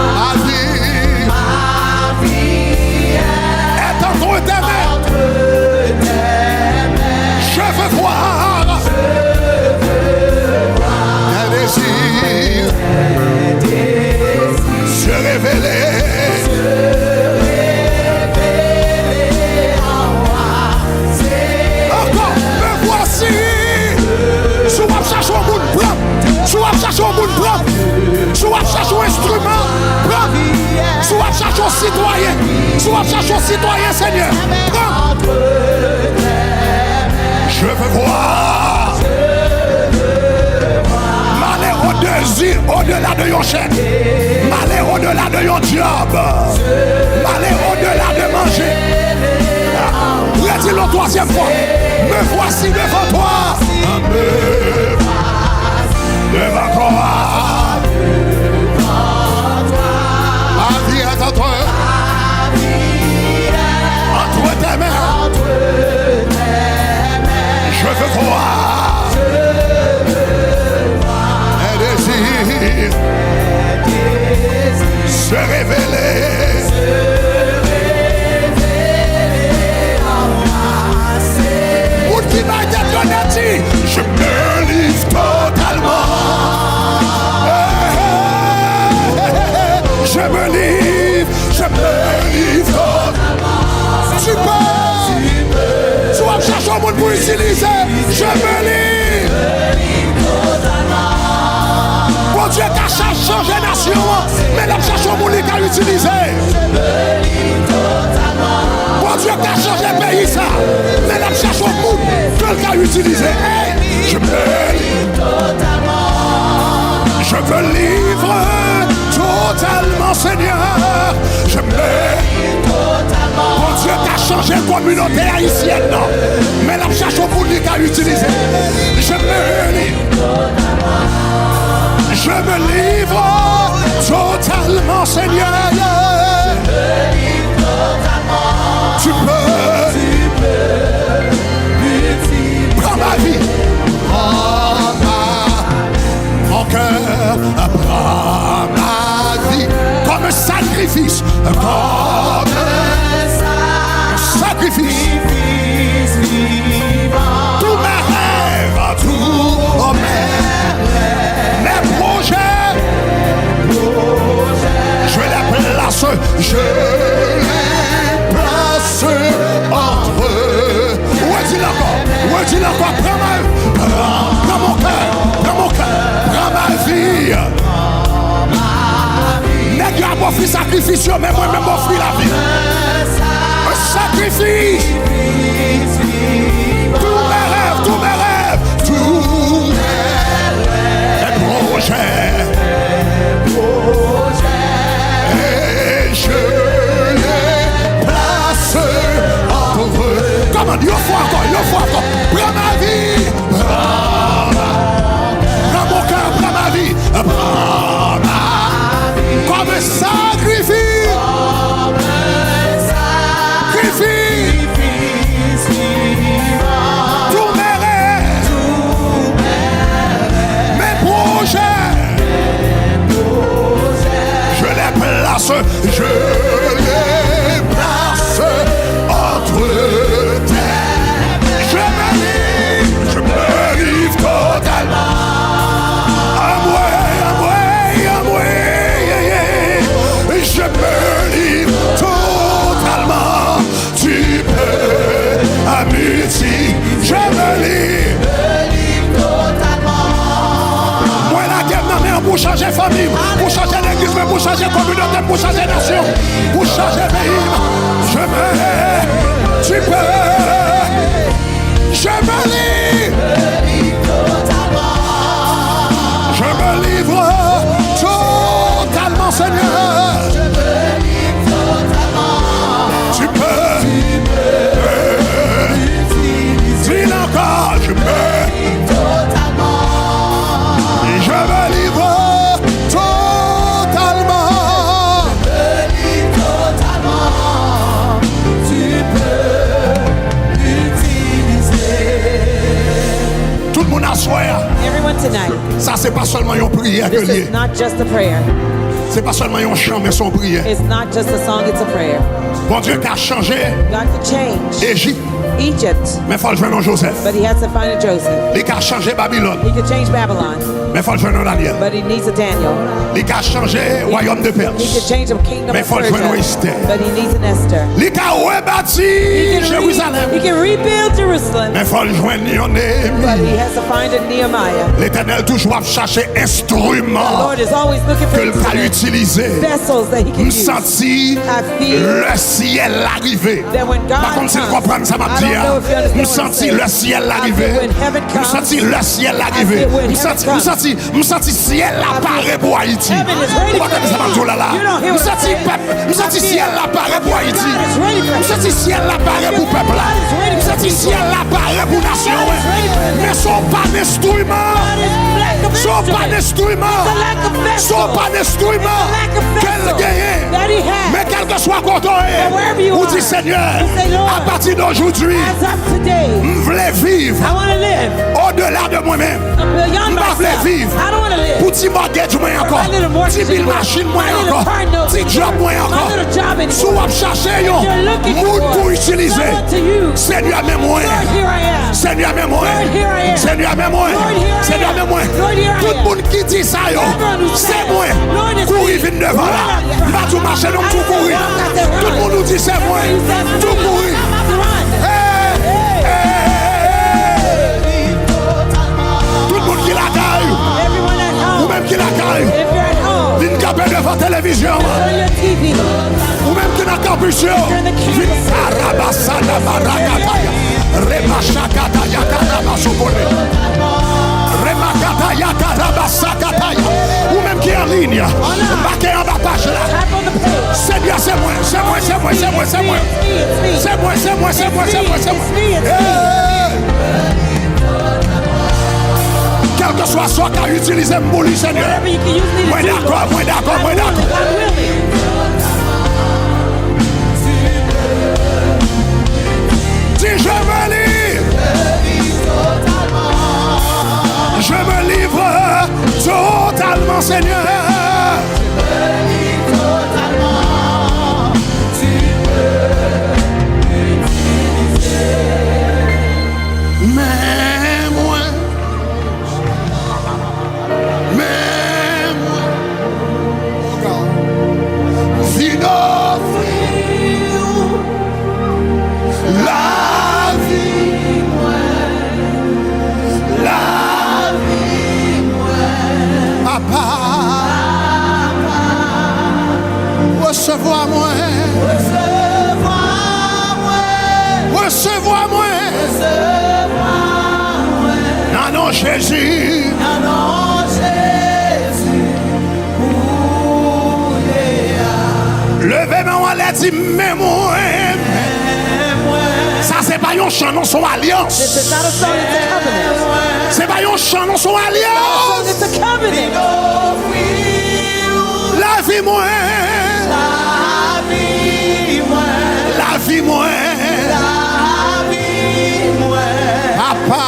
Ma vie est entre tes mains. Je veux voir tes désirs se révéler. Soit chercher un instrument, soit chercher un citoyen, Seigneur. Je veux voir m'aller au-delà de ton chèque, m'aller au-delà de ton job, m'aller au-delà de manger. Redis-le la troisième fois. Me voici devant toi. Devant toi. Ma vie est entre tes mains. Je veux voir tes désirs se révéler. Pour qui m'a été donné me livre totalement. Tu peux. Tu vas chercher un monde pour utiliser. Je me livre totalement. Bon Dieu qui a changé nation, mais la cherche un monde qui a utilisé. Je me livre totalement. Bon Dieu qui a changé pays ça, mais la cherche un monde qui a utilisé. Je me livre totalement. Je me livre totalement, Seigneur. Je me livre totalement. Bon Dieu qui a changé la communauté haïtienne, non. Mais la cherche au bout qui a utilisé. Je me livre totalement. Je me livre totalement, Seigneur. Je me livre totalement. Tu peux. Prends ma vie. Mon cœur, prends ma vie comme sacrifice, comme sacrifice. Tous mes rêves, tous mes projets, je les place entre eux. Où est-il encore? Prends mon cœur, prends ma vie. N'est-ce pas mon fils sacrifice, mais moi-même m'offrir la vie. Un sacrifice. Tous mes rêves, tous mes projets. Et je les place entre eux. Comment dire, il faut encore. Prends ma vie. Prends mon cœur, prends ma vie. Prends ma vie. Comme sacrifice. Tous mes rêves. Mes projets. Je les place entre tes. Je me livre totalement. À moi. Je me livre totalement. Tu peux, amitié. Je me livre totalement. Moi la guerre n'a rien pour changer famille, pour changer l'église, mais pour changer communauté, pour changer nation, pour changer pays. Je me, tu peux. Je me livre totalement. Je me livre totalement, Seigneur. Je me livre totalement. Tu peux. Dis encore, je me livre totalement. Je me livre totalement. Je me livre totalement. Tu peux utiliser. Tout le monde assoit. Everyone tonight. Ça c'est pas seulement une prière que This lié. is not just a prayer. C'est pas seulement un chant mais son prière. It's not just a song, it's a prayer. Bon Dieu qui a changé God could change Égypte, Egypt, mais il faut le jouer dans Joseph. but he has to find a Joseph. Il a changé Babylone, He could change Babylon, mais il faut le jouer dans Daniel. but he needs a Daniel. Il a changé le royaume de He could Perse, change a kingdom mais il of faut le jouer dans Esther. Persia, but he needs an Esther. Il a rebâti He Jérusalem, can rebuild Jerusalem, mais il faut le jouer dans but Néhémie. he has to find a Nehemiah. L'Éternel toujours chercher The instruments Lord is always looking for que l'on utiliser. vessels that he can Me use. senti I feel le ciel arriver. that when God Par contre, si vous comes, comprenez ça, m'a I dit, don't know if you understand me what I'm senti saying. le ciel I arriver. feel when heaven Me comes, senti le ciel arriver. I feel when Me heaven senti comes. ciel apparaît pour Haïti. Heaven is ready Vous for entendez ça, m'a me. dit, là là. You don't hear Me what I'm senti saying. peuple, me senti ciel apparaît pour Haïti. God is ready for Me me. senti ciel apparaît pour peuple là. God is ready Me for senti people. ciel apparaît pour nation. God is ready for me. Mais son pas d'instrument. God is lack of Son pas instrument. d'instrument. It's a lack of vessel. Son pas d'instrument. It's a lack of Quel vessel gagne. that he has. Mais quel que soit côté, And wherever you you Ou are. dit Seigneur, You say, Lord, à partir d'aujourd'hui, as of today, je voulais vivre I want to live au-delà de moi-même. beyond Je myself. voulais vivre. I don't want to live. Pour petit mortgage moi encore. My little mortgage Petit bill anymore. machine moi My little encore. car note Petit job moi anymore. encore. My little job anymore. Sous à chercher yon You're looking monde for pour utiliser. someone to use. Seigneur même moi. Lord, here I am. Seigneur même moi. Lord, here I am. Seigneur même moi. Lord, here I Seigneur am. même moi. Lord, here I Tout le am. monde qui dit ça yo, Everyone who c'est says, moi. Lord, it's Courir me. vite devant là. Run. Pas tout marcher non tout courir. Walk out there, Tout le run. monde nous dit c'est moi. You said, Tout courir. run. Tout le monde qui la caille. Everyone at Ou home. même qui la caille. If you're at home, Vine capé devant la télévision. on your TV. Ou même qui n'a campus. Vine arabasana barakataya. Remashakata yakarabasopole. Remakata yakarabasakataya. Ou même qui est en ligne. Marqué en bas page là. Tap on the page. Seigneur, c'est moi, c'est moi, c'est moi, c'est moi, c'est moi. It's me. C'est moi, c'est moi, c'est moi, c'est moi, c'est moi. It's me. It's me. Quel que soit ce qu'a utilisé pour lui, Seigneur. Whatever you can use me to Moi do, d'accord, Lord. moi d'accord, moi I'm d'accord. willing. Dis, je me livre. Je me livre totalement, Seigneur. Mais moi, vine offrir la vie, la vie, papa, recevoir-moi, recevoir-moi, non, Jésus, levez-moi à l'aide, mais moi, ça c'est pas un chant, non, son alliance. This is not a song, it's a covenant. C'est pas un chant, non, son Song, alliance. it's a covenant. La vie, moi, la vie, moi, papa,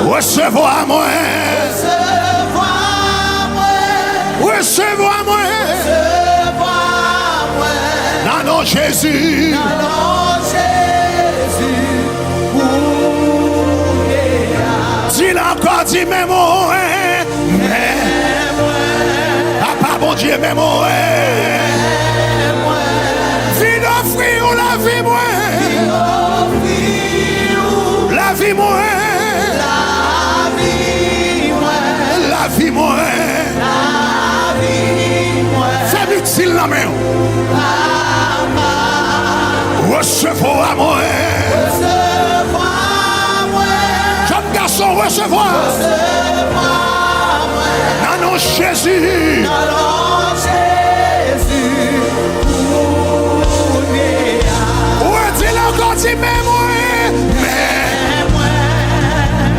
recevoir-moi, recevoir-moi, non, Jésus, dis-le encore, dis, mais moi, papa, bon Dieu, mais moi, viens offrir la vie, moi, la vie, moi, la vie, moi, fais utile la main, recevoir moi, jeune garçon, recevoir, non, Jésus, dis-le encore, dis, mais moi,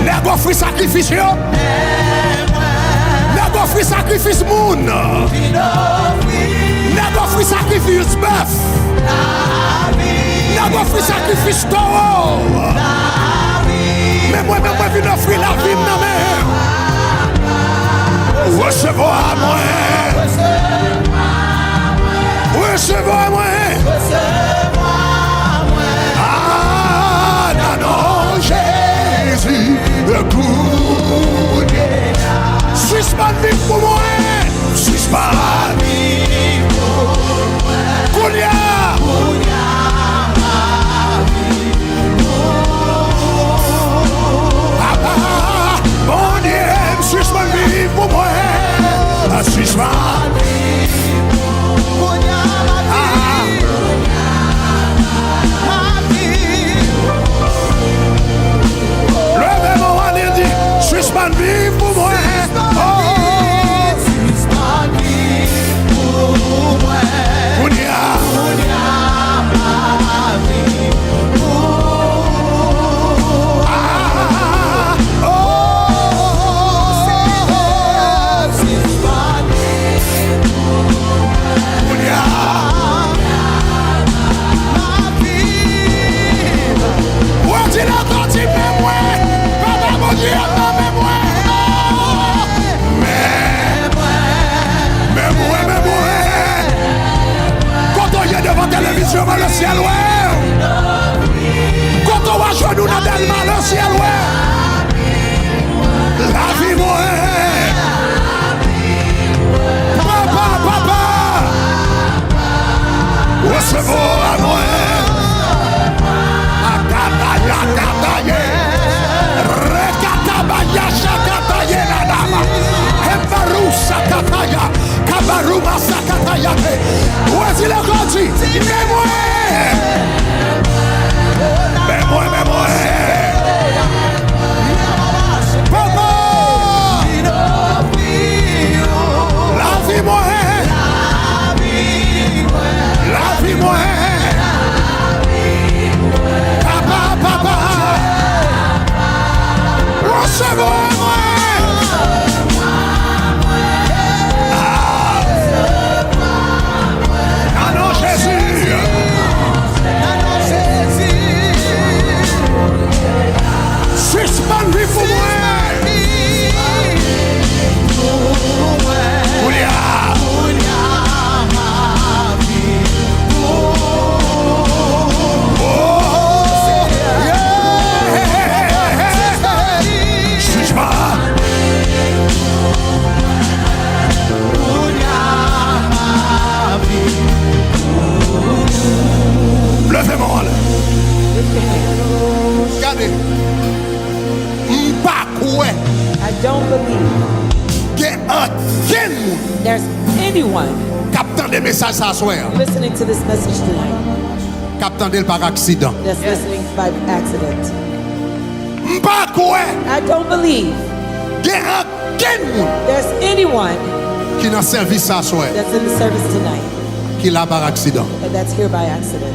n'est-ce offrir sacrifice, n'est-ce offrir sacrifice moun, n'est-ce offrir sacrifice bœuf, n'est-ce offrir sacrifice taureau, mais moi, je viens offrir la vie de ma mère, recevoir moi, recevoir moi, ah, non, Jésus, écoute, suspend vie pour moi, suspend vie pour moi, Koulia, papa, mon Dieu, suspend vie pour moi, suspend monde There's anyone captant des messages ça soir, listening to this message tonight captant des par accident. that's listening by accident. M'pas quoi, I don't believe il y a aucun monde there's anyone qui dans service ça soir, that's in the service tonight qui là par accident. and that's here by accident.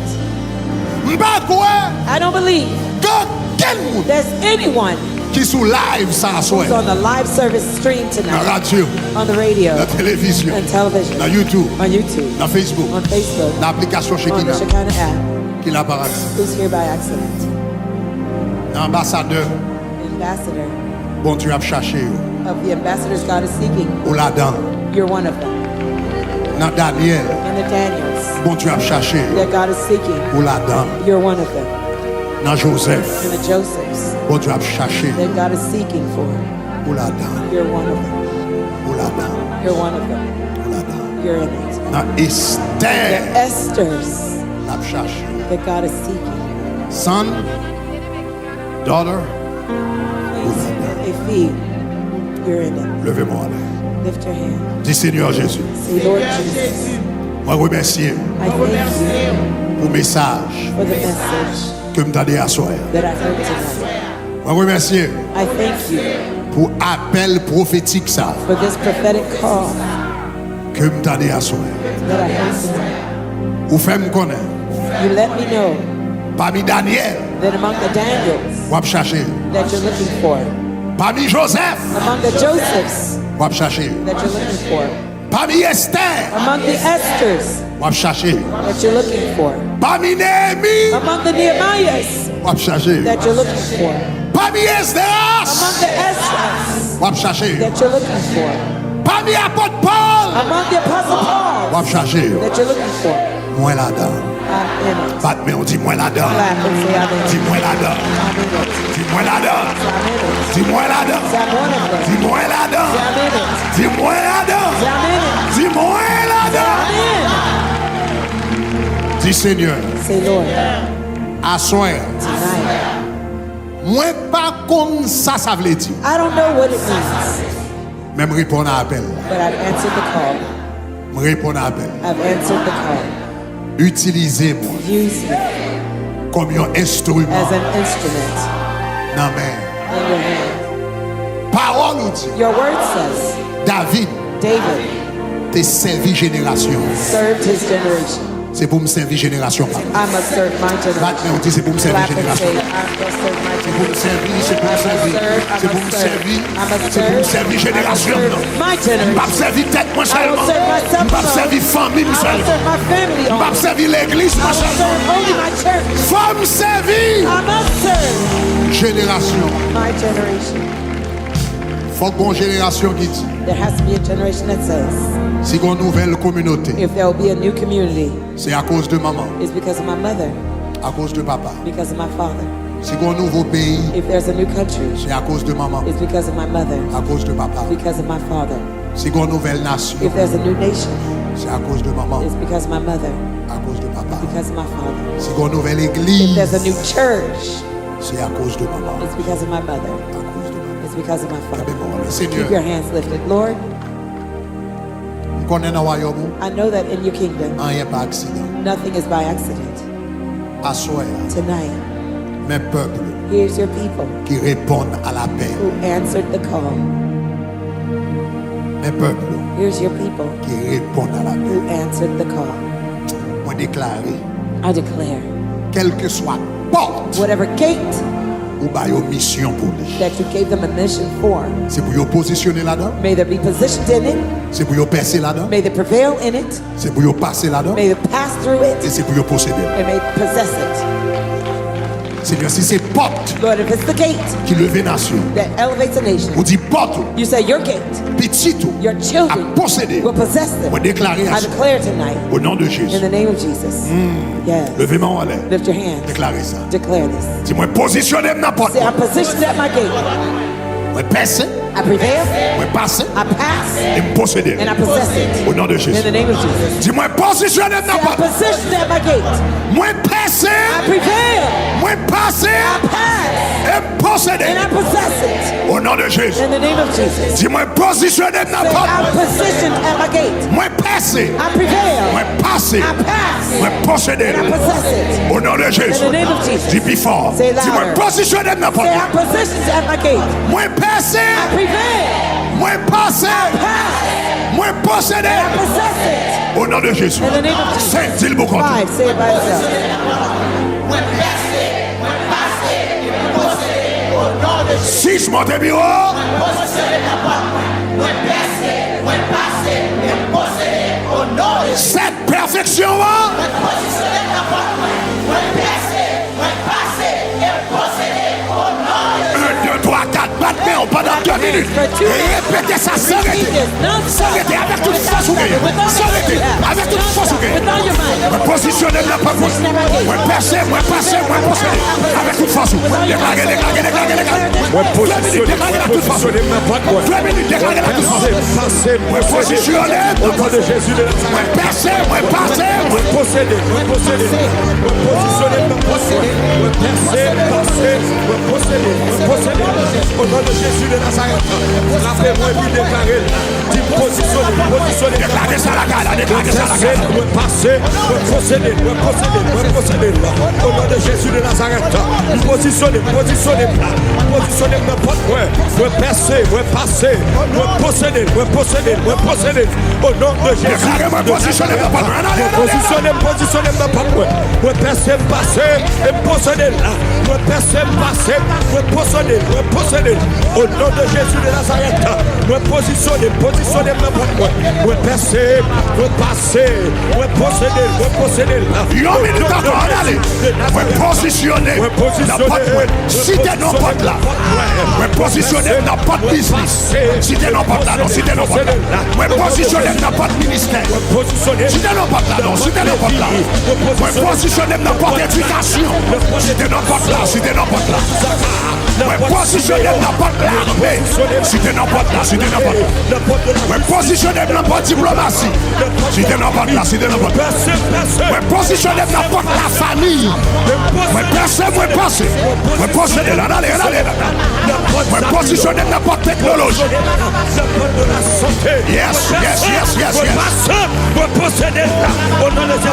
M'pas quoi, I don't believe il y a aucun monde there's anyone qui sous live ça soir, who's on the live service stream dans tonight, radio, on the radio, dans télévision, and television, dans YouTube, on YouTube, dans Facebook, on Facebook, dans l'application on the Shekinah, Shekinah app, qui là par accident. who's here by accident. Dans l'ambassadeur, The ambassador bon Dieu a cherché of the ambassadors God is seeking, ou là-dedans. you're one of them. Dans Daniel, And the Daniels bon Dieu a cherché that God is seeking, ou là-dedans. you're one of them. Dans Joseph, And the Josephs bon Dieu a cherché that God is seeking for, ou là-dedans, you're one of them. ou là-dedans, You're one of them. ou là-dedans. You're in it. Dans The Esther, Esthers l'a cherché. that God is seeking. Son, daughter, A feed, you're in it. levez-moi là. Lift your hand. Dis Seigneur Jésus, Say, Lord Jesus, moi remercie I thank you pour le message for the message que me donné à soir. that I heard tonight. Moi remercie I thank you pour appel prophétique ça for this prophetic call que me donné à soir. that I heard tonight. Ou fait me connaître. You let me know Parmi Daniel, that among the Daniels on va chercher. that you're looking for, Parmi Joseph, among the Josephs on va chercher. that you're looking for, Parmi Esther, among the Esthers on va chercher. that you're looking for, Parmi Néhémie, among the Nehemiahs on va chercher. that you're looking for, Parmi among Esdras, the Esdras on va chercher. that you're looking for, Parmi apôtre Paul, among the Apostle on Paul va chercher. that you're looking for. Moi là-dedans. I'm in it. Bat mais on dit moi là-dedans. Clap and say I'm in it. Dis-moi là-dedans. I'm in it. Dis-moi là-dedans. I'm in it. Dis-moi là-dedans. Say I'm one of them. Dis-moi là-dedans. Say I'm in it. Dis-moi là-dedans. Say I'm in it. Dis-moi Say là-dedans. I'm Dis Seigneur, in. Say Lord, à soir, tonight. moi pas comme ça veut dire. I don't know what it means, Même répondre à appel. but I've answered the call. Me répondre à appel. I've answered the call. Utilisez-moi Use me comme un instrument as an instrument dans main. in your hand. Parole ou dit, Your word says David David te servi génération. served his generation. C'est pour me servir génération. I must serve my Bat generation. mais on dit c'est pour me servir Clap and génération. say, I must serve my C'est pour me generation. servir, c'est pour me servir. C'est pour me servir. C'est pour me servir génération. My Je generation. ne pas servir tête moi I will seulement. serve Je myself ne pas alone. servir famille I will seulement. serve my family Je ne pas only. servir l'église I moi will seulement. serve only my church. Faut me servir I must serve génération. my generation. Faut qu'on génération qui dit There has to be a generation that says, si qu'on nouvelle communauté, if there will be a new community, c'est à cause de maman, it's because of my mother, à cause de papa. because of my father. Si qu'on nouveau pays, If there's a new country, c'est à cause de maman, it's because of my mother, à cause de papa. because of my father. Si qu'on nouvelle nation, If there's a new nation, c'est à cause de maman, it's because of my mother, à cause de papa. because of my father. Si qu'on nouvelle If église, there's a new church, c'est à cause de maman, it's because of my mother, à cause de maman. it's because of my Mais father. bon, le Seigneur, Keep your hands lifted. Lord, on connaît dans le royaume, I know that in your kingdom, rien pas accident. nothing is by accident. À soi, Tonight, mes peuples here's your people qui répondent à l'appel, who answered the call. mes peuples Here's your people qui répondent à l'appel. who answered the call. Moi déclaré, I declare, quelle que soit porte whatever gate ou bah une mission pour lui, that you gave them a mission for, c'est pour vous positionner là-dedans, may they be positioned in it, c'est pour vous percer là-dedans, may they prevail in it, c'est pour vous passer là-dedans, may they pass through et it, c'est pour vous posséder. and may they possess it. Seigneur, si c'est porte Lord, if it's the gate qui levait nation, that elevates a nation, vous dit porte, you say your gate, petit tout, your à children posséder, will possess them. moi déclarer à I declare tonight, au nom de in Jésus, the name of Jesus. Yes. levez-moi en l'air, Lift your hands. déclarez ça. Declare this. Dis-moi, positionnez-moi porte, Say, I'm positioned at my gate. moi percer, I prevail. Moi passer. I pass. Et me posséder. And I possess it. Au nom de In Jésus. the name of Jesus. Dis-moi positionner dans Say, la I position at my gate. Moi passer. I prevail. Moi passer. I pass. Et me posséder. And I possess it. Au nom de Jésus. In the name of Jesus. Dis-moi positionner dans Say, la I'm positioned at my gate. Moi passer. I prevail. Moi passer. I pass. Moi posséder. And I possess it. Au nom de Jésus. In the name of Jesus. Dis plus fort. Say louder. Dis-moi positionner dans Say, I'm positioned at my gate. Moi passer. I prevail. Moi passer. Pass. Moi posséder. I possess it. Au nom de Jésus. In the name of Jesus. Saint, dis-le beaucoup. 5. Say it by yourself. Six montez bureau. Cette perfection. 1, 2, 3, 4, battre main pendant 2 minutes. Et répétez ça sans arrêter. Sans arrêter, avec toute force ou gagne. Sans arrêter, avec toute force ou gagne. Moi positionner la pas moi. Moi percer, moi passer, moi posséder. Avec toute force. Déclarer, déclarer, déclarer, déclarer. Moi positionner, la toute force. 2 minutes, déclarer la toute force. Moi positionner. Au nom de Jésus de Nazareth. Moi percer, moi passer. Moi posséder, moi posséder. Moi positionner, moi posséder. Moi percer, passer, moi posséder, moi posséder. Au nom de Jésus de Nazareth. Rappelez-moi et puis déclarez. Dis positionner, positionner. Déclarez ça la gare, déclarez ça la Passer, gare. moi passer, moi posséder, moi posséder, moi posséder. Au nom de Jésus de Nazareth. Nous positionner, positionner. Positionner n'importe quoi. Moi percer, moi passer, moi posséder, moi posséder, moi posséder. Au nom de Jésus. Déclarez, moi positionner n'importe quoi. Positionner, positionner n'importe quoi. Moi percer, passer et posséder. Moi percer, passer, moi posséder, moi posséder. Au nom de Jésus de Nazareth. Moi positionner, positionner n'importe quoi. Moi percer, moi passer, moi posséder, moi posséder. Yo minute encore, allez. Moi positionner n'importe quoi. Si t'es n'importe là. Moi positionner n'importe business. Si t'es n'importe là, non, si t'es n'importe là. Moi positionner n'importe ministère. Si t'es n'importe là, non, si t'es n'importe là. Moi positionner n'importe éducation. Si t'es n'importe là, si t'es n'importe là. Moi positionner n'importe l'armée. Si t'es n'importe là, si t'es n'importe là. Moi positionner n'importe diplomatie. Si t'es n'importe là, si t'es n'importe là. Moi positionner n'importe la famille. Moi passer, moi passer. Moi posséder là, allez, allez, là. Moi positionner n'importe technologie. Yes, yes, yes, yes, yes. Moi posséder au nom de Jésus.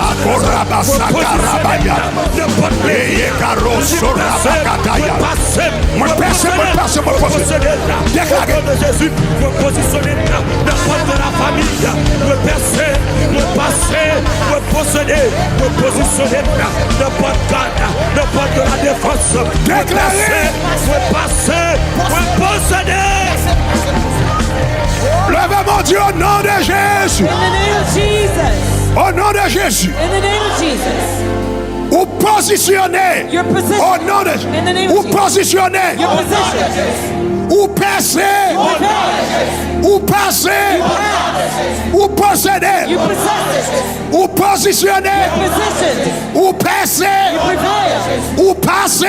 Moi passer, moi passer, moi posséder. Déclarez. De Jésus, me positionner n'importe de la famille, me percer, me passer, me posséder, me positionner n'importe n'importe de la défense, Déclarez. me passer, me posséder. Levez mon Dieu au nom de Jésus. In the name of Jesus. Au nom de Jésus. In the name of Jesus. Ou positionner. Your position. Au nom de In the name of Ou Jesus. positionner. Your position. Ou percer. Ou passer. Ou posséder. You possess it. Ou positionner. Position. Ou percer. Prevail. Ou passer.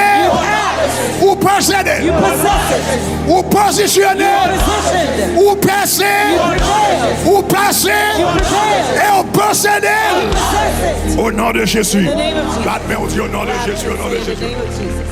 Ou posséder. You possess it. Ou positionner. Positioned. Ou percer. Prevail. Ou passer. Prevail. Et ou posséder. Possess it. Au nom de Jésus. In the name of Jesus. Batte-moi au Dieu au nom de Jésus, au nom de In the Jésus. name of Jesus.